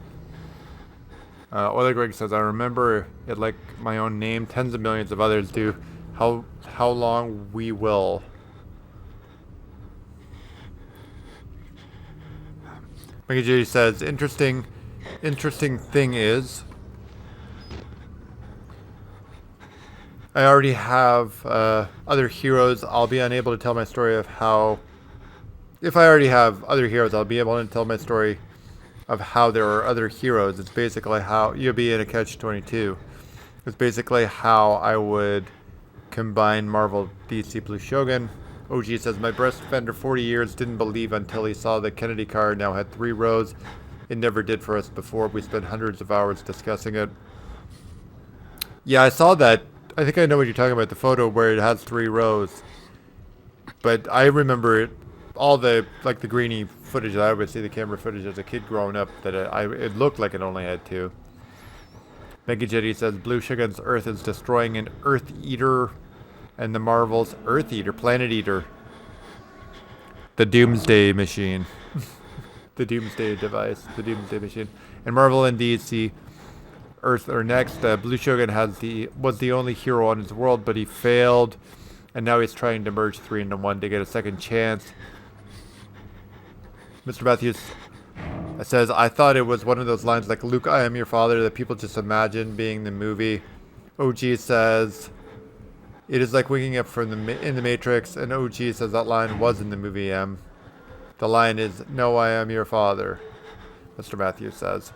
Oiler Greg says, I remember it like my own name. Tens of millions of others do. How long we will. Mega JD says, interesting thing is, I already have other heroes. I'll be unable to tell my story of how... If I already have other heroes, I'll be able to tell my story of how there are other heroes. It's basically how... You'll be in a catch-22. It's basically how I would combine Marvel, DC, Blue Shogun. OG says, my breast fender 40 years didn't believe until he saw the Kennedy car now had 3 rows. It never did for us before. We spent hundreds of hours discussing it. Yeah, I saw that. I think I know what you're talking about, the photo where it has 3 rows. But I remember it, all the, like the grainy footage that I would see, the camera footage as a kid growing up, that it looked like it only had 2. Mega Jetty says, Blue Shogun's Earth is destroying an Earth Eater, and the Marvel's Earth Eater, Planet Eater. The Doomsday Machine. The Doomsday device, the Doomsday Machine. And Marvel and DC Earth are next. Blue Shogun was the only hero on his world, but he failed, and now he's trying to merge 3 into 1 to get a second chance. Mr. Matthews says, I thought it was one of those lines like, Luke, I am your father, that people just imagine being the movie. OG says, it is like waking up from in the Matrix, and OG says that line was in the movie M. The line is, no, I am your father, Mr. Matthews says.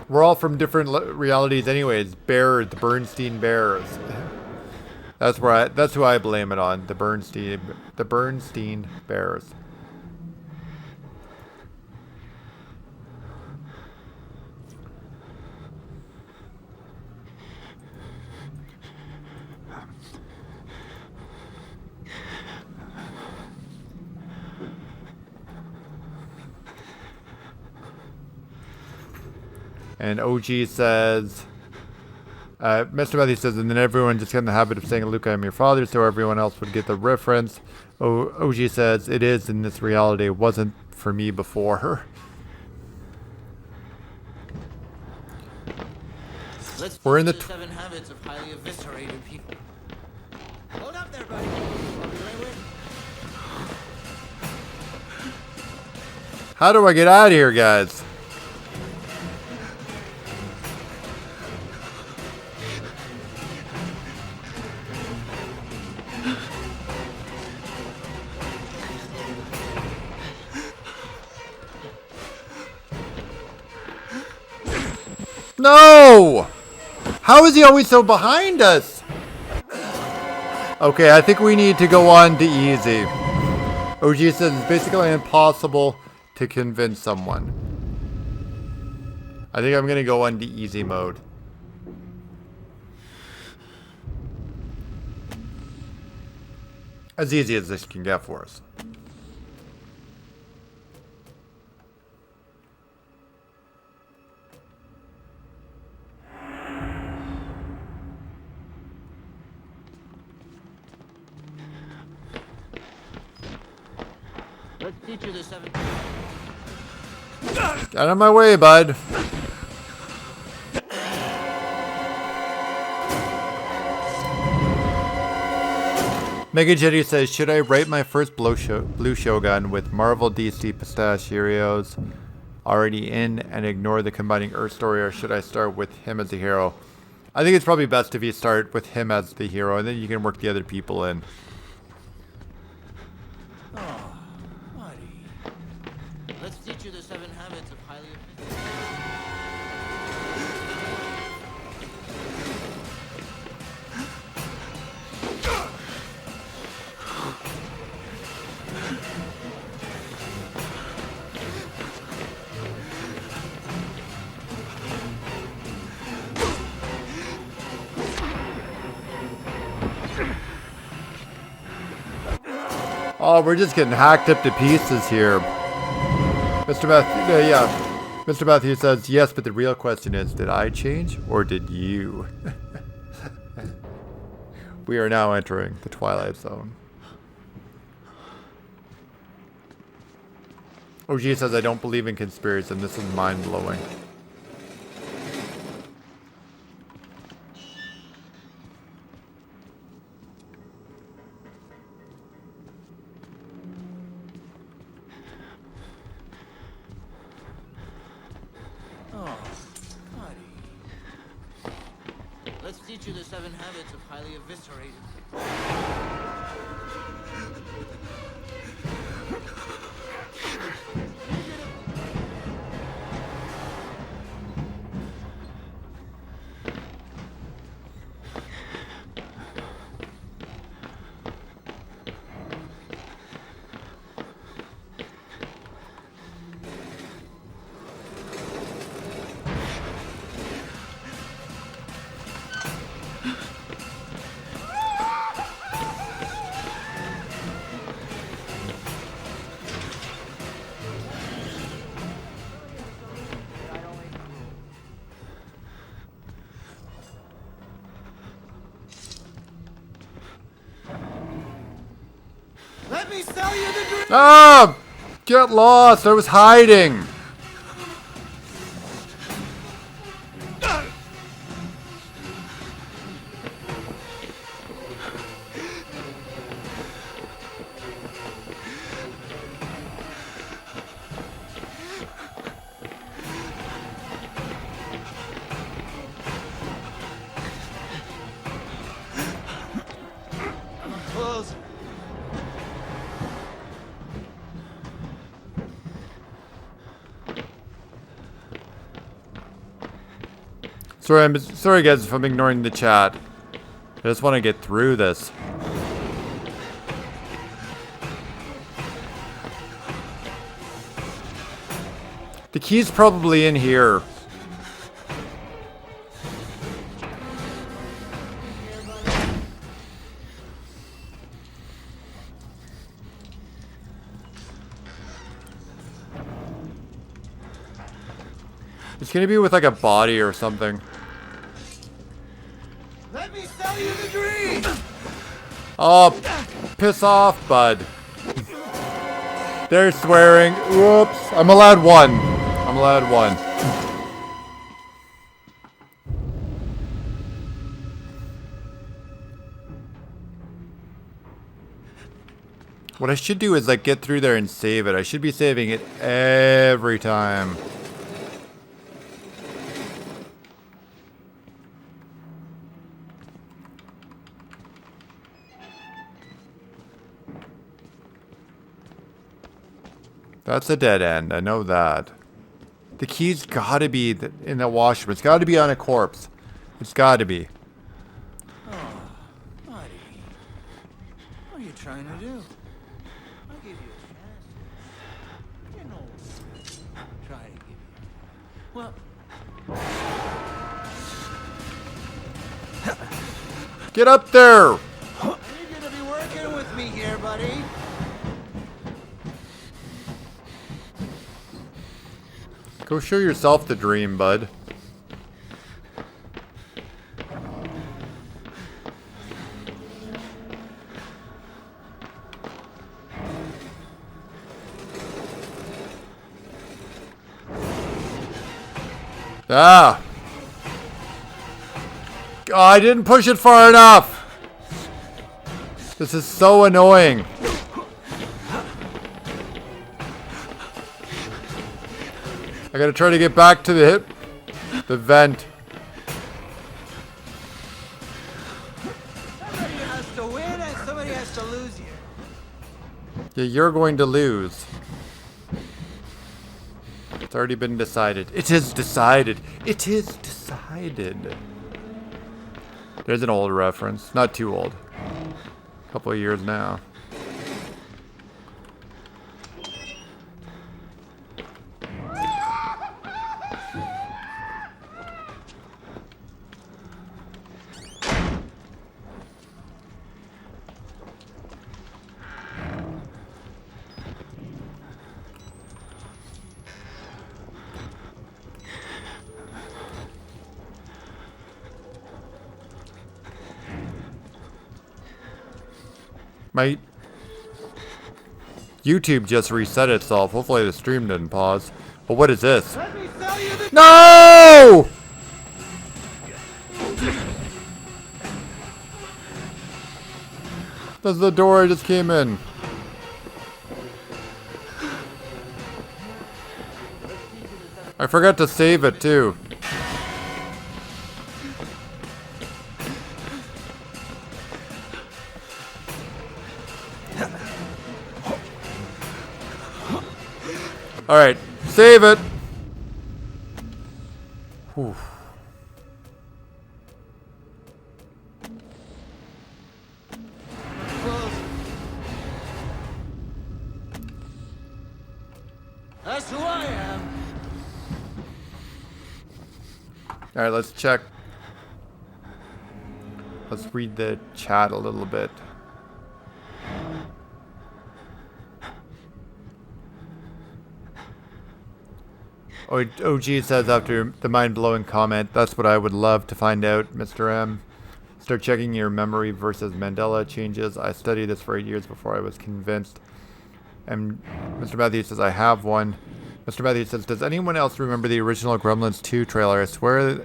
We're all from different realities anyways. The Bernstein Bears. That's who I blame it on. The Bernstein Bears. And OG says, Mr. Matthews says, and then everyone just got in the habit of saying, Luke, I am your father, so everyone else would get the reference. OG says, it is in this reality. It wasn't for me before. We're in the 7 habits of highly eviscerated people. Hold up there, buddy. I'll be right with you. How do I get out of here, guys? No! How is he always so behind us? Okay, I think we need to go on to easy. OG says it's basically impossible to convince someone. I think I'm gonna go on to easy mode. As easy as this can get for us. Let's teach you the 7. Get out of my way, bud. Mega Jetty says, should I write my first Blue Shogun with Marvel DC pistachios already in and ignore the combining Earth story, or should I start with him as the hero? I think it's probably best if you start with him as the hero, and then you can work the other people in. Let's teach you the 7 habits of highly efficient. Oh, we're just getting hacked up to pieces here. Mr. Matthew, yeah. Mr. Matthew says, yes, but the real question is, did I change or did you? We are now entering the Twilight Zone. OG says, I don't believe in conspiracy, and this is mind-blowing. Let's teach you the 7 habits of highly eviscerated. Let me sell you the dream! Ah! Get lost! I was hiding! Close. Sorry guys if I'm ignoring the chat. I just want to get through this. The key's probably in here. It's gonna be with like a body or something. Let me sell you the dream! Oh, piss off, bud. They're swearing. Whoops. I'm allowed one. I'm allowed one. What I should do is like get through there and save it. I should be saving it every time. That's a dead end. I know that. The key's gotta be in the washroom. It's gotta be on a corpse. It's gotta be. Buddy, what are you trying to do? I'll give you a chance. You know, try to give you. Well, Get up there! you're gonna be working with me here, buddy. Go show yourself the dream, bud. Ah! Oh, I didn't push it far enough! This is so annoying. I gotta try to get back to the vent. Somebody has to win and somebody has to lose here. Yeah, you're going to lose. It's already been decided. It is decided. It is decided. There's an old reference. Not too old. A couple of years now. My YouTube just reset itself. Hopefully the stream didn't pause. But what is this? Let me sell you the No! That's the door I just came in. I forgot to save it too. Alright, save it. Whew. That's who I am. Alright, let's check. Let's read the chat a little bit. OG says after the mind-blowing comment, that's what I would love to find out, Mr. M. Start checking your memory versus Mandela changes. I studied this for 8 years before I was convinced. And Mr. Matthews says, I have one. Mr. Matthews says, does anyone else remember the original Gremlins 2 trailer? I swear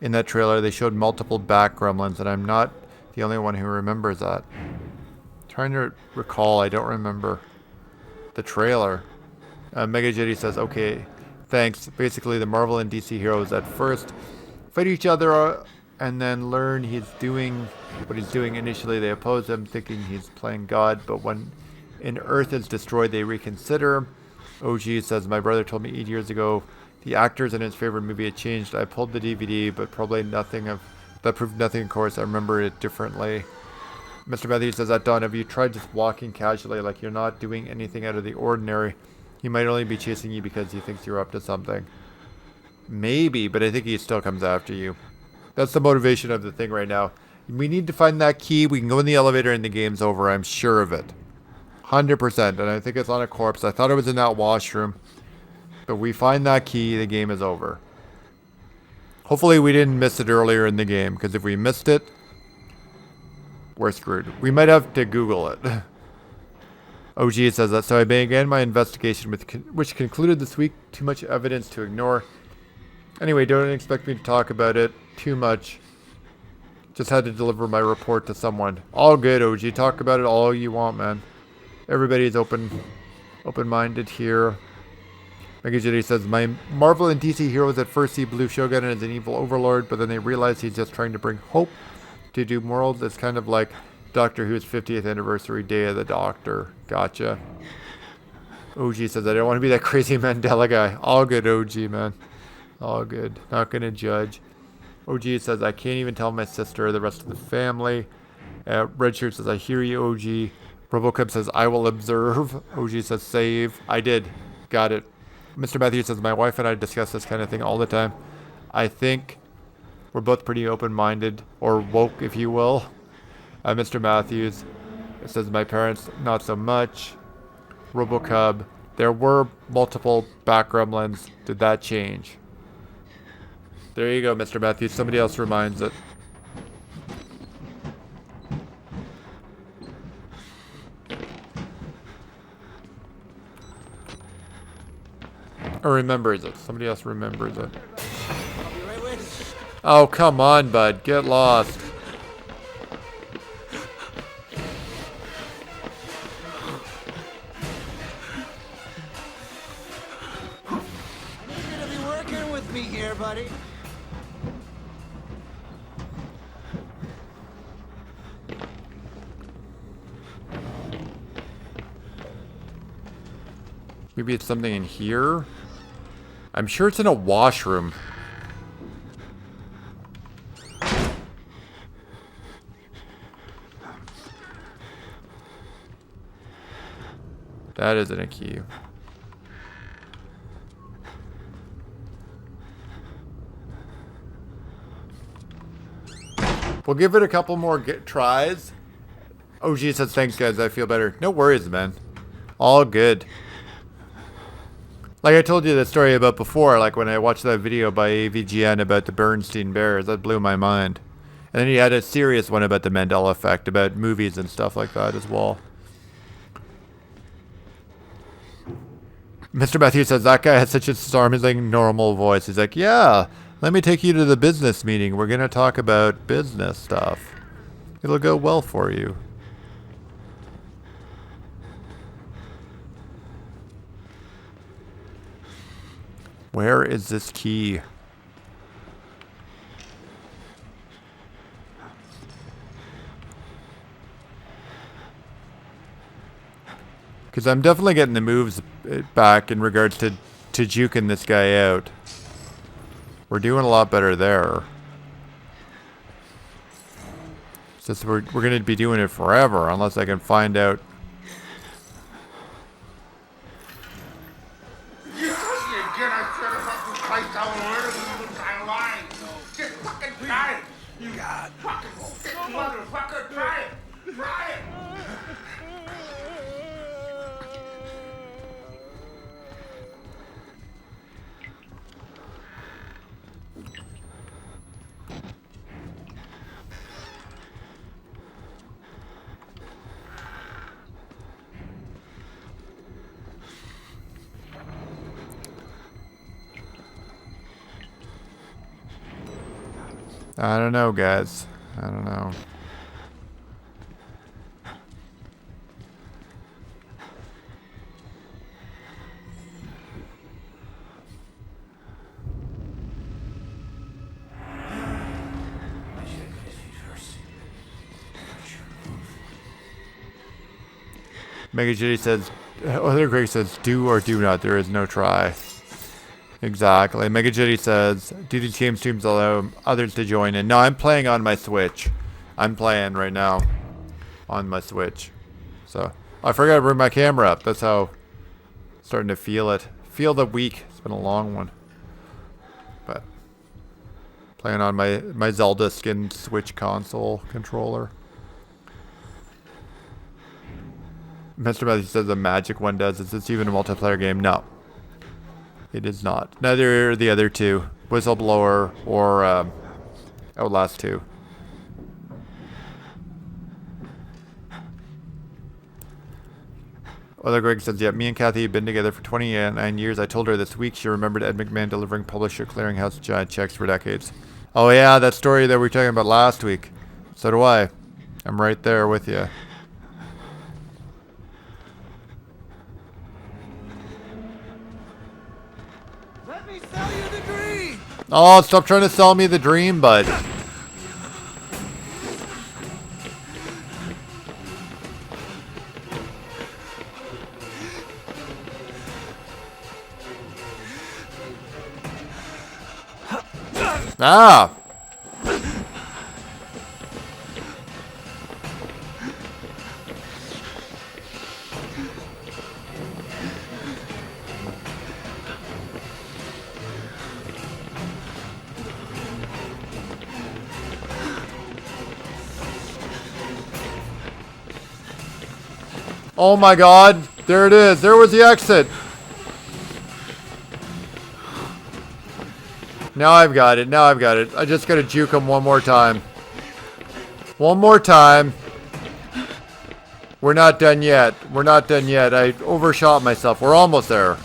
in that trailer they showed multiple back gremlins, and I'm not the only one who remembers that. Trying to recall, I don't remember the trailer. Mega Jetty says, okay, thanks. Basically, the Marvel and DC heroes at first fight each other and then learn he's doing what he's doing. Initially, they oppose him, thinking he's playing God, but when Earth is destroyed, they reconsider. OG says, my brother told me 8 years ago the actors in his favorite movie had changed. I pulled the DVD, but probably nothing of that proved nothing. Of course, I remember it differently. Mr. Matthews says, at dawn, have you tried just walking casually like you're not doing anything out of the ordinary? He might only be chasing you because he thinks you're up to something. Maybe, but I think he still comes after you. That's the motivation of the thing right now. We need to find that key. We can go in the elevator and the game's over. I'm sure of it. 100%. And I think it's on a corpse. I thought it was in that washroom. But we find that key, the game is over. Hopefully we didn't miss it earlier in the game, because if we missed it, we're screwed. We might have to Google it. OG says that. So I began my investigation, which concluded this week. Too much evidence to ignore. Anyway, don't expect me to talk about it too much. Just had to deliver my report to someone. All good, OG. Talk about it all you want, man. Everybody's open-minded here. Megajitty says, my Marvel and DC heroes at first see Blue Shogun as an evil overlord, but then they realize he's just trying to bring hope to Doom World. It's kind of like Doctor Who's 50th anniversary Day of the Doctor. Gotcha. OG says, I don't want to be that crazy Mandela guy. All good, OG, man. All good. Not going to judge. OG says, I can't even tell my sister or the rest of the family. Redshirt says, I hear you, OG. Robocop says, I will observe. OG says, save. I did. Got it. Mr. Matthews says, my wife and I discuss this kind of thing all the time. I think we're both pretty open-minded, or woke, if you will. Mr. Matthews says, my parents, not so much. Robocub, there were multiple back gremlins. Did that change? There you go, Mr. Matthews. Somebody else reminds it. Or remembers it. Somebody else remembers it. Oh, come on, bud. Get lost. You're gonna be working with me here, buddy. Maybe it's something in here? I'm sure it's in a washroom. That isn't a key. We'll give it a couple more tries. OG says, thanks guys, I feel better. No worries, man. All good. Like I told you the story about before, like when I watched that video by AVGN about the Bernstein Bears, that blew my mind. And then he had a serious one about the Mandela effect, about movies and stuff like that as well. Mr. Matthews says that guy has such a charming, normal voice. He's like, yeah, let me take you to the business meeting. We're going to talk about business stuff. It'll go well for you. Where is this key? Because I'm definitely getting the moves back in regards to juking this guy out. We're doing a lot better there. It's just we're going to be doing it forever unless I can find out. I don't know, guys. I don't know. Mega Jitty says, Other Greg says, do or do not. There is no try. Exactly. Mega Jitty says, do these game streams allow others to join in? No, I'm playing on my Switch. I'm playing right now on my Switch. So, I forgot to bring my camera up. That's how I'm starting to feel it. Feel the week. It's been a long one. But, playing on my Zelda skin Switch console controller. Mr. Matthew says the Magic one does. Is this even a multiplayer game? No. It is not. Neither are the other two. Whistleblower or Outlast 2. Other Greg says, yeah, me and Kathy have been together for 29 years. I told her this week she remembered Ed McMahon delivering publisher clearinghouse giant checks for decades. Oh yeah, that story that we were talking about last week. So do I. I'm right there with you. Oh, stop trying to sell me the dream, bud. Ah! Oh my god, there it is. There was the exit. Now I've got it. Now I've got it. I just gotta juke him one more time. One more time. We're not done yet. We're not done yet. I overshot myself. We're almost there.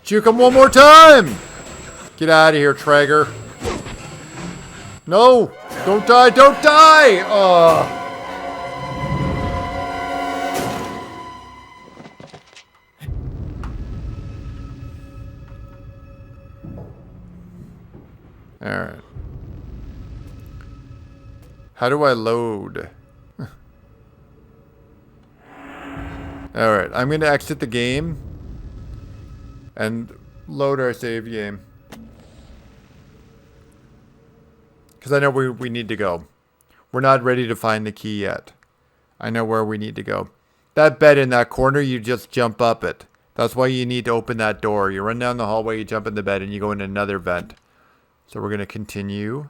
Juke him one more time. Get out of here, Traeger. No. Don't die. Don't die. Alright. How do I load? Alright, I'm going to exit the game and load our save game. Because I know we need to go. We're not ready to find the key yet. I know where we need to go. That bed in that corner, you just jump up it. That's why you need to open that door. You run down the hallway, you jump in the bed, and you go in another vent. So we're going to continue.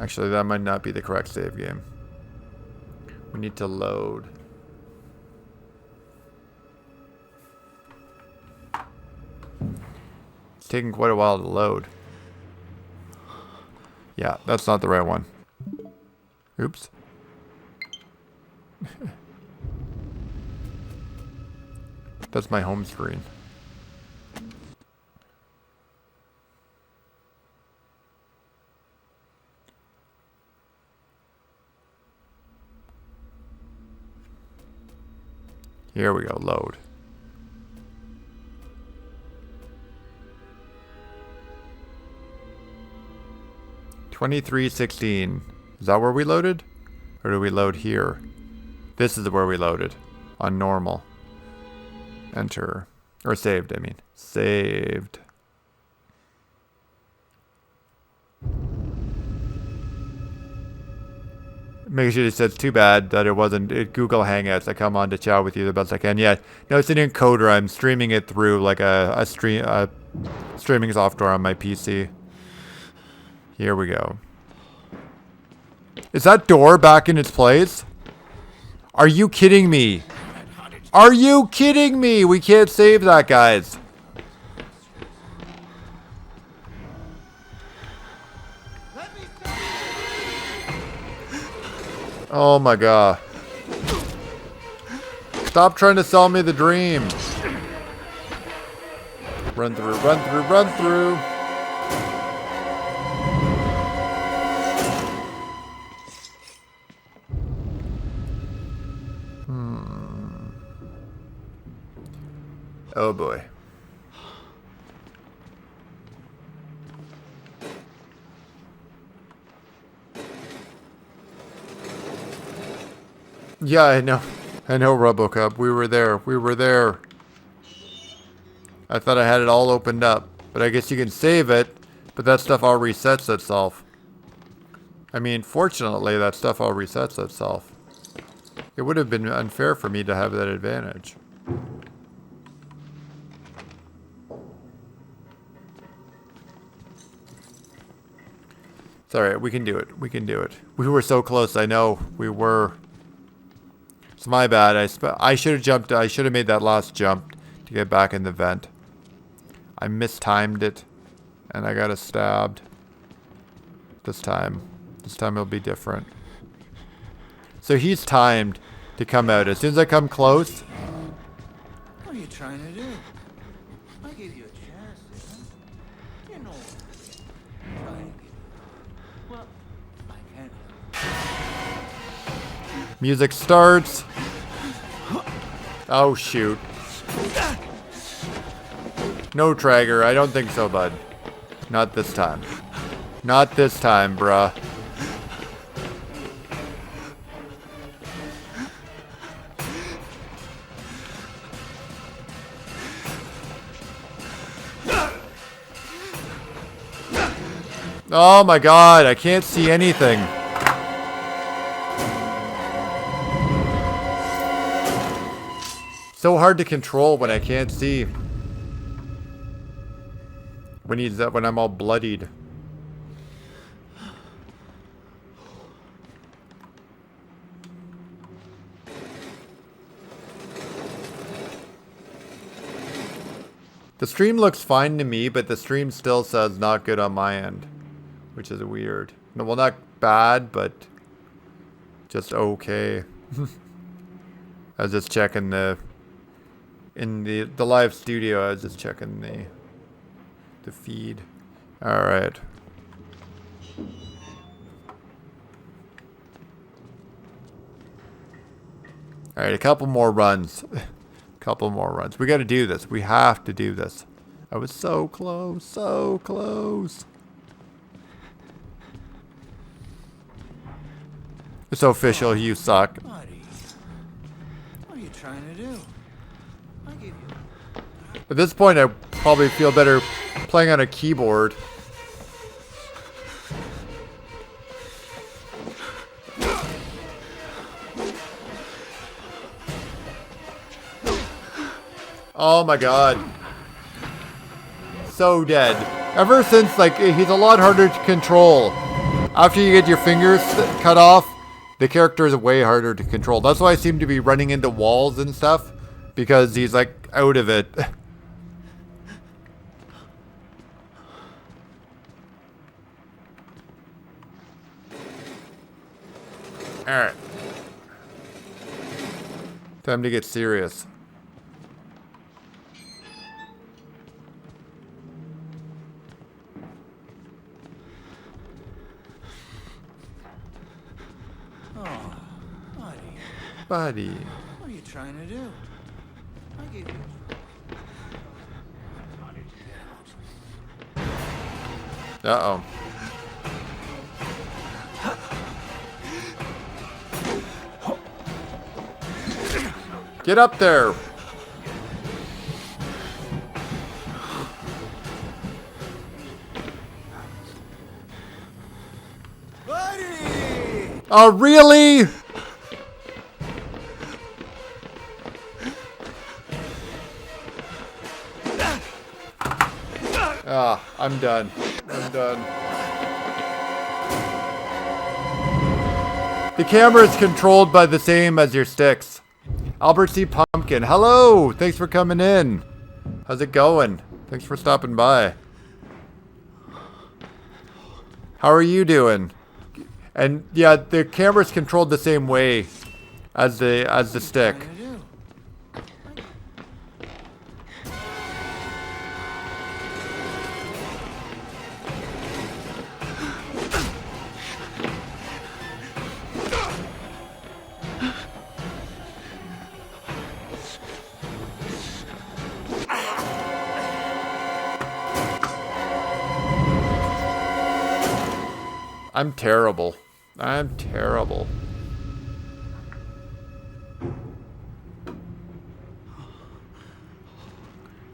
Actually, that might not be the correct save game. We need to load. taking quite a while to load. Yeah, that's not the right one. Oops. That's my home screen. Here we go, load. $23.16. Is that where we loaded? Or do we load here? This is where we loaded. On normal. Enter. Or saved, I mean. Saved. Make sure it says too bad that it wasn't Google Hangouts. I come on to chat with you the best I can. Yeah, no, it's an encoder. I'm streaming it through like a streaming software on my PC. Here we go. Is that door back in its place? Are you kidding me? Are you kidding me? We can't save that, guys. Oh my god. Stop trying to sell me the dream. Run through, run through, run through. Oh boy. Yeah, I know, RoboCop. We were there. I thought I had it all opened up, but I guess you can save it, but that stuff all resets itself. I mean, fortunately, that stuff all resets itself. It would have been unfair for me to have that advantage. It's alright, we can do it. We can do it. We were so close, I know. We were. It's my bad. I should have jumped. I should have made that last jump to get back in the vent. I mistimed it, and I got stabbed. This time it'll be different. So he's timed to come out. As soon as I come close. What are you trying to do? I gave you a chance, didn't I? You know, try to give it. Well, I can't. Music starts. Oh shoot. No Traeger, I don't think so, bud. Not this time. Not this time, bruh. Oh my god, I can't see anything. So hard to control when I can't see. When I'm all bloodied. The stream looks fine to me, but the stream still says not good on my end, which is weird. No, well, not bad, but just okay. I was just checking in the live studio. I was just checking the feed. All right. All right, a couple more runs. Couple more runs. We got to do this. We have to do this. I was so close, so close. It's official. You suck. Buddy, what are you trying to do? I gave you. At this point, I probably feel better playing on a keyboard. Oh my god. So dead. Ever since, like, he's a lot harder to control. After you get your fingers cut off, the character is way harder to control. That's why I seem to be running into walls and stuff. Because he's, like, out of it. Alright. Time to get serious. Oh, buddy. Buddy. What are you trying to do? I gave you Uh-oh. Get up there! Buddy! Oh, really? Ah, I'm done. I'm done. The camera is controlled by the same as your sticks. Albert C. Pumpkin, hello! Thanks for coming in. How's it going? Thanks for stopping by. How are you doing? And yeah, the camera's controlled the same way as the stick. Trying to do? I'm terrible. I'm terrible.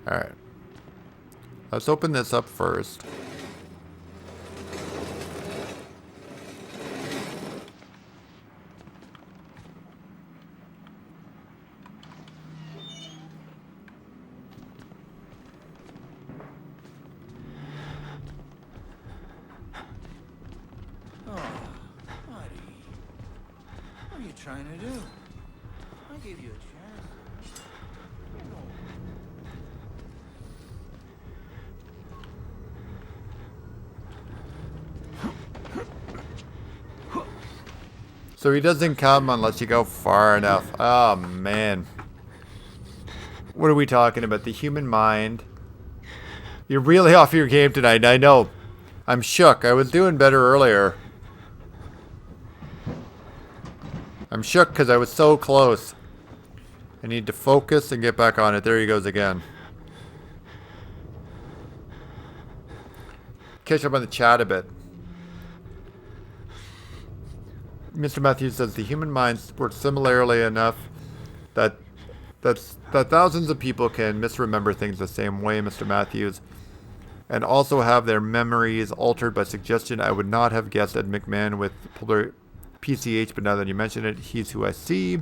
Alright. Let's open this up first. Oh, buddy. What are you trying to do? I gave you a chance. You know. So he doesn't come unless you go far enough. Oh, man. What are we talking about? The human mind. You're really off your game tonight. I know. I'm shook. I was doing better earlier. I'm shook because I was so close. I need to focus and get back on it. There he goes again. Catch up on the chat a bit. Mr. Matthews says the human mind works similarly enough that thousands of people can misremember things the same way, Mr. Matthews, and also have their memories altered by suggestion. I would not have guessed Ed McMahon with polar PCH, but now that you mention it, he's who I see.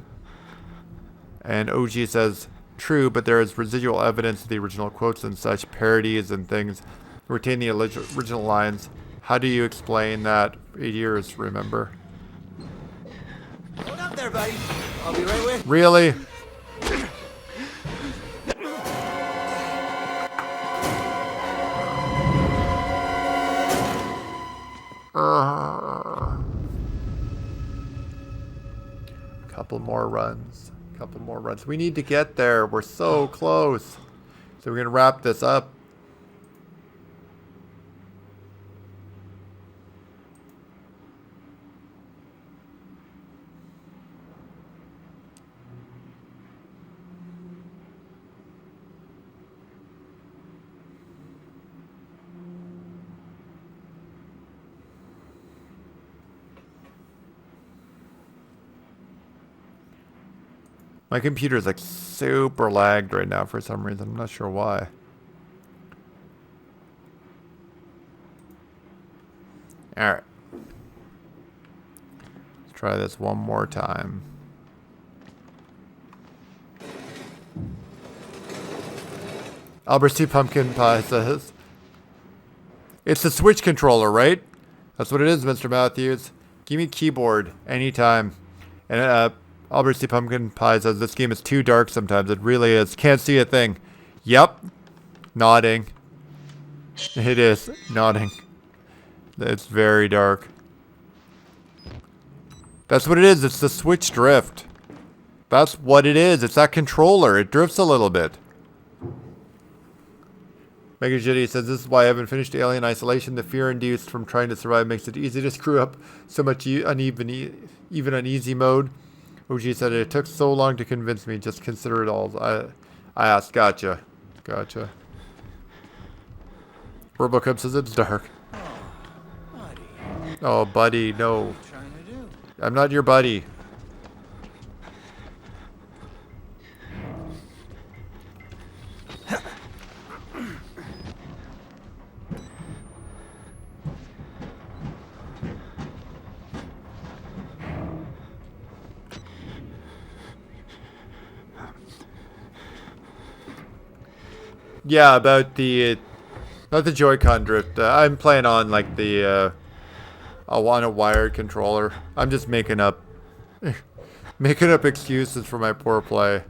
And OG says, true, but there is residual evidence of the original quotes and such, parodies and things retain the original lines. How do you explain that? 8 years, remember? Hold up there, buddy. I'll be right with you. Really? Couple more runs. Couple more runs. We need to get there. We're so close. So we're going to wrap this up. My computer's like super lagged right now for some reason. I'm not sure why. Alright. Let's try this one more time. Albert C. Pumpkin Pie says, it's the Switch controller, right? That's what it is, Mr. Matthews. Give me keyboard anytime. And Albert C. Pumpkin Pie says, this game is too dark sometimes. It really is. Can't see a thing. Yep. Nodding. It is. Nodding. It's very dark. That's what it is. It's the Switch drift. That's what it is. It's that controller. It drifts a little bit. Mega Jitty says, this is why I haven't finished Alien Isolation. The fear induced from trying to survive makes it easy to screw up so much even on easy mode. OG said, it took so long to convince me. Just consider it all. I asked. Gotcha. Gotcha. Robocop says it's dark. Oh, buddy, no. Trying to do. I'm not your buddy. Yeah, about the not the Joy-Con drift. I'm playing on like the I want a wired controller. I'm just making up excuses for my poor play.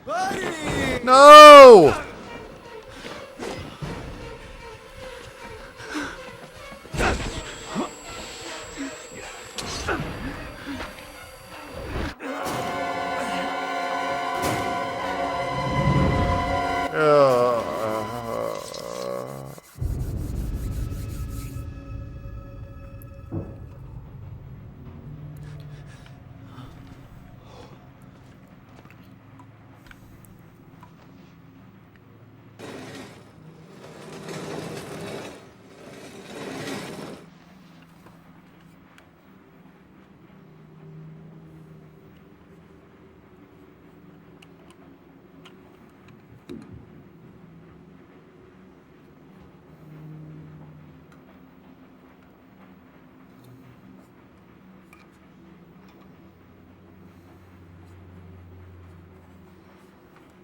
Buddy! No!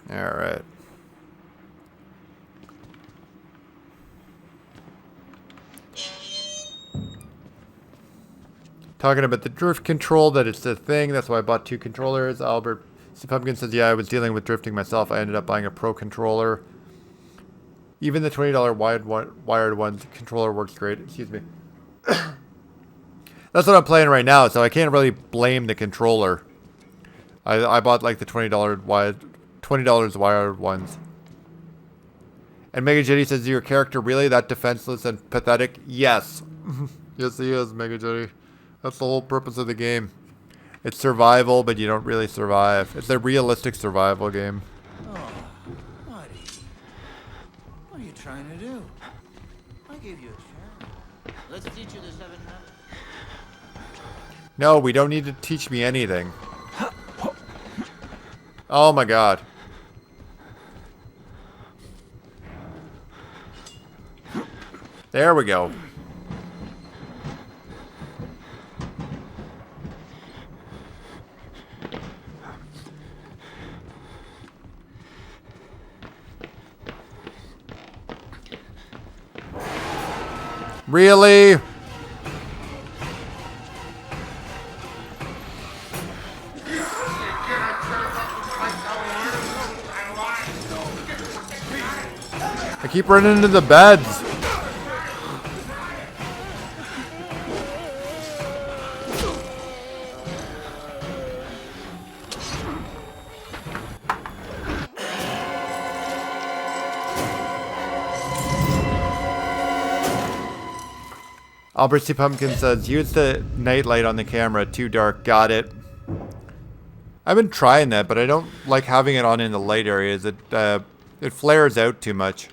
All right. Talking about the drift control, that it's a thing. That's why I bought 2 controllers. Albert C. Pumpkin says, yeah, I was dealing with drifting myself. I ended up buying a pro controller. Even the $20 wired one controller works great. Excuse me. That's what I'm playing right now, so I can't really blame the controller. I bought like the $20 wired ones. And Mega Jetty says, your character really that defenseless and pathetic? Yes. Yes, he is, Mega Jetty. That's the whole purpose of the game. It's survival, but you don't really survive. It's a realistic survival game. Oh, buddy. What are you trying to do? I gave you a chance. Let's teach you the 7 habits. No, we don't need to teach me anything. Oh my god. There we go. Really? I keep running into the beds. Albert C. Pumpkin says, use the nightlight on the camera. Too dark. Got it. I've been trying that, but I don't like having it on in the light areas. It flares out too much.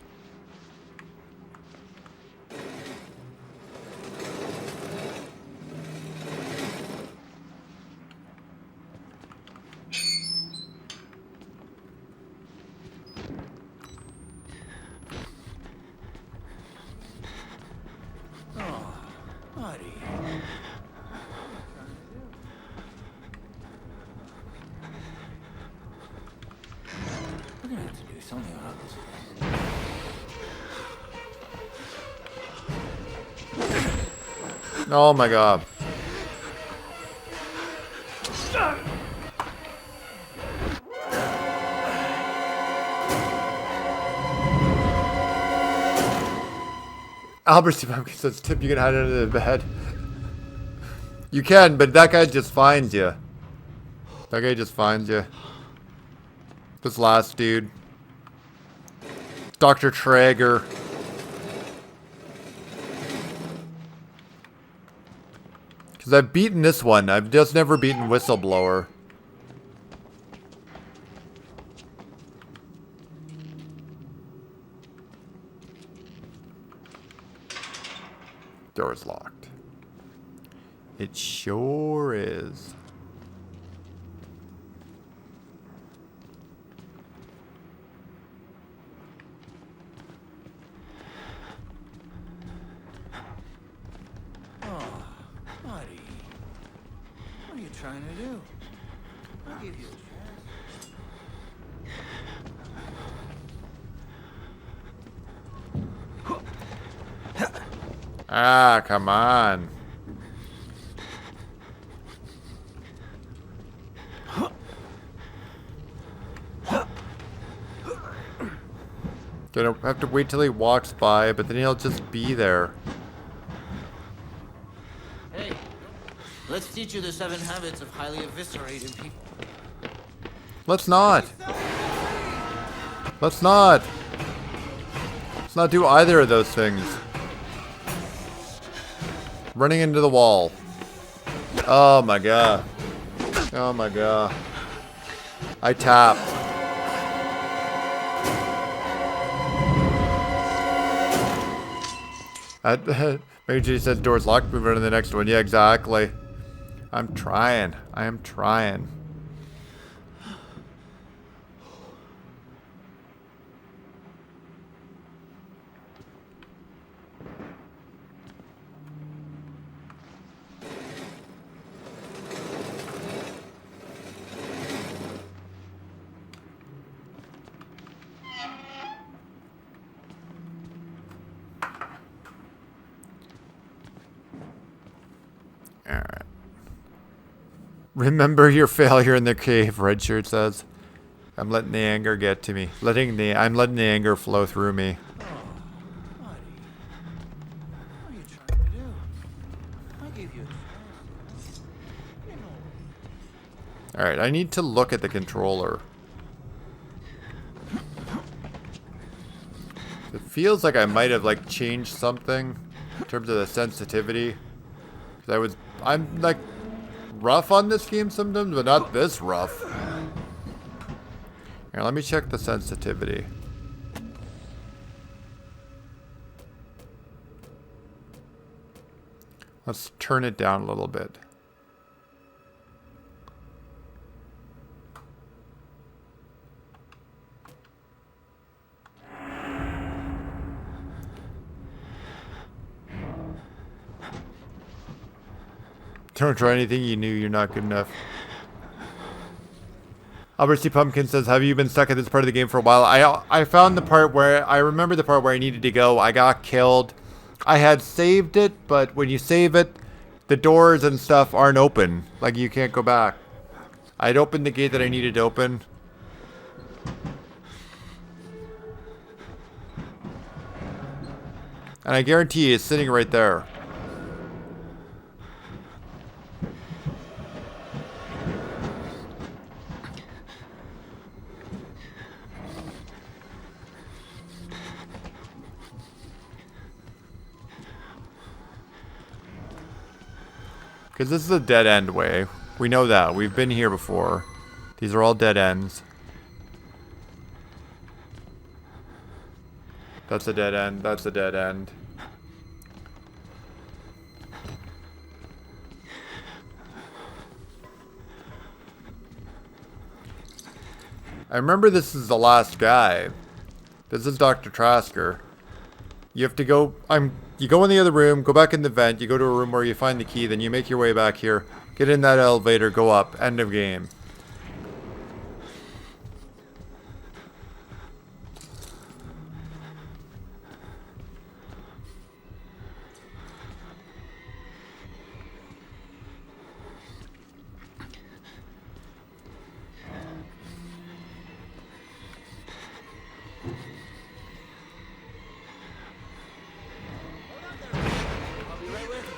Buddy. We're gonna have to do something about this. Oh my god. Albert C. Pumpkin says, Tip, you can hide under the bed. You can, but that guy just finds you. That guy just finds you. This last dude. Dr. Traeger. Because I've beaten this one. I've just never beaten Whistleblower. Door's locked. It sure is. Oh, buddy. What are you trying to do? I gave you a chance. Ah, come on. Gonna have to wait till he walks by, but then he'll just be there. Hey, let's teach you the 7 habits of highly eviscerated people. Let's not. Let's not. Let's not do either of those things. Running into the wall. Oh my god. Oh my god. I tapped. Mary J says door's locked, move on to the next one. Yeah, exactly. I'm trying. I am trying. Alright. Remember your failure in the cave, Redshirt says. I'm letting the anger get to me. I'm letting the anger flow through me. Buddy. What are you trying to do? I gave you a chance. You know. Alright, I need to look at the controller. It feels like I might have like changed something in terms of the sensitivity. 'Cause I'm like rough on this game sometimes, but not this rough. Here, let me check the sensitivity. Let's turn it down a little bit. Don't try anything you knew you're not good enough. Albert C. Pumpkin says, have you been stuck at this part of the game for a while? I found the part where, I remember the part where I needed to go. I got killed. I had saved it, but when you save it, the doors and stuff aren't open. Like, you can't go back. I'd opened the gate that I needed to open. And I guarantee you, it's sitting right there. Because this is a dead end way. We know that. We've been here before. These are all dead ends. That's a dead end. That's a dead end. I remember this is the last guy. This is Dr. Trasker. You have to go... You go in the other room, go back in the vent, you go to a room where you find the key, then you make your way back here, get in that elevator, go up, end of game.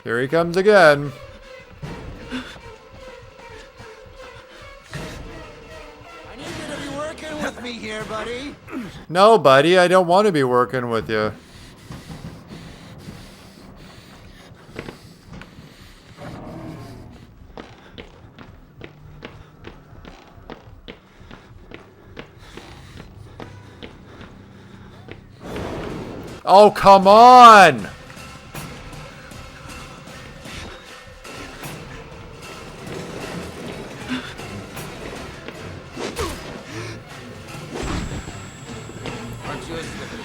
Here he comes again. I need you to be working with me here, buddy. No, buddy, I don't want to be working with you. Oh, come on! Aren't you a slippery?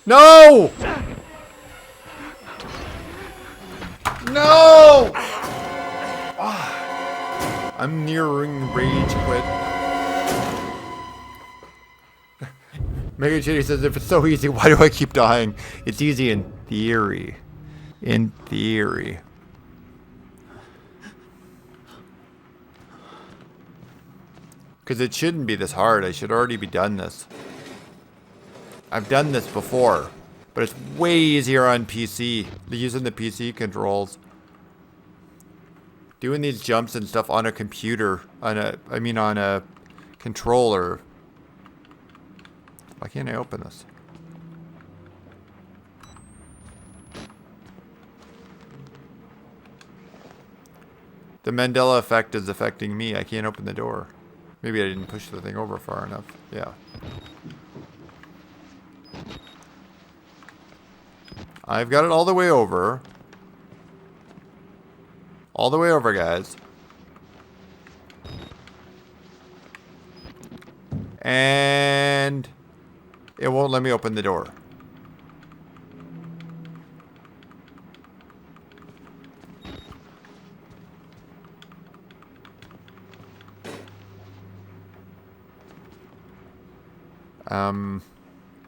No! No! Ah. I'm nearing rage quit. Mega Chitty says, if it's so easy, why do I keep dying? It's easy in theory. In theory. Because it shouldn't be this hard. I should already be done this. I've done this before. But it's way easier on PC. Using the PC controls. Doing these jumps and stuff on a computer. On a controller. Why can't I open this? The Mandela effect is affecting me. I can't open the door. Maybe I didn't push the thing over far enough. Yeah. I've got it all the way over. All the way over, guys. And it won't let me open the door.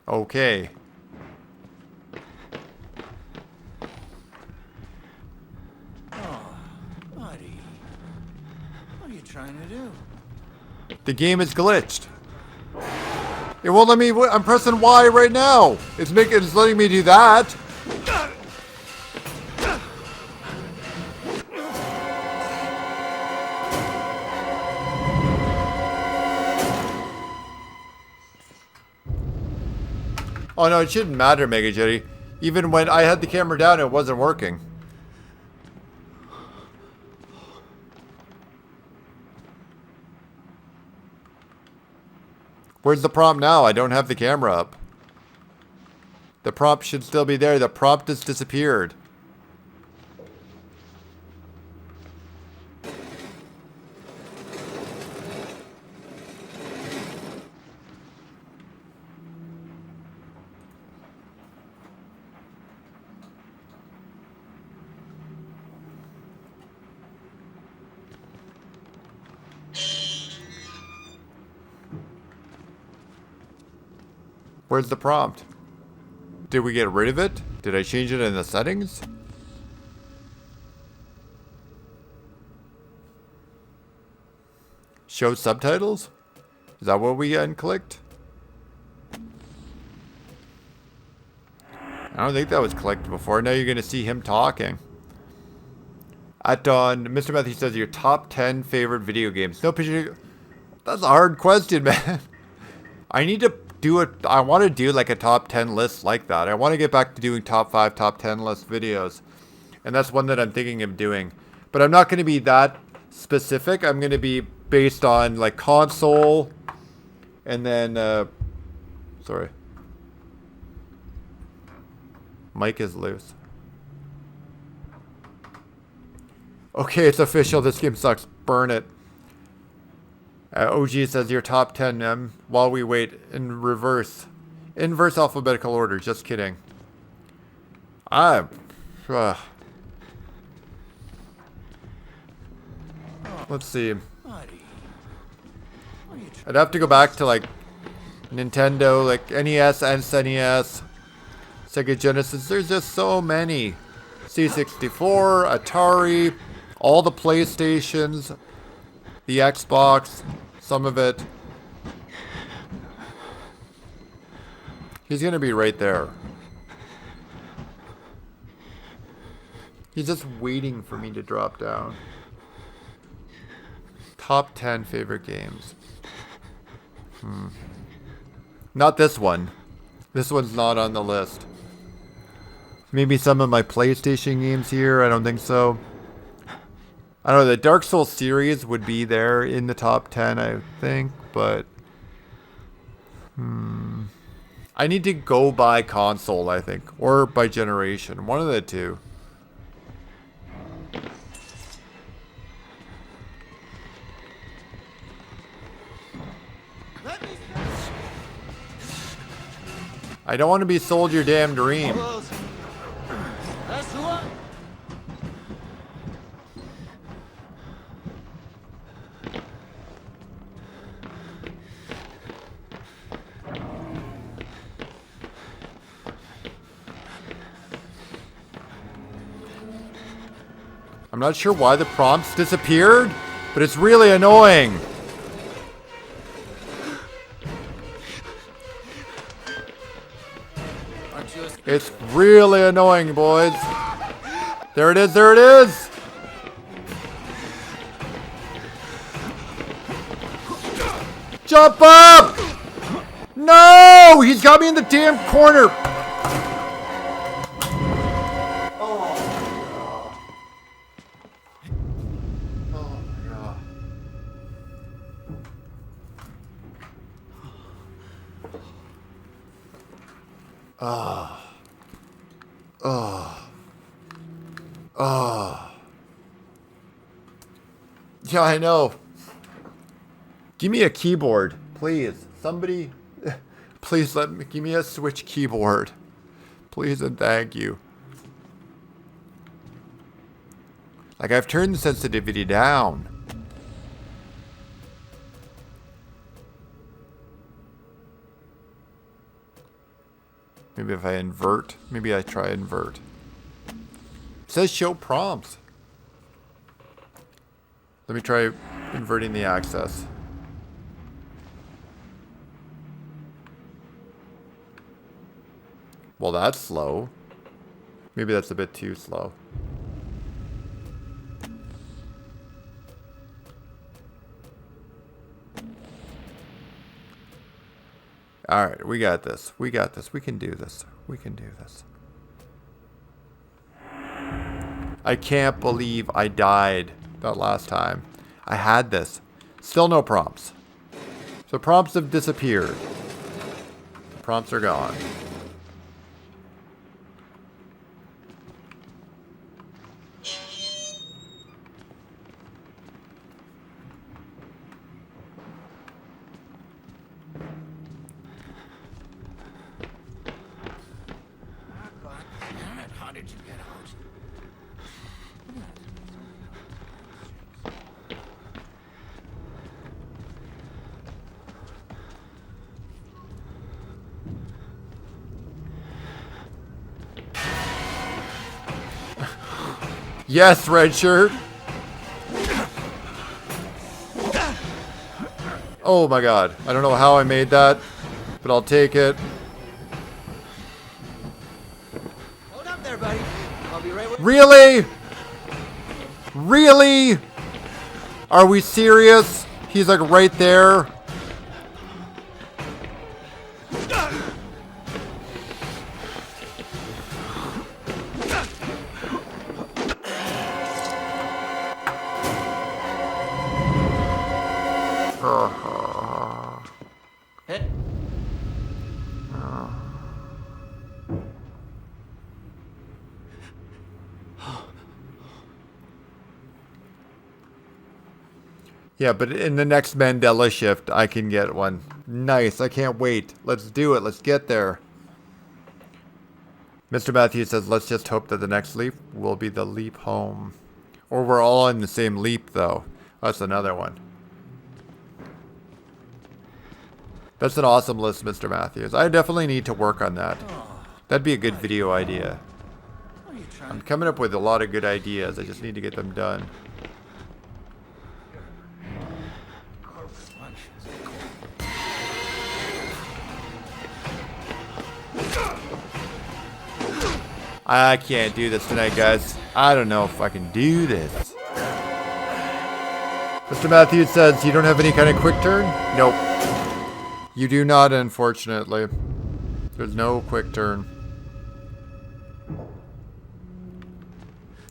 Okay. Buddy, what are you trying to do? The game is glitched. It won't let me. I'm pressing Y right now. It's letting me do that. Oh no, it shouldn't matter, Mega Jetty. Even when I had the camera down, it wasn't working. Where's the prompt now? I don't have the camera up. The prompt should still be there. The prompt has disappeared. Where's the prompt? Did we get rid of it? Did I change it in the settings? Show subtitles? Is that what we unclicked? I don't think that was clicked before. Now you're going to see him talking. At Dawn, Mr. Matthew says your top 10 favorite video games. No picture. That's a hard question, man. I need to do it. I want to do like a top 10 list like that. I want to get back to doing top 5, top 10 list videos. And that's one that I'm thinking of doing. But I'm not going to be that specific. I'm going to be based on like console. And then, sorry. Mic is loose. Okay, it's official. This game sucks. Burn it. OG says your top 10 while we wait in reverse. Inverse alphabetical order. Just kidding. Let's see. I'd have to go back to like Nintendo, like NES and SNES, Sega Genesis. There's just so many. C64, Atari, all the PlayStations, the Xbox, some of it. He's gonna be right there. He's just waiting for me to drop down. Top 10 favorite games. Not this one. This one's not on the list. Maybe some of my PlayStation games here. I don't think so. I don't know. The Dark Souls series would be there in the top 10, I think. But... I need to go by console, I think. Or by generation. One of the two. I don't want to be sold your damn dream. That's the one. I'm not sure why the prompts disappeared, but it's really annoying. It's really annoying, boys. There it is, there it is! Jump up! No! He's got me in the damn corner! Yeah, I know. Give me a keyboard, please. Somebody, please give me a Switch keyboard. Please and thank you. Like, I've turned the sensitivity down. Maybe if I invert, maybe I try invert. It says show prompts. Let me try inverting the axis. Well, that's slow. Maybe that's a bit too slow. Alright, we got this. We got this. We can do this. We can do this. I can't believe I died that last time. I had this. Still no prompts. So prompts have disappeared. The prompts are gone. How did you get out? Yes, red shirt. Oh my god. I don't know how I made that, but I'll take it. Hold up there, buddy. I'll be right with you. Really? Really? Are we serious? He's like right there. Hey. Yeah, but in the next Mandela shift, I can get one. Nice. I can't wait. Let's do it. Let's get there. Mr. Matthews says, let's just hope that the next leap will be the leap home. Or we're all in the same leap, though. That's another one. That's an awesome list, Mr. Matthews. I definitely need to work on that. That'd be a good video idea. What are you trying I'm coming up with a lot of good ideas. I just need to get them done. I can't do this tonight, guys. I don't know if I can do this. Mr. Matthews says you don't have any kind of quick turn? Nope. You do not, unfortunately. There's no quick turn.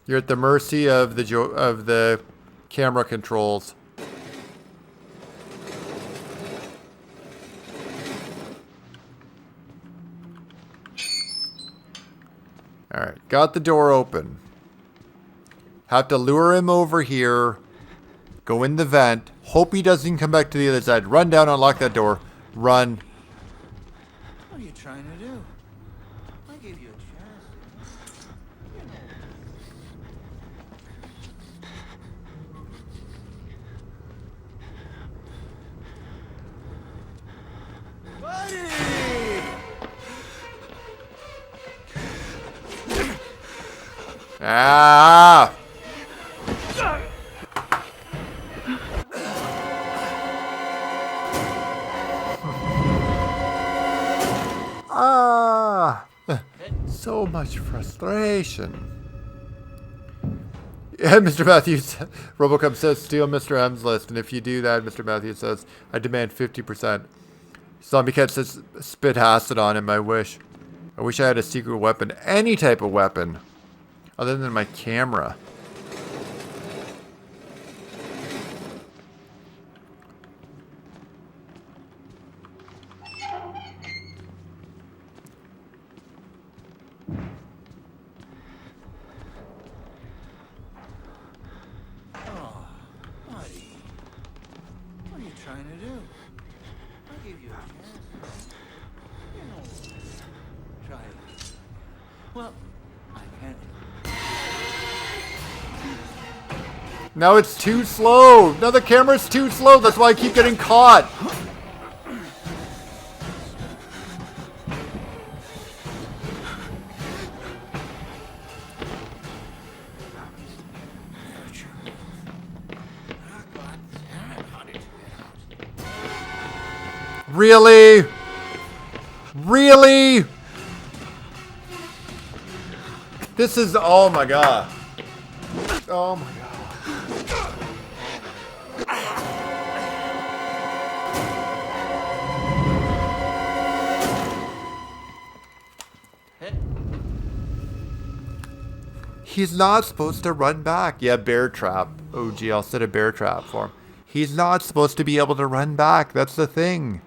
You're at the mercy of the camera controls. Alright, got the door open. Have to lure him over here. Go in the vent. Hope he doesn't come back to the other side. Run down, unlock that door. Run. What are you trying to do? I gave you a chance. You know. Buddy! Ah! Ah! So much frustration. Yeah, Mr. Matthews, Robocop says, steal Mr. M's list, and if you do that, Mr. Matthews says, I demand 50%. Zombie Cat says, spit acid on him, I wish. I wish I had a secret weapon, any type of weapon, other than my camera. Buddy, what are you trying to do? I gave you a chance. You know. Try it. Well, I can't. Now it's too slow. Now the camera's too slow. That's why I keep getting caught. Really? Really? This is, oh my god. Oh my god. He's not supposed to run back. Yeah, bear trap. OG, I'll set a bear trap for him. He's not supposed to be able to run back. That's the thing.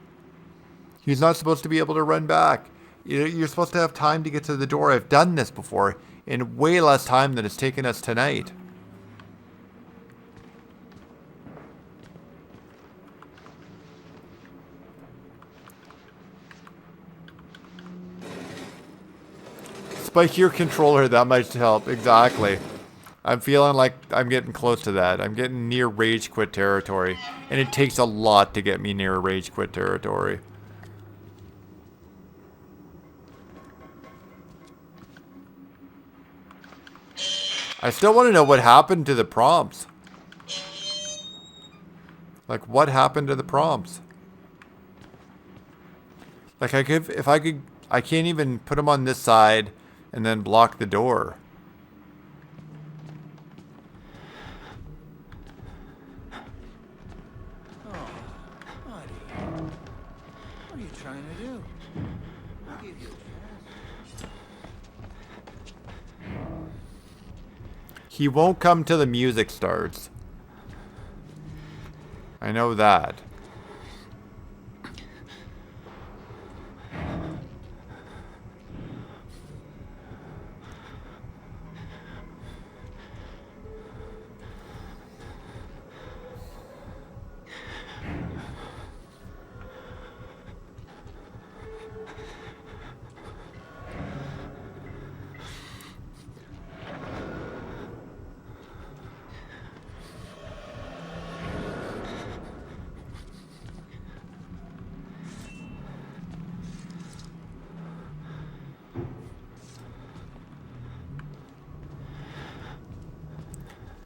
He's not supposed to be able to run back. You're supposed to have time to get to the door. I've done this before in way less time than it's taken us tonight. Spike your controller, that might help. Exactly. I'm feeling like I'm getting close to that. I'm getting near rage quit territory. And it takes a lot to get me near rage quit territory. I still want to know what happened to the prompts. Like, what happened to the prompts? Like, I can't even put them on this side and then block the door. Buddy, what are you trying to do? I gave you a chance. He won't come till the music starts. I know that.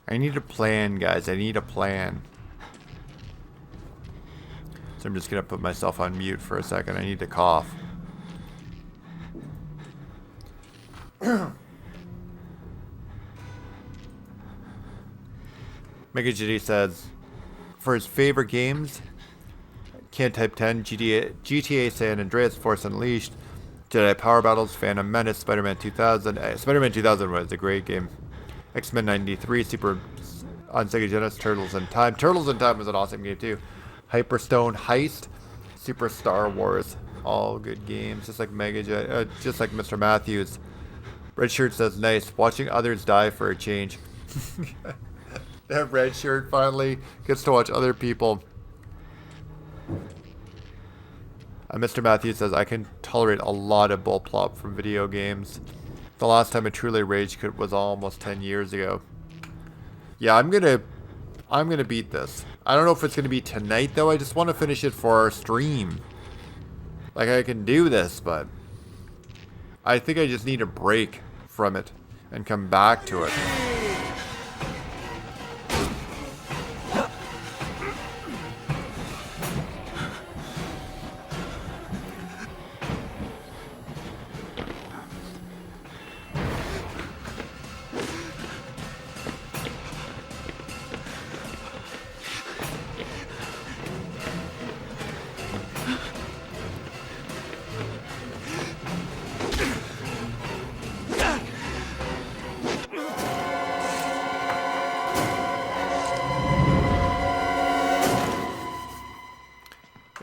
I need a plan, guys. I need a plan. So I'm just going to put myself on mute for a second. I need to cough. Mega GD says, for his favorite games, Can't Type 10, GTA San Andreas, Force Unleashed, Jedi Power Battles, Phantom Menace, Spider-Man 2000. Spider-Man 2000 was a great game. X-Men 93, Super on Sega Genesis, Turtles in Time. Turtles in Time was an awesome game too. Hyperstone Heist, Super Star Wars, all good games. Just like just like Mr. Matthews. Red Shirt says, nice. Watching others die for a change. That Red Shirt finally gets to watch other people. Mr. Matthews says, I can tolerate a lot of bullplop from video games. The last time I truly rage quit was almost 10 years ago. Yeah, I'm gonna beat this. I don't know if it's gonna be tonight though. I just want to finish it for our stream. Like, I can do this, but I think I just need a break from it and come back to it.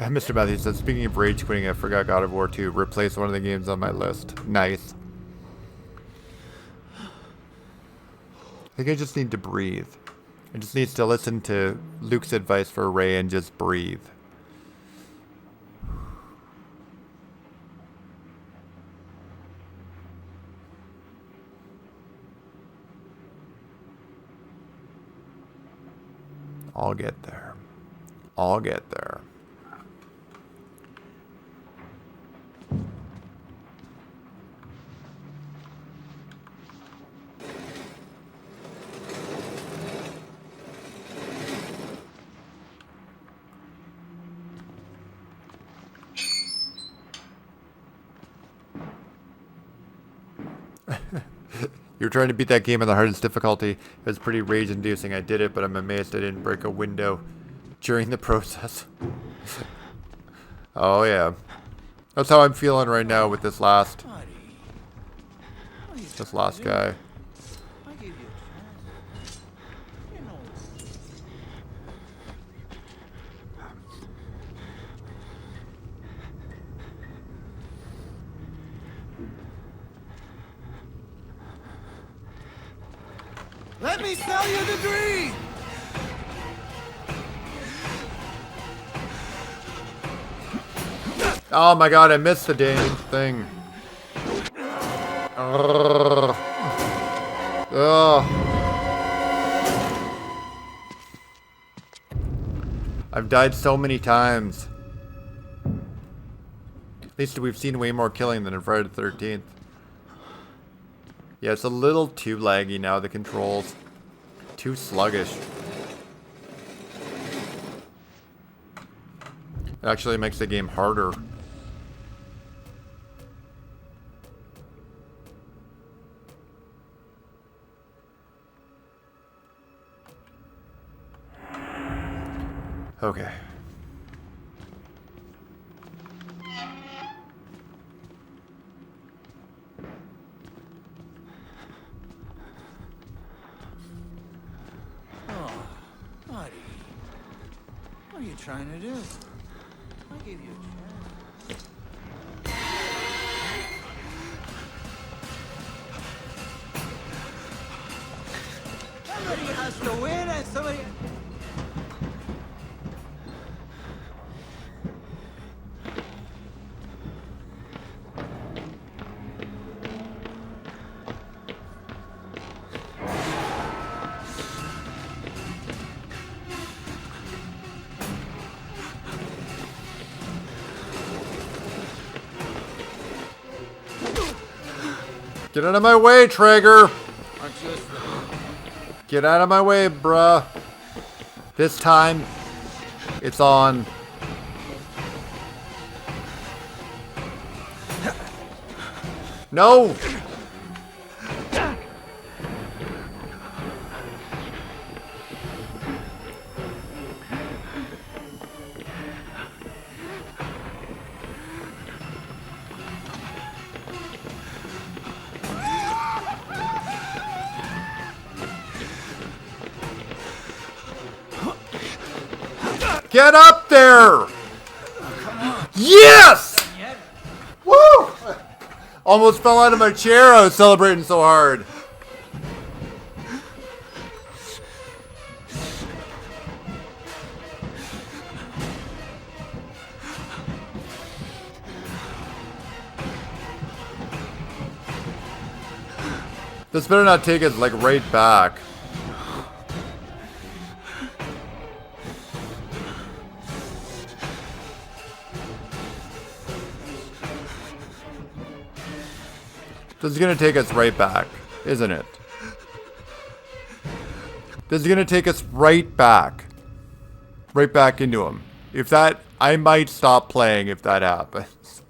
Mr. Matthews says, speaking of rage quitting, I forgot God of War 2. Replaced one of the games on my list. Nice. I think I just need to breathe. I just need to listen to Luke's advice for Ray and just breathe. I'll get there. I'll get there. You were trying to beat that game on the hardest difficulty. It was pretty rage-inducing. I did it, but I'm amazed I didn't break a window during the process. Oh, yeah. That's how I'm feeling right now with this last guy. I gave you a chance. You know. Let me sell you the dream! Oh my god, I missed the damn thing. Ugh. Ugh. I've died so many times. At least we've seen way more killing than in Friday the 13th. Yeah, it's a little too laggy now, the controls. Too sluggish. It actually makes the game harder. Okay. Buddy, what are you trying to do? I gave you a chance. Somebody has to win and somebody... Get out of my way, Traeger! Get out of my way, bruh. This time, it's on. No! Get up there! Yes! Woo! Almost fell out of my chair. I was celebrating so hard. This better not take us like right back. This is gonna take us right back, isn't it? This is gonna take us right back. Right back into him. If that, I might stop playing if that happens.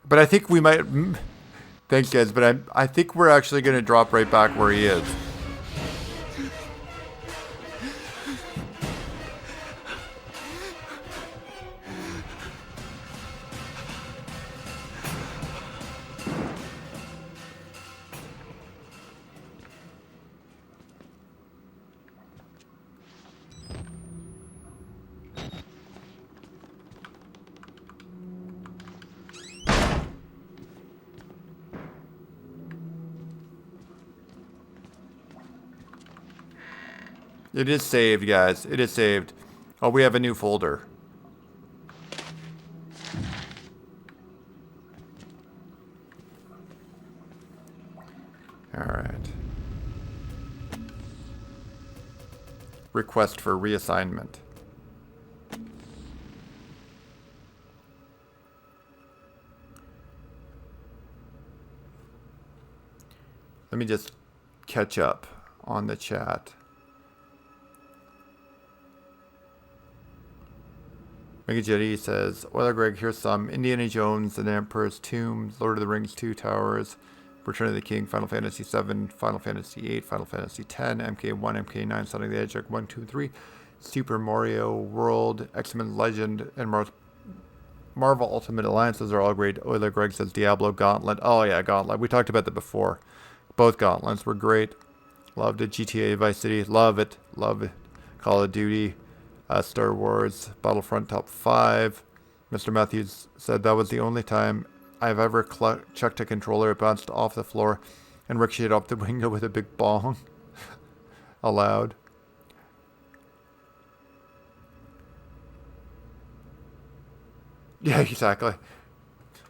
But I think we might. Thanks, guys. But I think we're actually gonna drop right back where he is. It is saved, guys. It is saved. Oh, we have a new folder. All right. Request for reassignment. Let me just catch up on the chat. Mega Jetty says, Oiler Greg, here's some Indiana Jones and the Emperor's Tomb, Lord of the Rings 2 Towers, Return of the King, Final Fantasy 7, Final Fantasy 8, Final Fantasy 10, MK1, MK9, Sonic the Hedgehog 1, 2, 3, Super Mario World, X-Men Legend, and Marvel Ultimate Alliance. Those are all great. Oiler Greg says Diablo, Gauntlet. Oh yeah, Gauntlet. We talked about that before. Both Gauntlets were great. Loved it. GTA Vice City. Love it. Love it. Call of Duty. Star Wars, Battlefront top 5. Mr. Matthews said that was the only time I've ever chucked a controller. It bounced off the floor and ricocheted off the window with a big bong. Aloud. Yeah, exactly.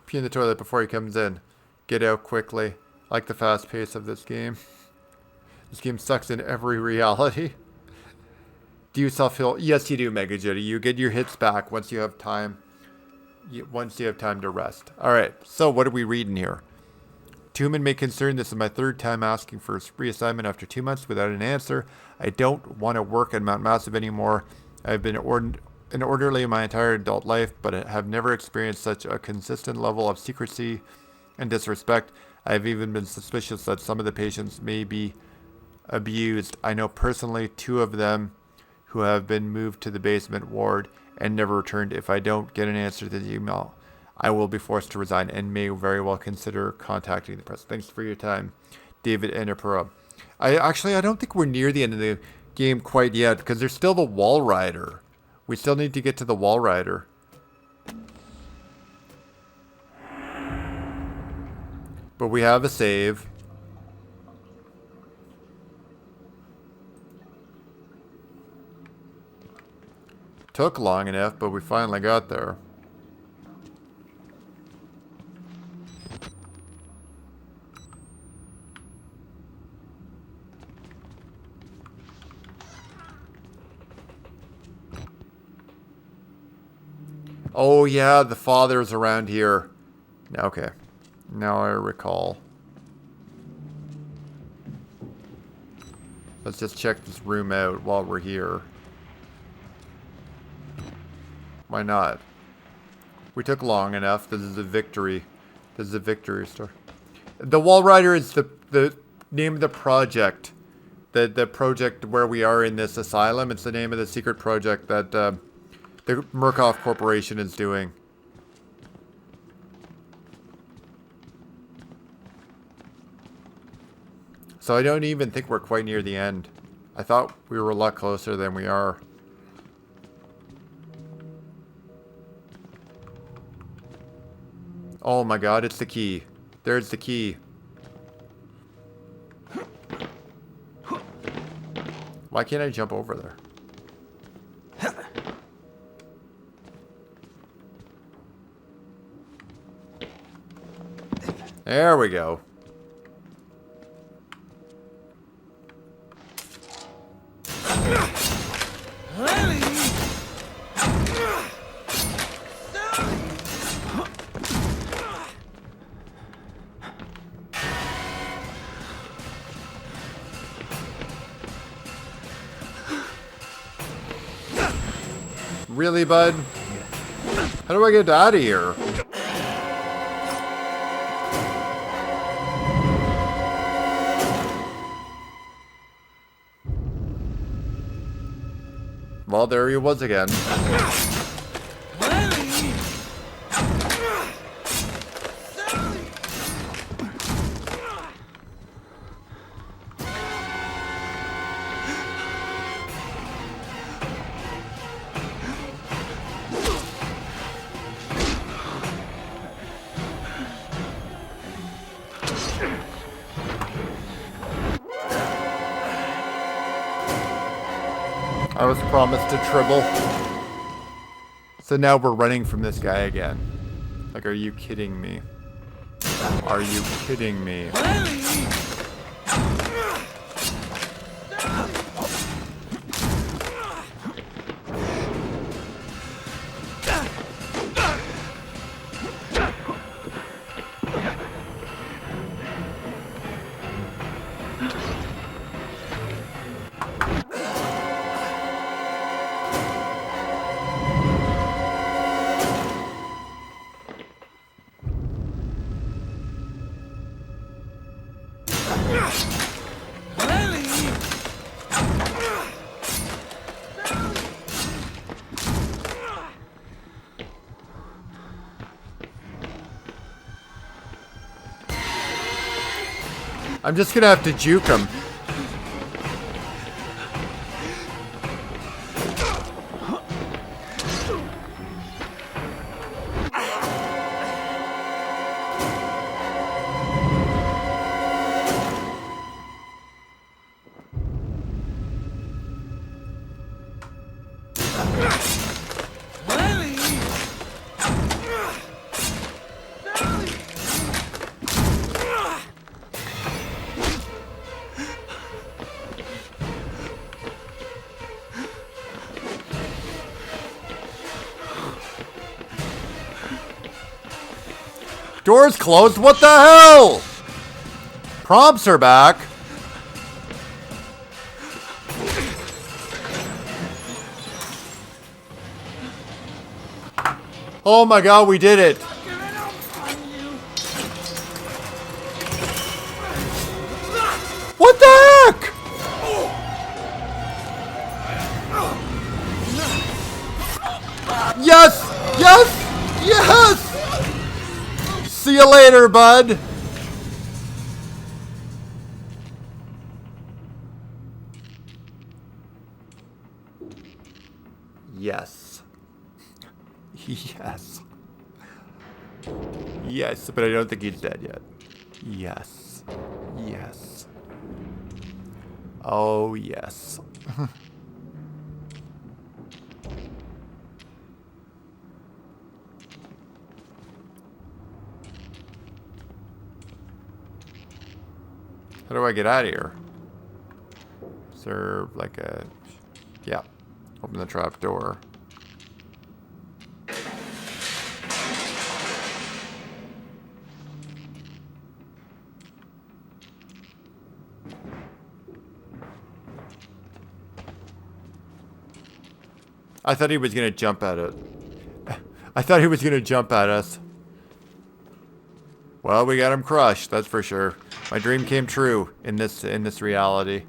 Pee in the toilet before he comes in. Get out quickly. I like the fast pace of this game. This game sucks in every reality. Do you self-heal? Yes, you do, Mega Jetty. You get your hits back once you have time. Once you have time to rest. All right. So what are we reading here? Tuman may concern. This is my third time asking for reassignment after 2 months without an answer. I don't want to work at Mount Massive anymore. I've been an orderly my entire adult life, but I have never experienced such a consistent level of secrecy and disrespect. I've even been suspicious that some of the patients may be abused. I know personally 2 of them who have been moved to the basement ward and never returned. If I don't get an answer to the email, I will be forced to resign and may very well consider contacting the press. Thanks for your time, David Enderpura. I don't think we're near the end of the game quite yet because there's still the Wall Rider. We still need to get to the Wall Rider. But we have a save. Took long enough, but we finally got there. Oh yeah, the father's around here. Okay, now I recall. Let's just check this room out while we're here. Why not? We took long enough. This is a victory. This is a victory story. The Wall Rider is the name of the project. The project where we are in this asylum. It's the name of the secret project that the Murkoff Corporation is doing. So I don't even think we're quite near the end. I thought we were a lot closer than we are. Oh my god, it's the key. There's the key. Why can't I jump over there? There we go. Really, bud? How do I get out of here? Well, there he was again. I was promised a tribble. So now we're running from this guy again. Like, are you kidding me? Are you kidding me? I'm just gonna have to juke him. Door's closed, what the hell? Prompts are back. Oh my god, we did it. What the heck? Yes! Yes! Yes! See you later, bud. Yes. Yes. Yes, but I don't think he's dead yet. Yes. Yes. Oh, yes. How do I get out of here? Is there like a... Yeah. Open the trap door. I thought he was gonna jump at it. I thought he was gonna jump at us. Well, we got him crushed, that's for sure. My dream came true in this reality.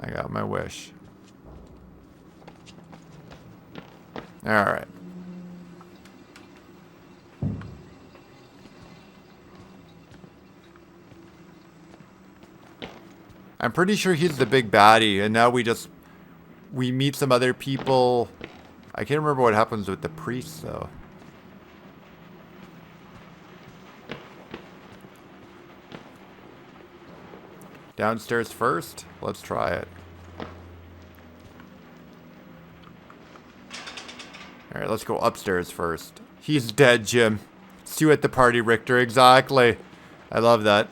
I got my wish. All right. I'm pretty sure he's the big baddie, and now we meet some other people. I can't remember what happens with the priest, though. Downstairs first? Let's try it. Alright, let's go upstairs first. He's dead, Jim. See you at the party, Richter. Exactly. I love that.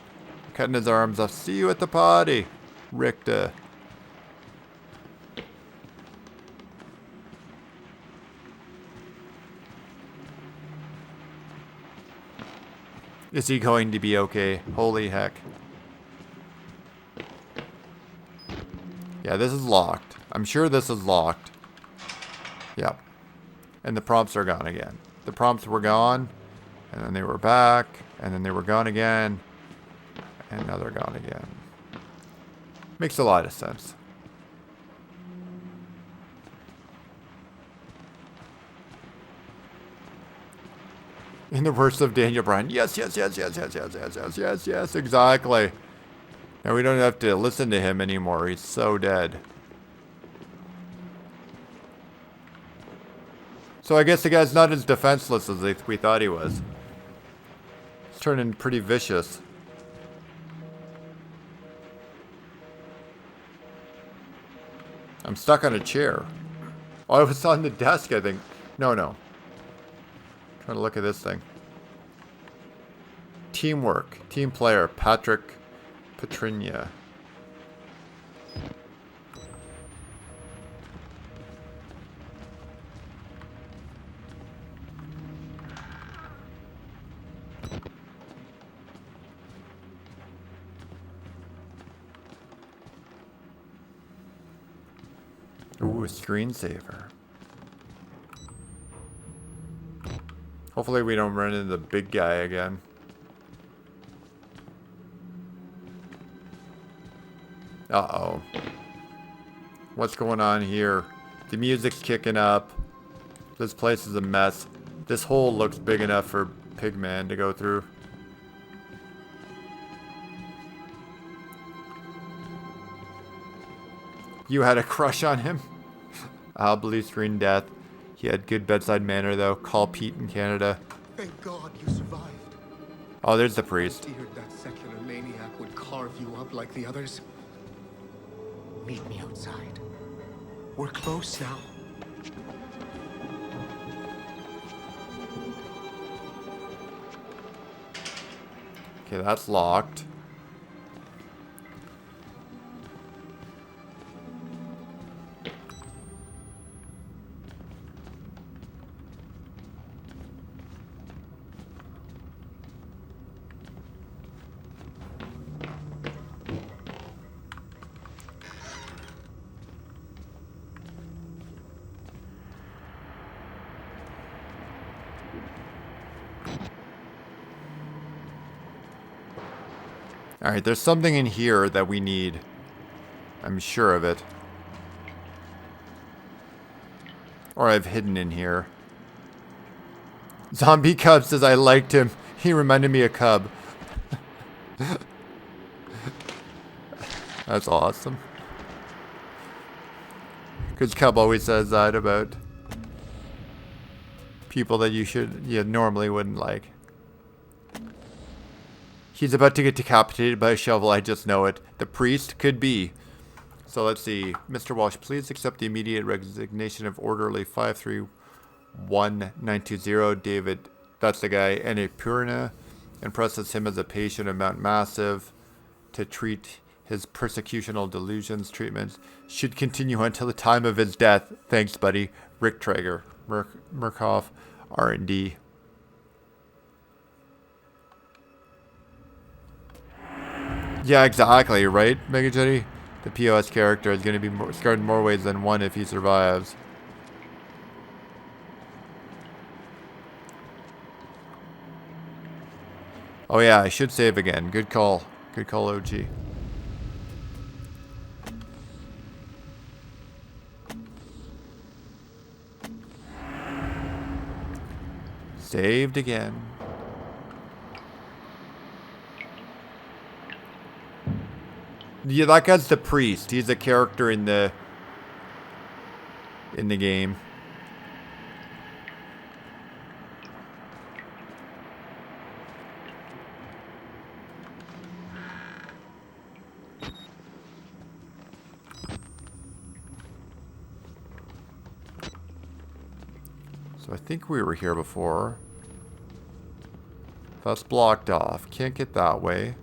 Cutting his arms off. See you at the party, Richter. Is he going to be okay? Holy heck. Yeah, this is locked. I'm sure this is locked. Yep. And the prompts are gone again. The prompts were gone, and then they were back, and then they were gone again, and now they're gone again. Makes a lot of sense. In the words of Daniel Bryan, yes, yes, yes, yes, yes, yes, yes, yes, yes, yes, exactly. Now we don't have to listen to him anymore. He's so dead. So I guess the guy's not as defenseless as we thought he was. He's turning pretty vicious. I'm stuck on a chair. Oh, I was on the desk, I think. No. Trying to look at this thing. Teamwork. Team player. Patrick Petrinia. Ooh, a screensaver. Hopefully we don't run into the big guy again. Uh-oh. What's going on here? The music's kicking up. This place is a mess. This hole looks big enough for Pigman to go through. You had a crush on him? Blue screen death. He had good bedside manner, though. Call Pete in Canada. Thank God you survived. Oh, there's the priest. Feared that secular maniac would carve you up like the others. Meet me outside. We're close now. Okay, that's locked. Alright, there's something in here that we need. I'm sure of it. Or I've hidden in here. Zombie Cub says I liked him. He reminded me of Cub. That's awesome. Because Cub always says that about people that you normally wouldn't like. He's about to get decapitated by a shovel, I just know it. The priest could be. So let's see. Mr. Walsh, please accept the immediate resignation of orderly 531920. David, that's the guy, Annapurna, and presses him as a patient of Mount Massive to treat his persecutional delusions. Treatments should continue until the time of his death. Thanks, buddy. Rick Traeger, Murkoff, R&D. Yeah, exactly, right, Mega Jetty? The POS character is going to be scarred in more ways than one if he survives. Oh yeah, I should save again. Good call. Good call, OG. Saved again. Yeah, that guy's the priest. He's a character in the game. So I think we were here before. That's blocked off. Can't get that way.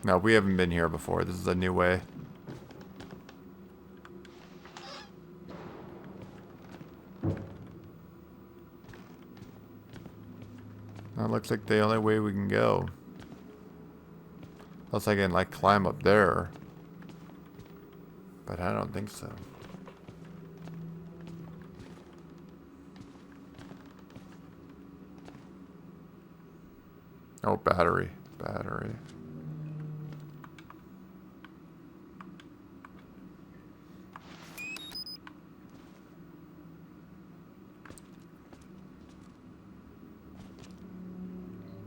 No, we haven't been here before. This is a new way. That looks like the only way we can go. Unless I can, like, climb up there. But I don't think so. Oh, battery. Battery.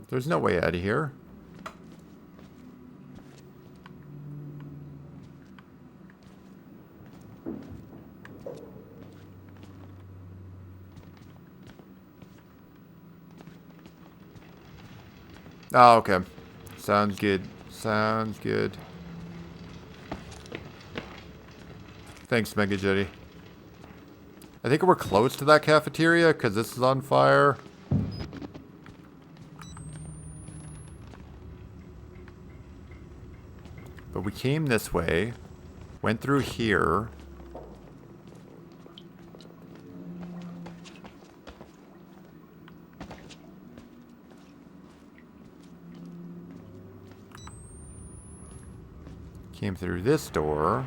There's no way out of here. Oh, okay. Sounds good. Sounds good. Thanks, Mega Jetty. I think we're close to that cafeteria because this is on fire. But we came this way, went through here. Came through this door.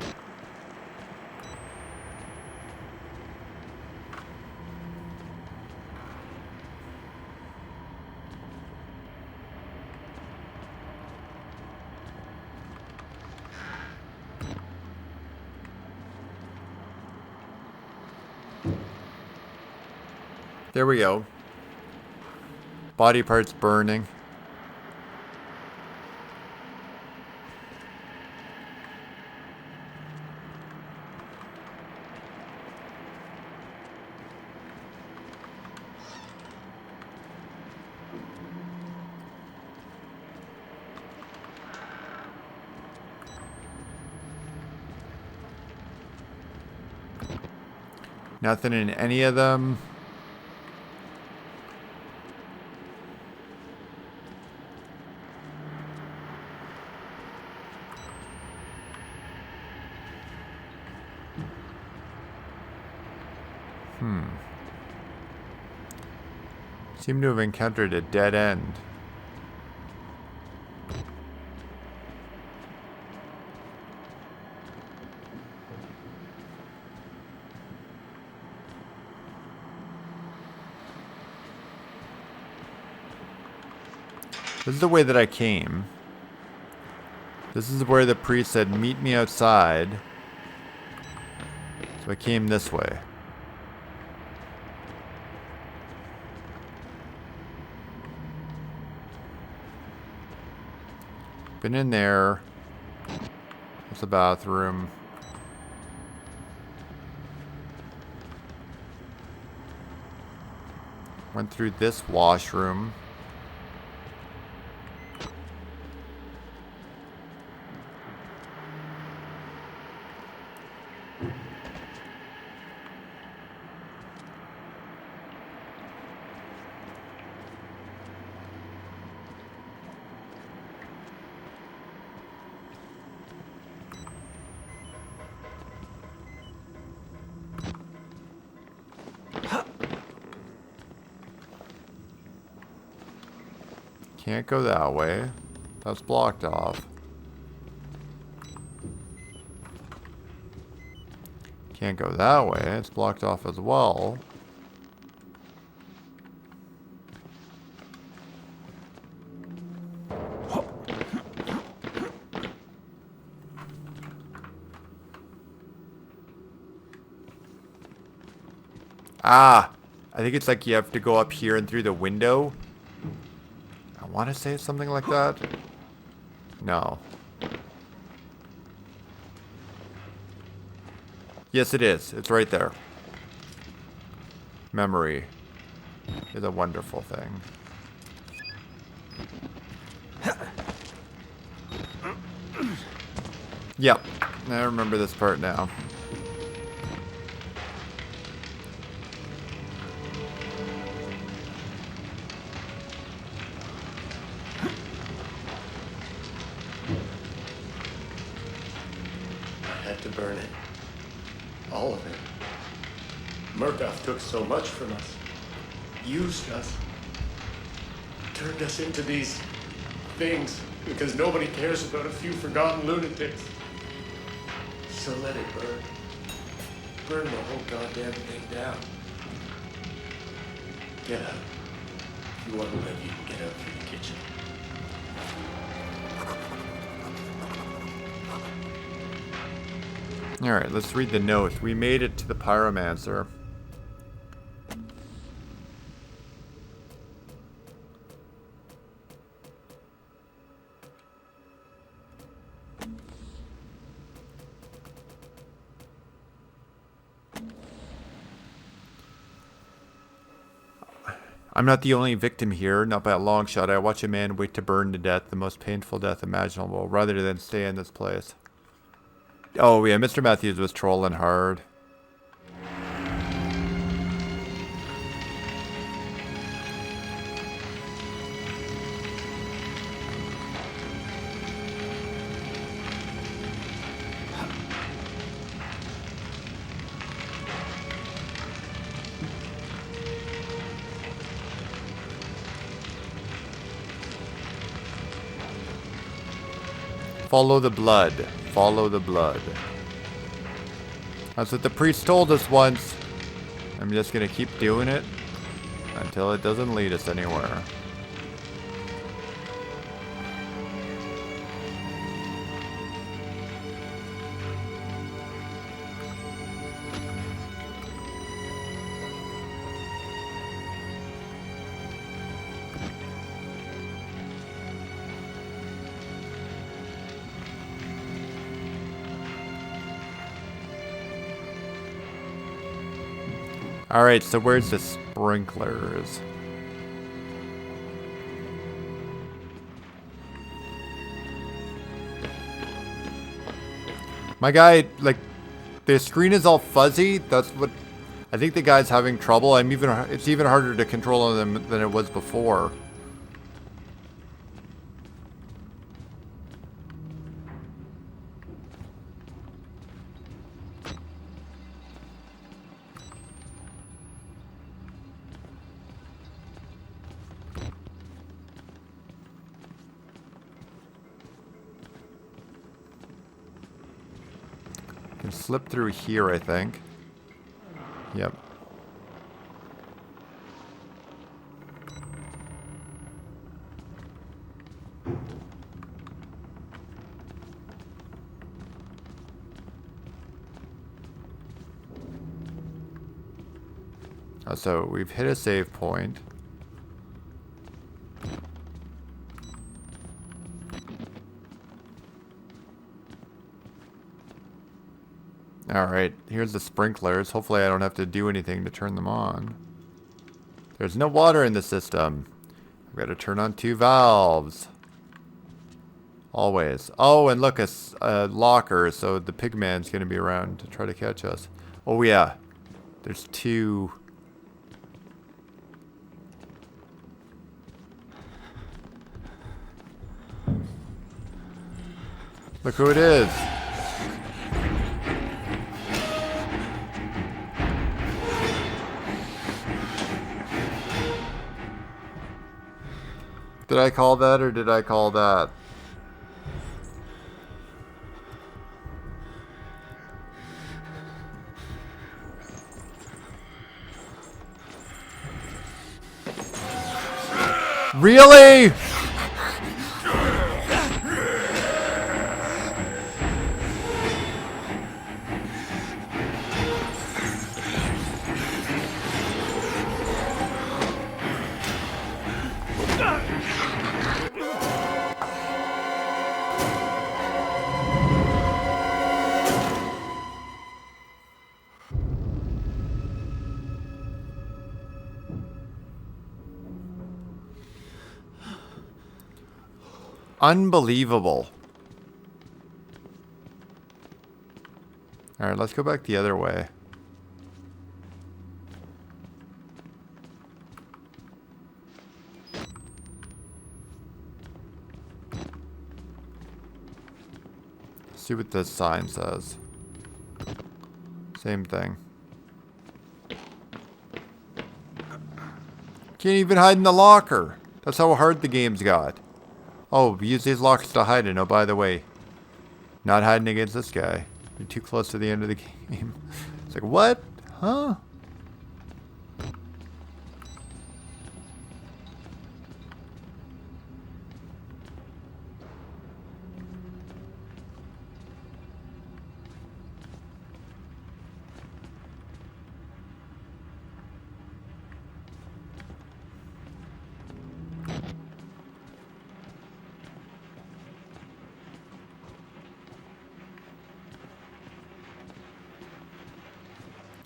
There we go. Body parts burning. Nothing in any of them. Seem to have encountered a dead end. This is the way that I came. This is where the priest said, meet me outside. So I came this way. Been in there. It's a bathroom. Went through this washroom. Can't go that way. That's blocked off. Can't go that way. It's blocked off as well. Ah, I think it's like you have to go up here and through the window. I want to say it's something like that. No. Yes, it is. It's right there. Memory is a wonderful thing. Yep, I remember this part now. I had to burn it. All of it. Murkoff took so much from us. Used us. Turned us into these things because nobody cares about a few forgotten lunatics. So let it burn. Burn the whole goddamn thing down. Get out. If you want to live, you can get out through the kitchen. Alright, let's read the note. We made it to the Pyromancer. I'm not the only victim here, not by a long shot. I watch a man wait to burn to death, the most painful death imaginable, rather than stay in this place. Oh yeah, Mr. Matthews was trolling hard. Follow the blood. Follow the blood. That's what the priest told us once. I'm just gonna keep doing it until it doesn't lead us anywhere. Alright, so where's the sprinklers? My guy, like, the screen is all fuzzy. That's what... I think the guy's having trouble. It's even harder to control them than it was before. Can slip through here, I think. Yep. So we've hit a save point. Alright, here's the sprinklers. Hopefully I don't have to do anything to turn them on. There's no water in the system. I've got to turn on 2 valves. Always. Oh, and look, a locker, so the pigman's going to be around to try to catch us. Oh yeah, there's 2... Look who it is. Did I call that or did I call that? Really? Unbelievable. Alright, let's go back the other way. See what this sign says. Same thing. Can't even hide in the locker. That's how hard the game's got. Oh, use these lockers to hide in. Oh, by the way, not hiding against this guy. You're too close to the end of the game. It's like, what? Huh?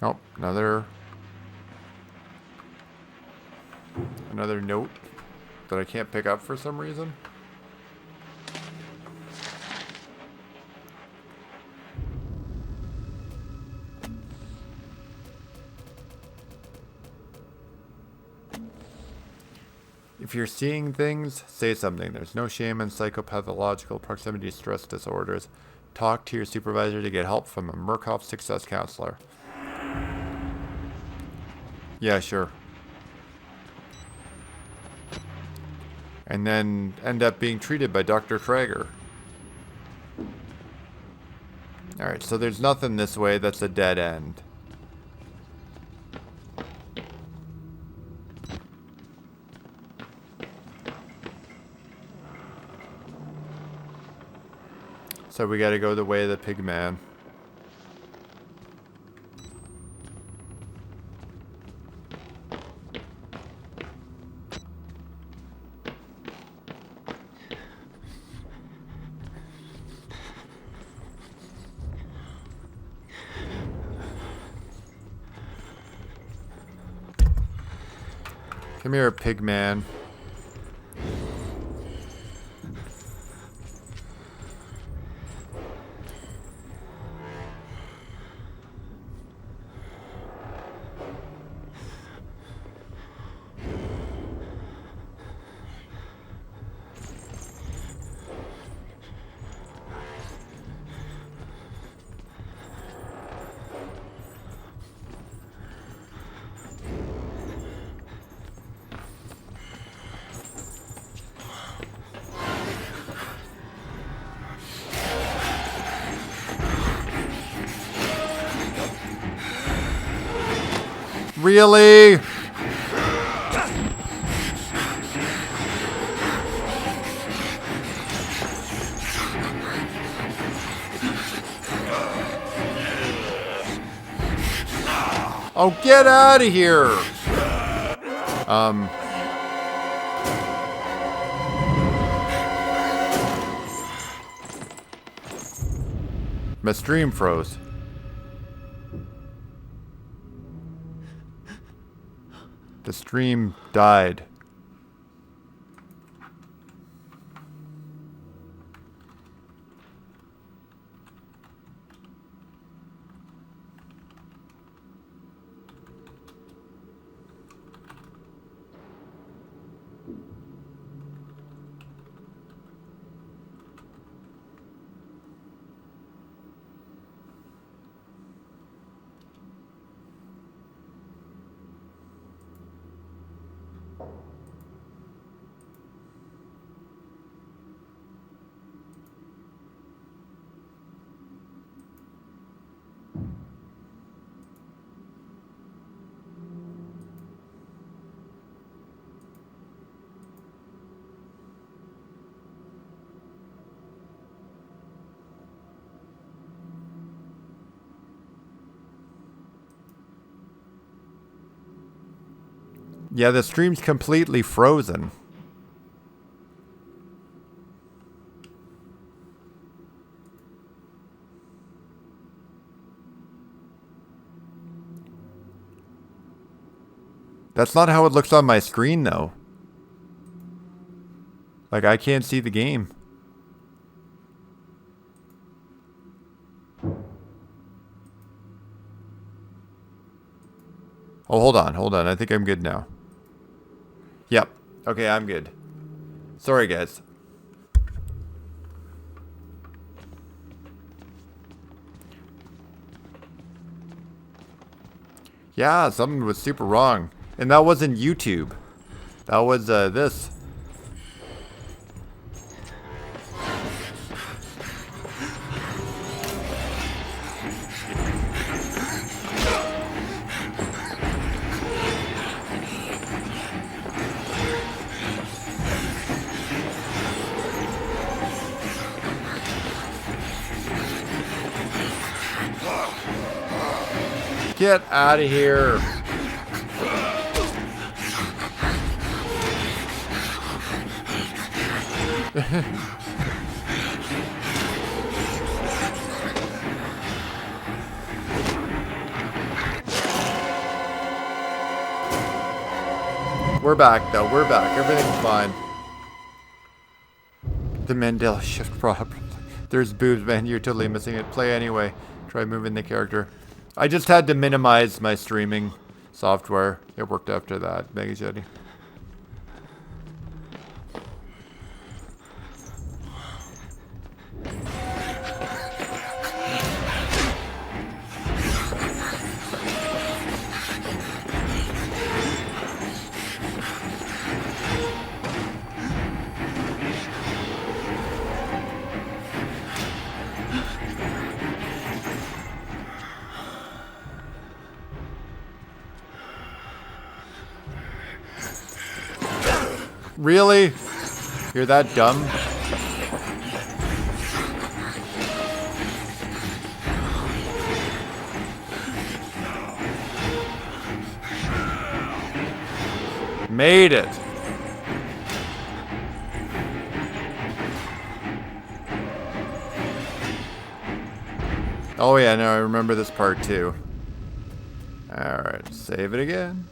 Oh, another note that I can't pick up for some reason. If you're seeing things, say something. There's no shame in psychopathological proximity stress disorders. Talk to your supervisor to get help from a Murkoff Success Counselor. Yeah, sure. And then end up being treated by Dr. Traeger. Alright, so there's nothing this way that's a dead end. So we gotta go the way of the pig man. Come here, pig man. Really? Oh, get out of here! My stream froze. The stream died. Yeah, the stream's completely frozen. That's not how it looks on my screen, though. Like, I can't see the game. Oh, hold on, hold on. I think I'm good now. Yep. Okay, I'm good. Sorry, guys. Yeah, something was super wrong. And that wasn't YouTube. That was this. Get out of here. We're back, though. We're back. Everything's fine. The Mandela shift problem. There's boobs, man. You're totally missing it. Play anyway. Try moving the character. I just had to minimize my streaming software. It worked after that. Mega Jetty. Really? You're that dumb? Made it. Oh yeah, no, I remember this part too. Alright, save it again.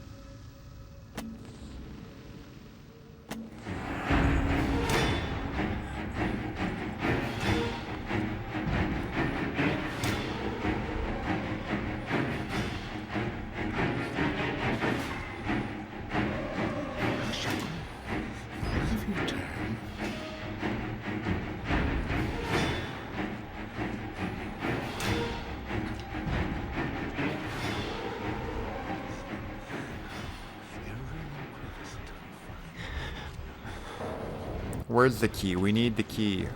Where's the key? We need the key.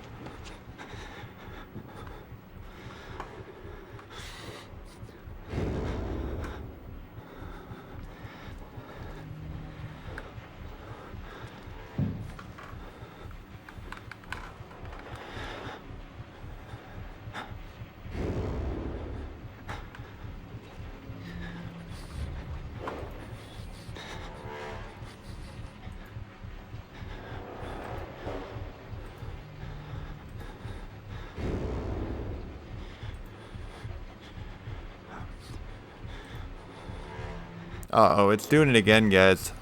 Uh-oh, it's doing it again, guys.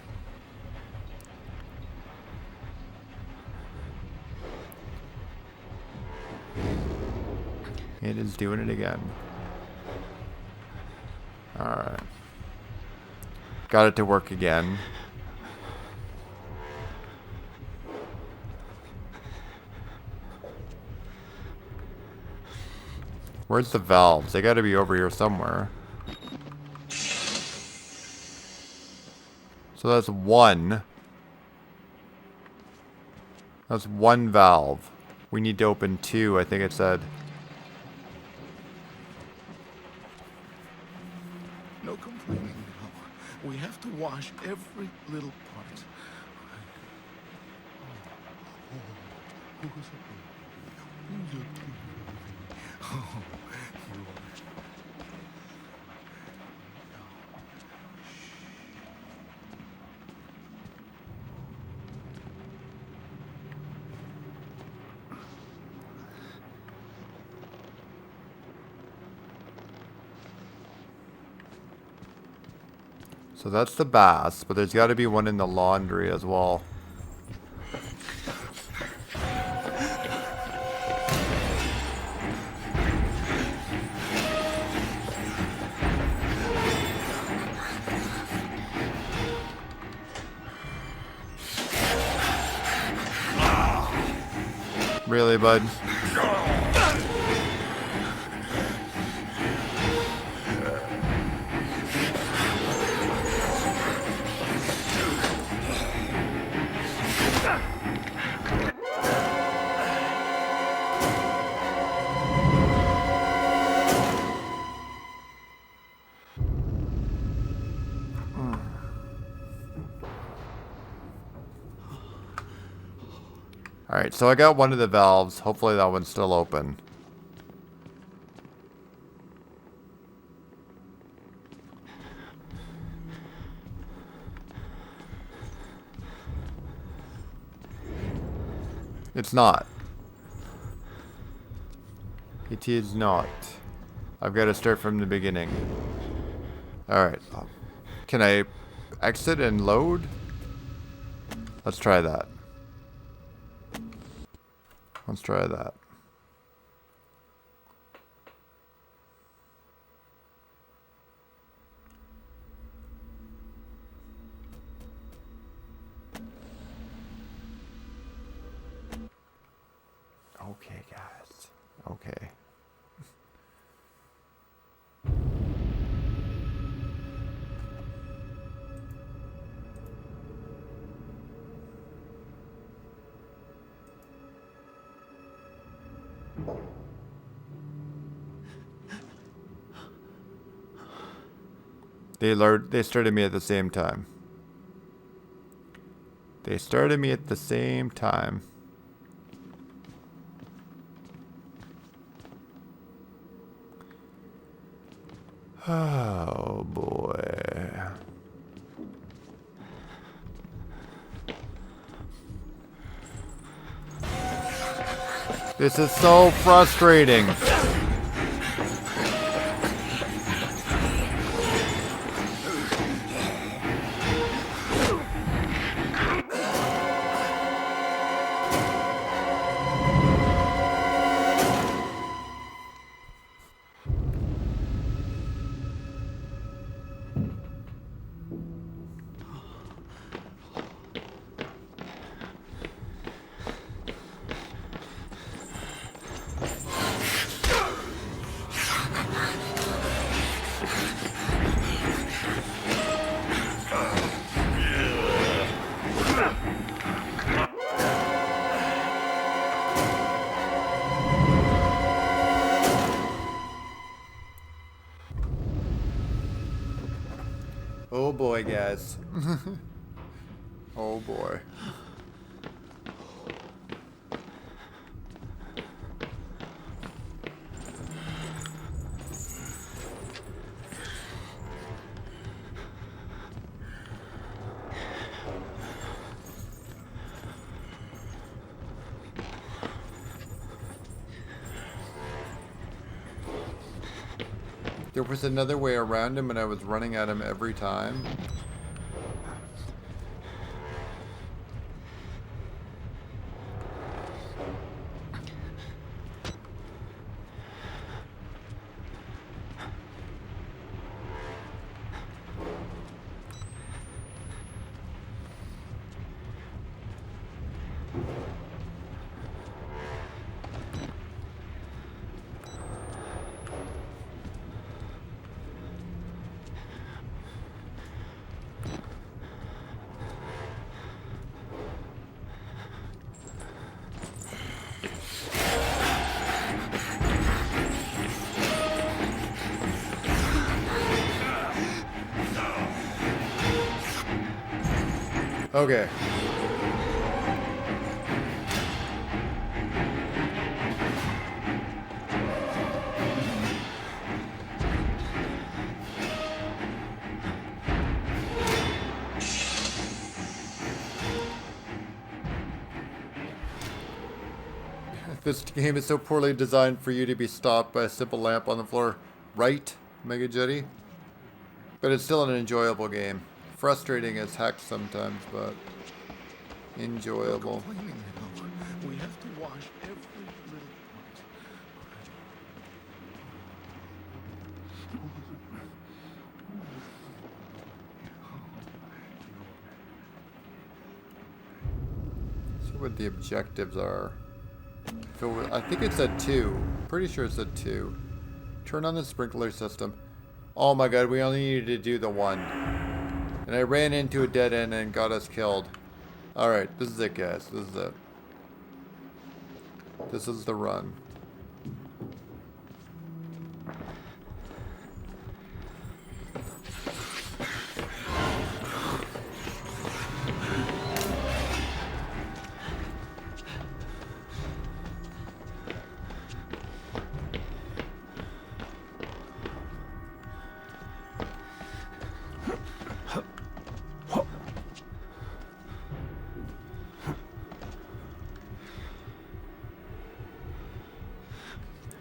It is doing it again. Alright. Got it to work again. Where's the valves? They gotta be over here somewhere. So that's one. That's one valve. We need to open two, I think it said. No complaining now. We have to wash every little part. Who's it? Oh, you. So that's the baths, but there's got to be one in the laundry as well. Really, bud? Alright, so I got one of the valves. Hopefully that one's still open. It's not. It is not. I've got to start from the beginning. Alright. Can I exit and load? Let's try that. Let's try that. Okay, guys. Okay. They started me at the same time. They started me at the same time. Oh boy. This is so frustrating. Oh boy, guys. Oh boy. There was another way around him and I was running at him every time. Okay. This game is so poorly designed for you to be stopped by a simple lamp on the floor. Right, Mega Jetty? But it's still an enjoyable game. Frustrating as heck sometimes, but enjoyable. Complaining, you know. We have to wash every little part. See what the objectives are. I think it's a 2. Pretty sure it's a 2. Turn on the sprinkler system. Oh my god, we only needed to do the 1. And I ran into a dead end and got us killed. Alright, this is it, guys. This is it. This is the run.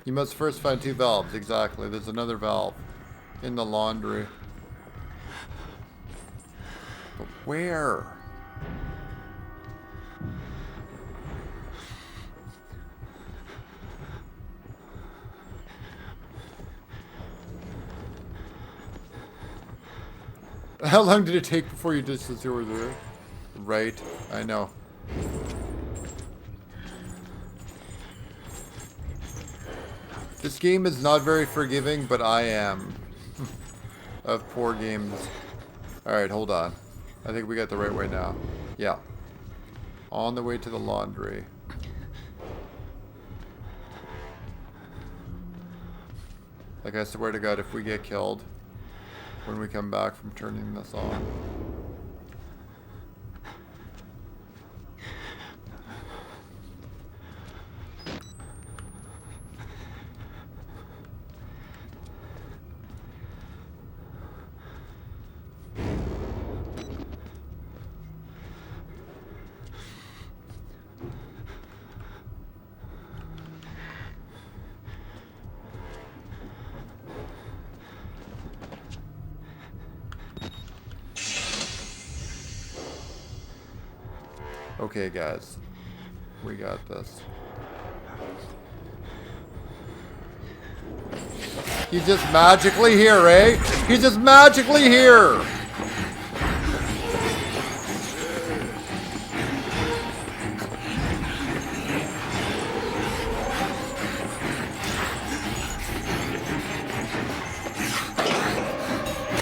You must first find 2 valves. Exactly. There's another valve in the laundry. But where? How long did it take before you just the sewer there? Right. I know. This game is not very forgiving, but I am. Of poor games. Alright, hold on. I think we got the right way now. Yeah. On the way to the laundry. Like, I swear to God, if we get killed when we come back from turning this on. Okay, guys. We got this. He's just magically here, eh? He's just magically here!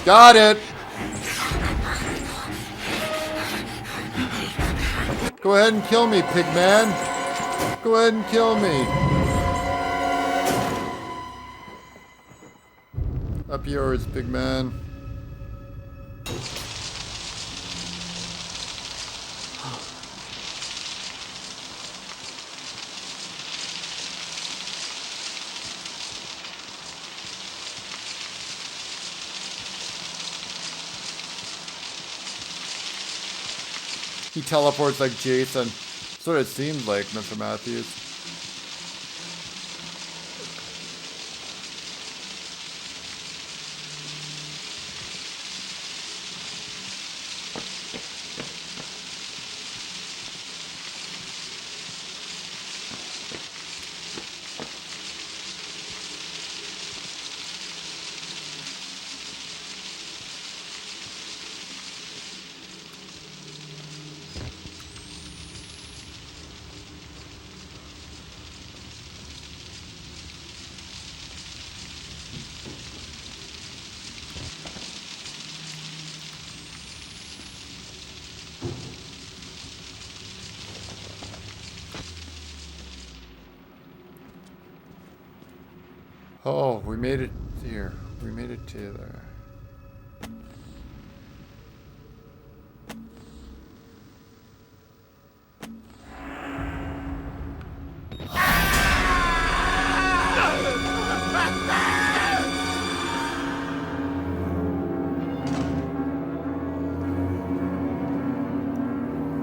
Got it! Go ahead and kill me, pig man. Go ahead and kill me. Up yours, pig man. He teleports like Jason. That's what it seems like, Mr. Matthews. Oh, we made it here. We made it to there.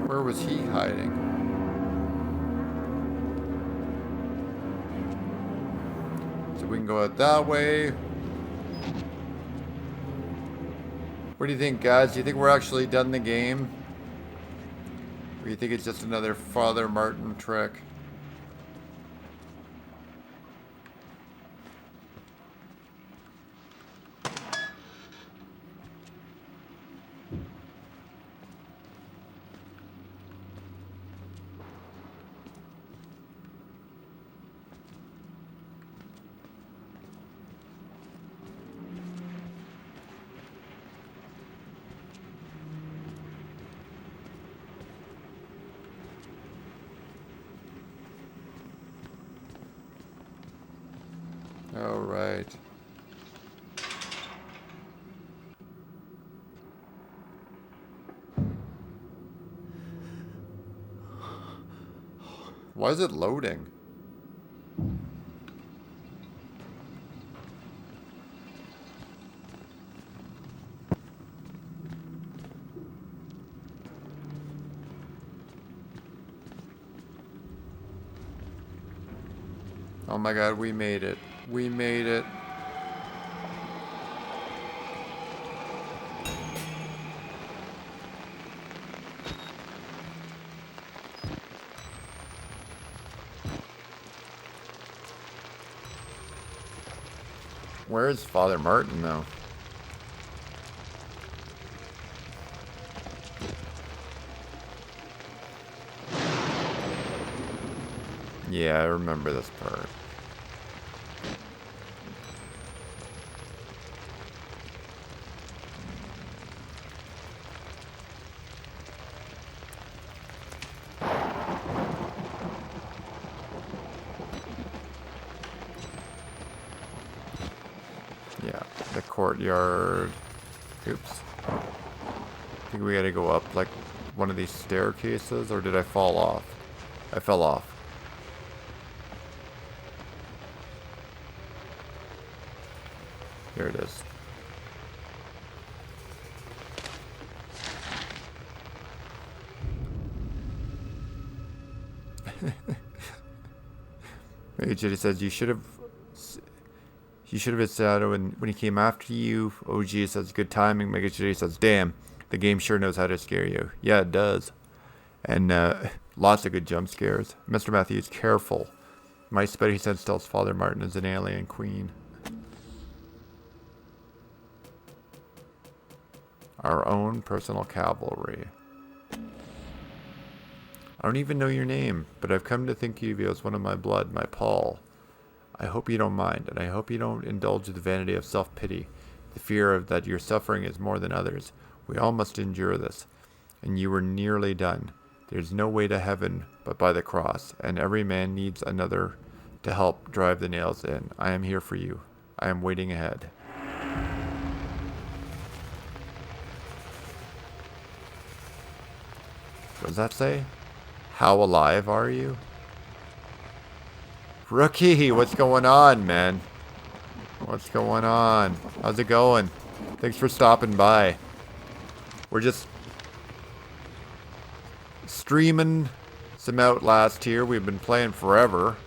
Where was he hiding? We can go out that way. What do you think, guys? Do you think we're actually done the game? Or do you think it's just another Father Martin trick? Oh, right. Why is it loading? Oh my god, we made it. We made it. Where's Father Martin, though? Yeah, I remember this part. Yeah, the courtyard. Oops. I think we gotta go up like one of these staircases, or did I fall off? I fell off. Here it is. Mega Jedi says you should have hit Sato when he came after you. OG says good timing. Mega Jedi says damn, the game sure knows how to scare you. Yeah, it does. And lots of good jump scares. Mr. Matthews, careful. My Spidey sense tells Father Martin is an alien queen. Our own personal cavalry. I don't even know your name, but I've come to think of you as one of my blood, my Paul. I hope you don't mind, and I hope you don't indulge the vanity of self-pity, the fear of that your suffering is more than others. We all must endure this, and you were nearly done. There's no way to heaven but by the cross, and every man needs another to help drive the nails in. I am here for you. I am waiting ahead. What does that say? How alive are you? Rookie, what's going on, man? What's going on? How's it going? Thanks for stopping by. We're just streaming some Outlast here. We've been playing forever.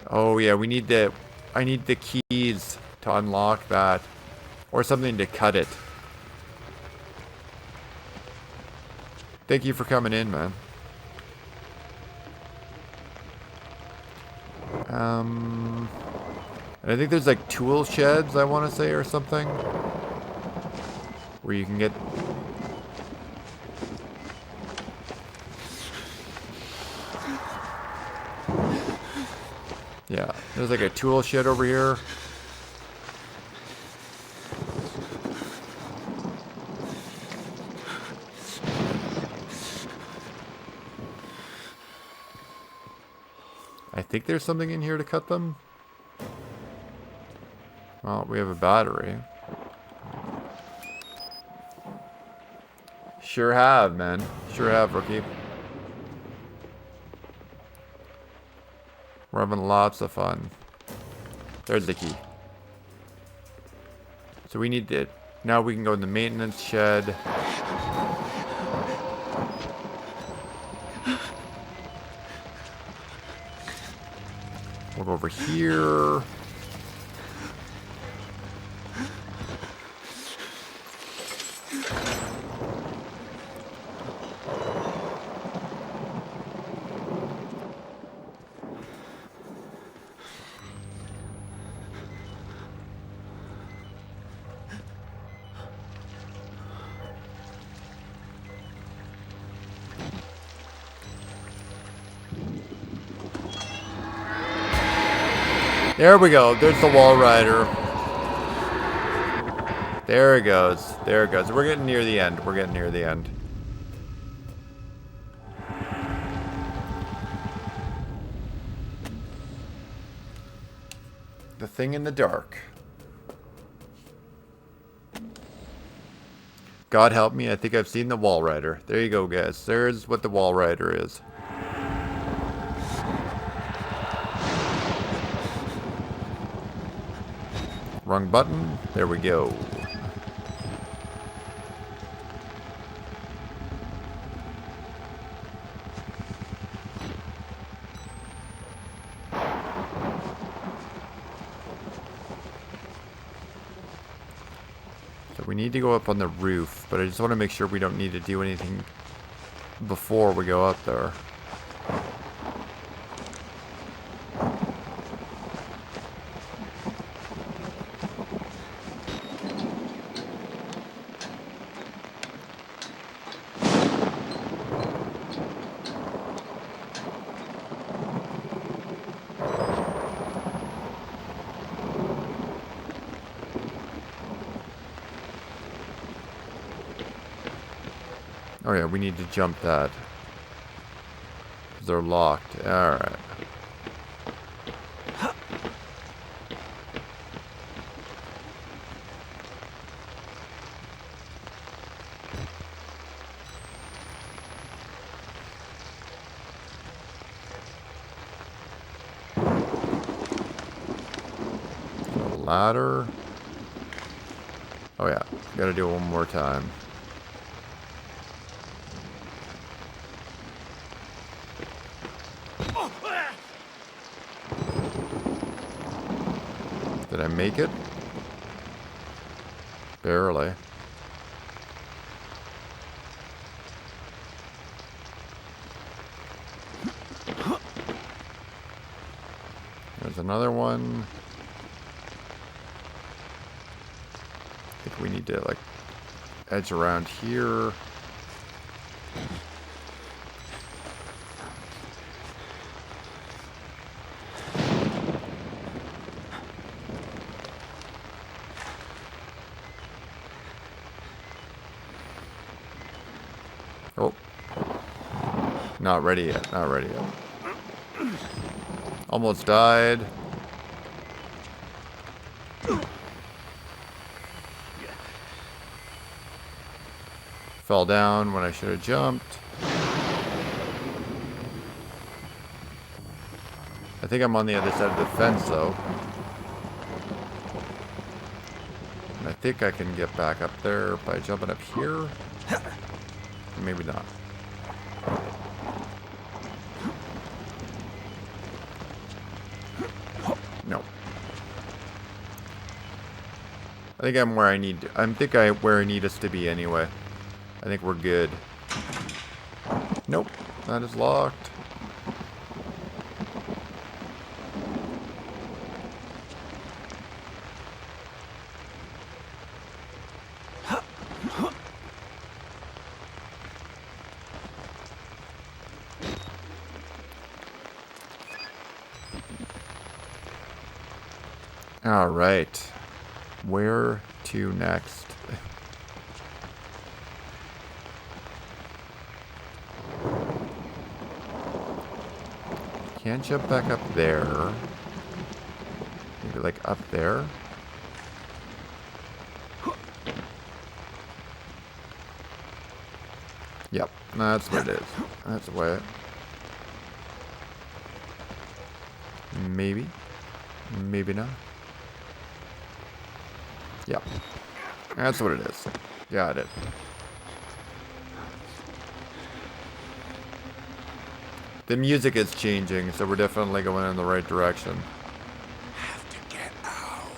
Oh yeah, I need the keys to unlock that. Or something to cut it. Thank you for coming in, man. And I think there's like tool sheds, I want to say, or something. Where you can get... Yeah, there's like a tool shed over here. I think there's something in here to cut them. Well, we have a battery. Sure have, man. Sure have, rookie. We're having lots of fun. There's the key. So we need to... Now we can go in the maintenance shed. We'll go over here. There we go. There's the wall rider. There it goes. There it goes. We're getting near the end. We're getting near the end. The thing in the dark. God help me, I think I've seen the Wall Rider. There you go, guys. There's what the Wall Rider is. Wrong button. There we go. So we need to go up on the roof, but I just want to make sure we don't need to do anything before we go up there. Oh yeah, we need to jump that. They're locked. Alright. Ladder. Oh yeah, gotta do it one more time. Did I make it? Barely. There's another one. I think we need to, like, edge around here. Oh. Not ready yet. Not ready yet. Almost died. Fell down when I should have jumped. I think I'm on the other side of the fence, though. And I think I can get back up there by jumping up here. Maybe not. No. I think I'm where I need. Where I need us to be anyway. I think we're good. Nope, that is locked. All right, where to next? Can't jump back up there. Maybe like up there. Yep, that's what it is. That's the way. Maybe. Maybe not. Yep. That's what it is. Got it. The music is changing, so we're definitely going in the right direction. Have to get out.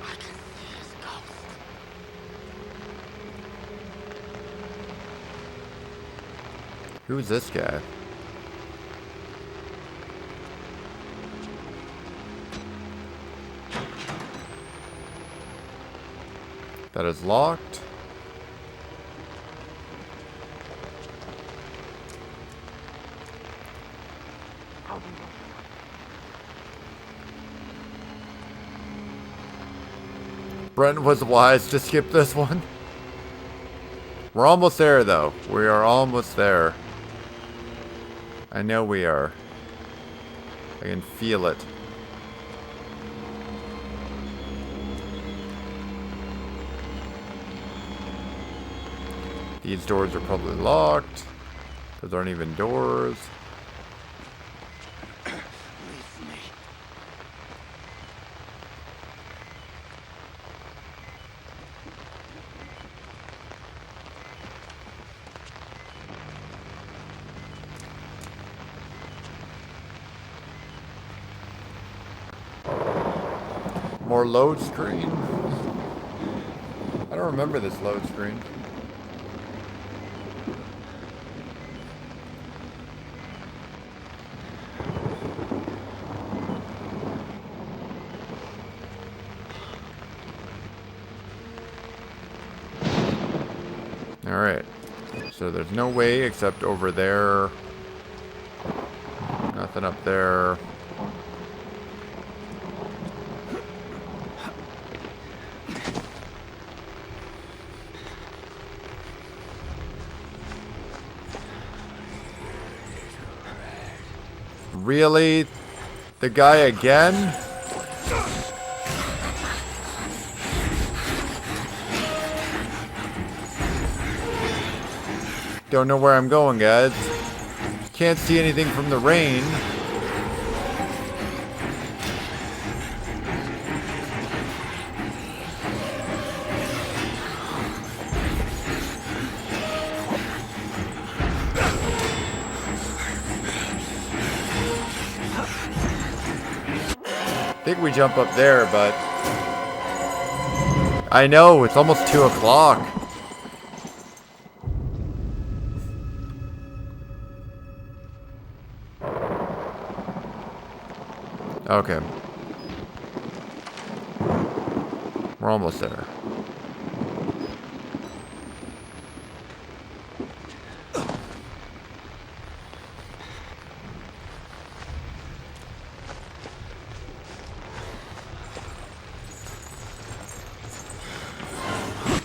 I can see his ghost. Who's this guy? That is locked. Brent was wise to skip this one. We're almost there, though. We are almost there. I know we are. I can feel it. These doors are probably locked. Those aren't even doors. More load screen. I don't remember this load screen. Alright. So there's no way except over there. Nothing up there. Really? The guy again? Don't know where I'm going, guys. Can't see anything from the rain. I think we jump up there, but I know it's almost 2 o'clock. Okay. We're almost there.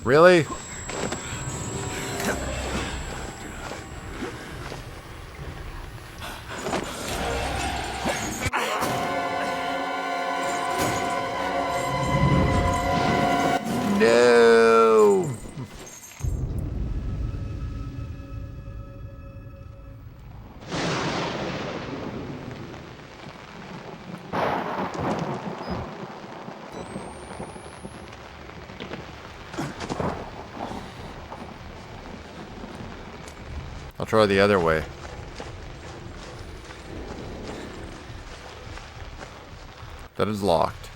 Really? No. I'll try the other way. That is locked.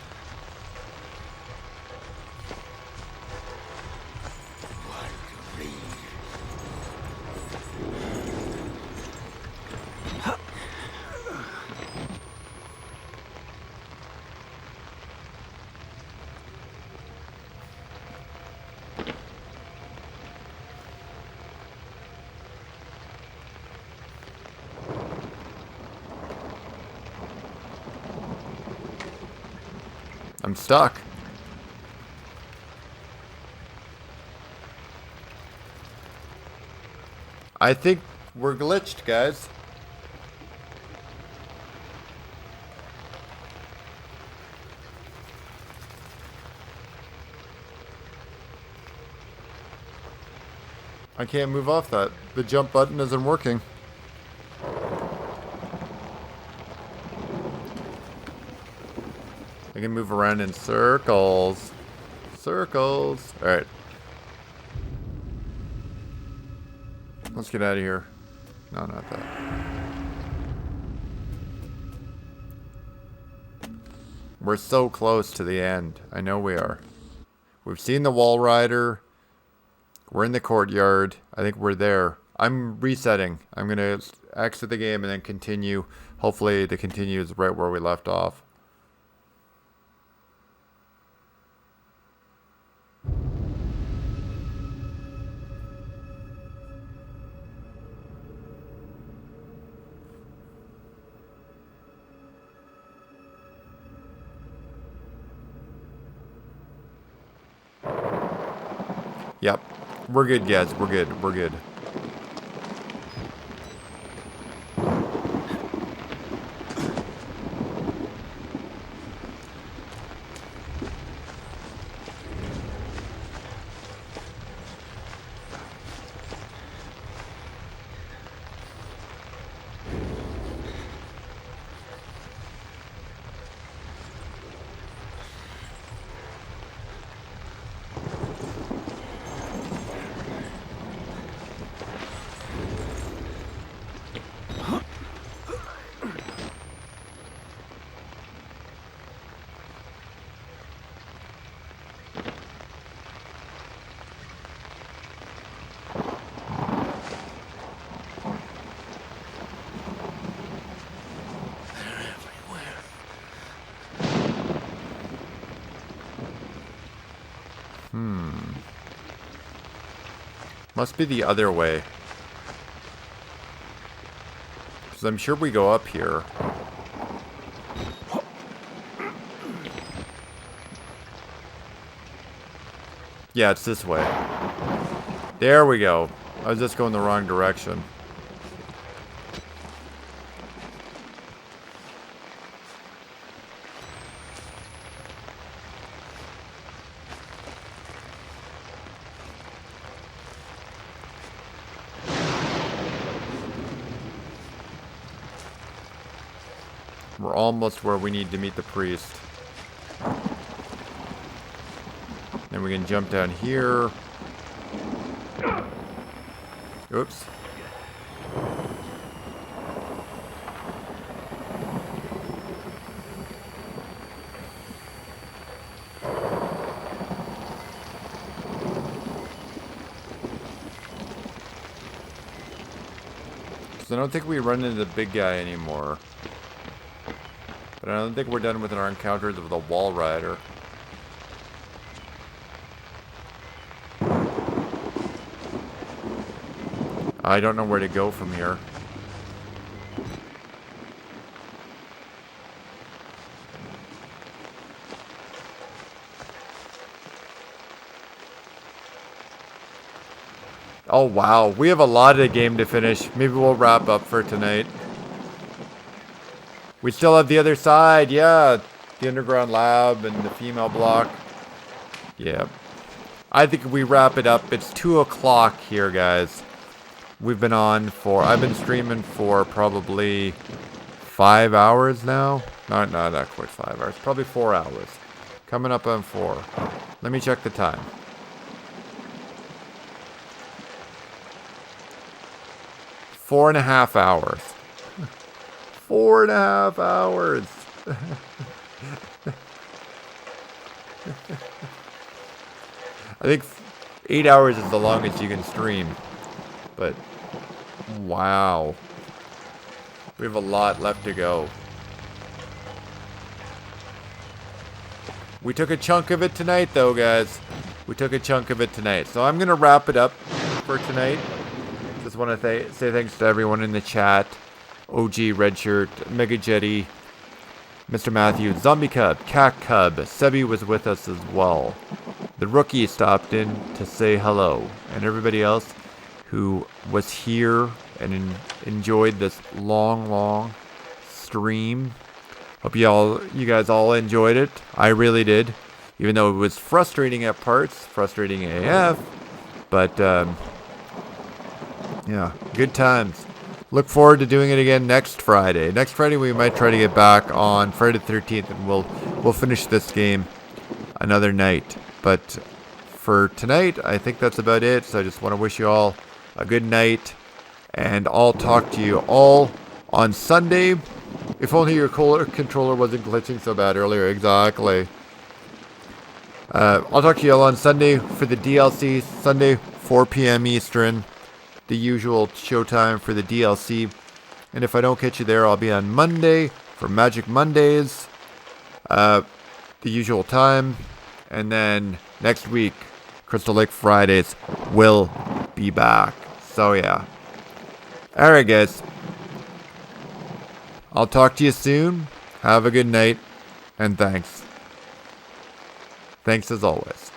I'm stuck. I think we're glitched, guys. I can't move off that. The jump button isn't working. I can move around in circles. Circles. Alright. Let's get out of here. No, not that. We're so close to the end. I know we are. We've seen the wall rider. We're in the courtyard. I think we're there. I'm resetting. I'm going to exit the game and then continue. Hopefully the continue is right where we left off. Yep. We're good, guys. We're good. We're good. Must be the other way. Because I'm sure we go up here. Yeah, it's this way. There we go. I was just going the wrong direction. We're almost where we need to meet the priest. Then we can jump down here. Oops. So I don't think we run into the big guy anymore. But I don't think we're done with our encounters with the wall rider. I don't know where to go from here. Oh wow, we have a lot of game to finish. Maybe we'll wrap up for tonight. We still have the other side, yeah. The underground lab and the female block. Yeah. I think we wrap it up. It's 2 o'clock here, guys. We've been on for, I've been streaming for probably 5 hours now. No, not quite 5 hours. Probably 4 hours. Coming up on 4. Let me check the time. 4.5 hours. 4.5 hours. I think 8 hours is the longest you can stream. But, wow. We have a lot left to go. We took a chunk of it tonight, though, guys. We took a chunk of it tonight. So I'm going to wrap it up for tonight. Just want to say thanks to everyone in the chat. OG Redshirt, Mega Jetty, Mr. Matthew, Zombie Cub, Cat Cub, Sebi was with us as well. The Rookie stopped in to say hello. And everybody else who was here and enjoyed this long stream. Hope you guys all enjoyed it. I really did. Even though it was frustrating at parts, frustrating AF. But, yeah, good times. Look forward to doing it again next Friday. Next Friday we might try to get back on Friday the 13th and we'll finish this game another night. But for tonight, I think that's about it. So I just want to wish you all a good night. And I'll talk to you all on Sunday. If only your controller wasn't glitching so bad earlier. Exactly. I'll talk to you all on Sunday for the DLC. Sunday, 4 p.m. Eastern. The usual showtime for the DLC. And if I don't catch you there, I'll be on Monday for Magic Mondays. The usual time. And then next week, Crystal Lake Fridays will be back. So yeah. Alright guys. I'll talk to you soon. Have a good night. And thanks. Thanks as always.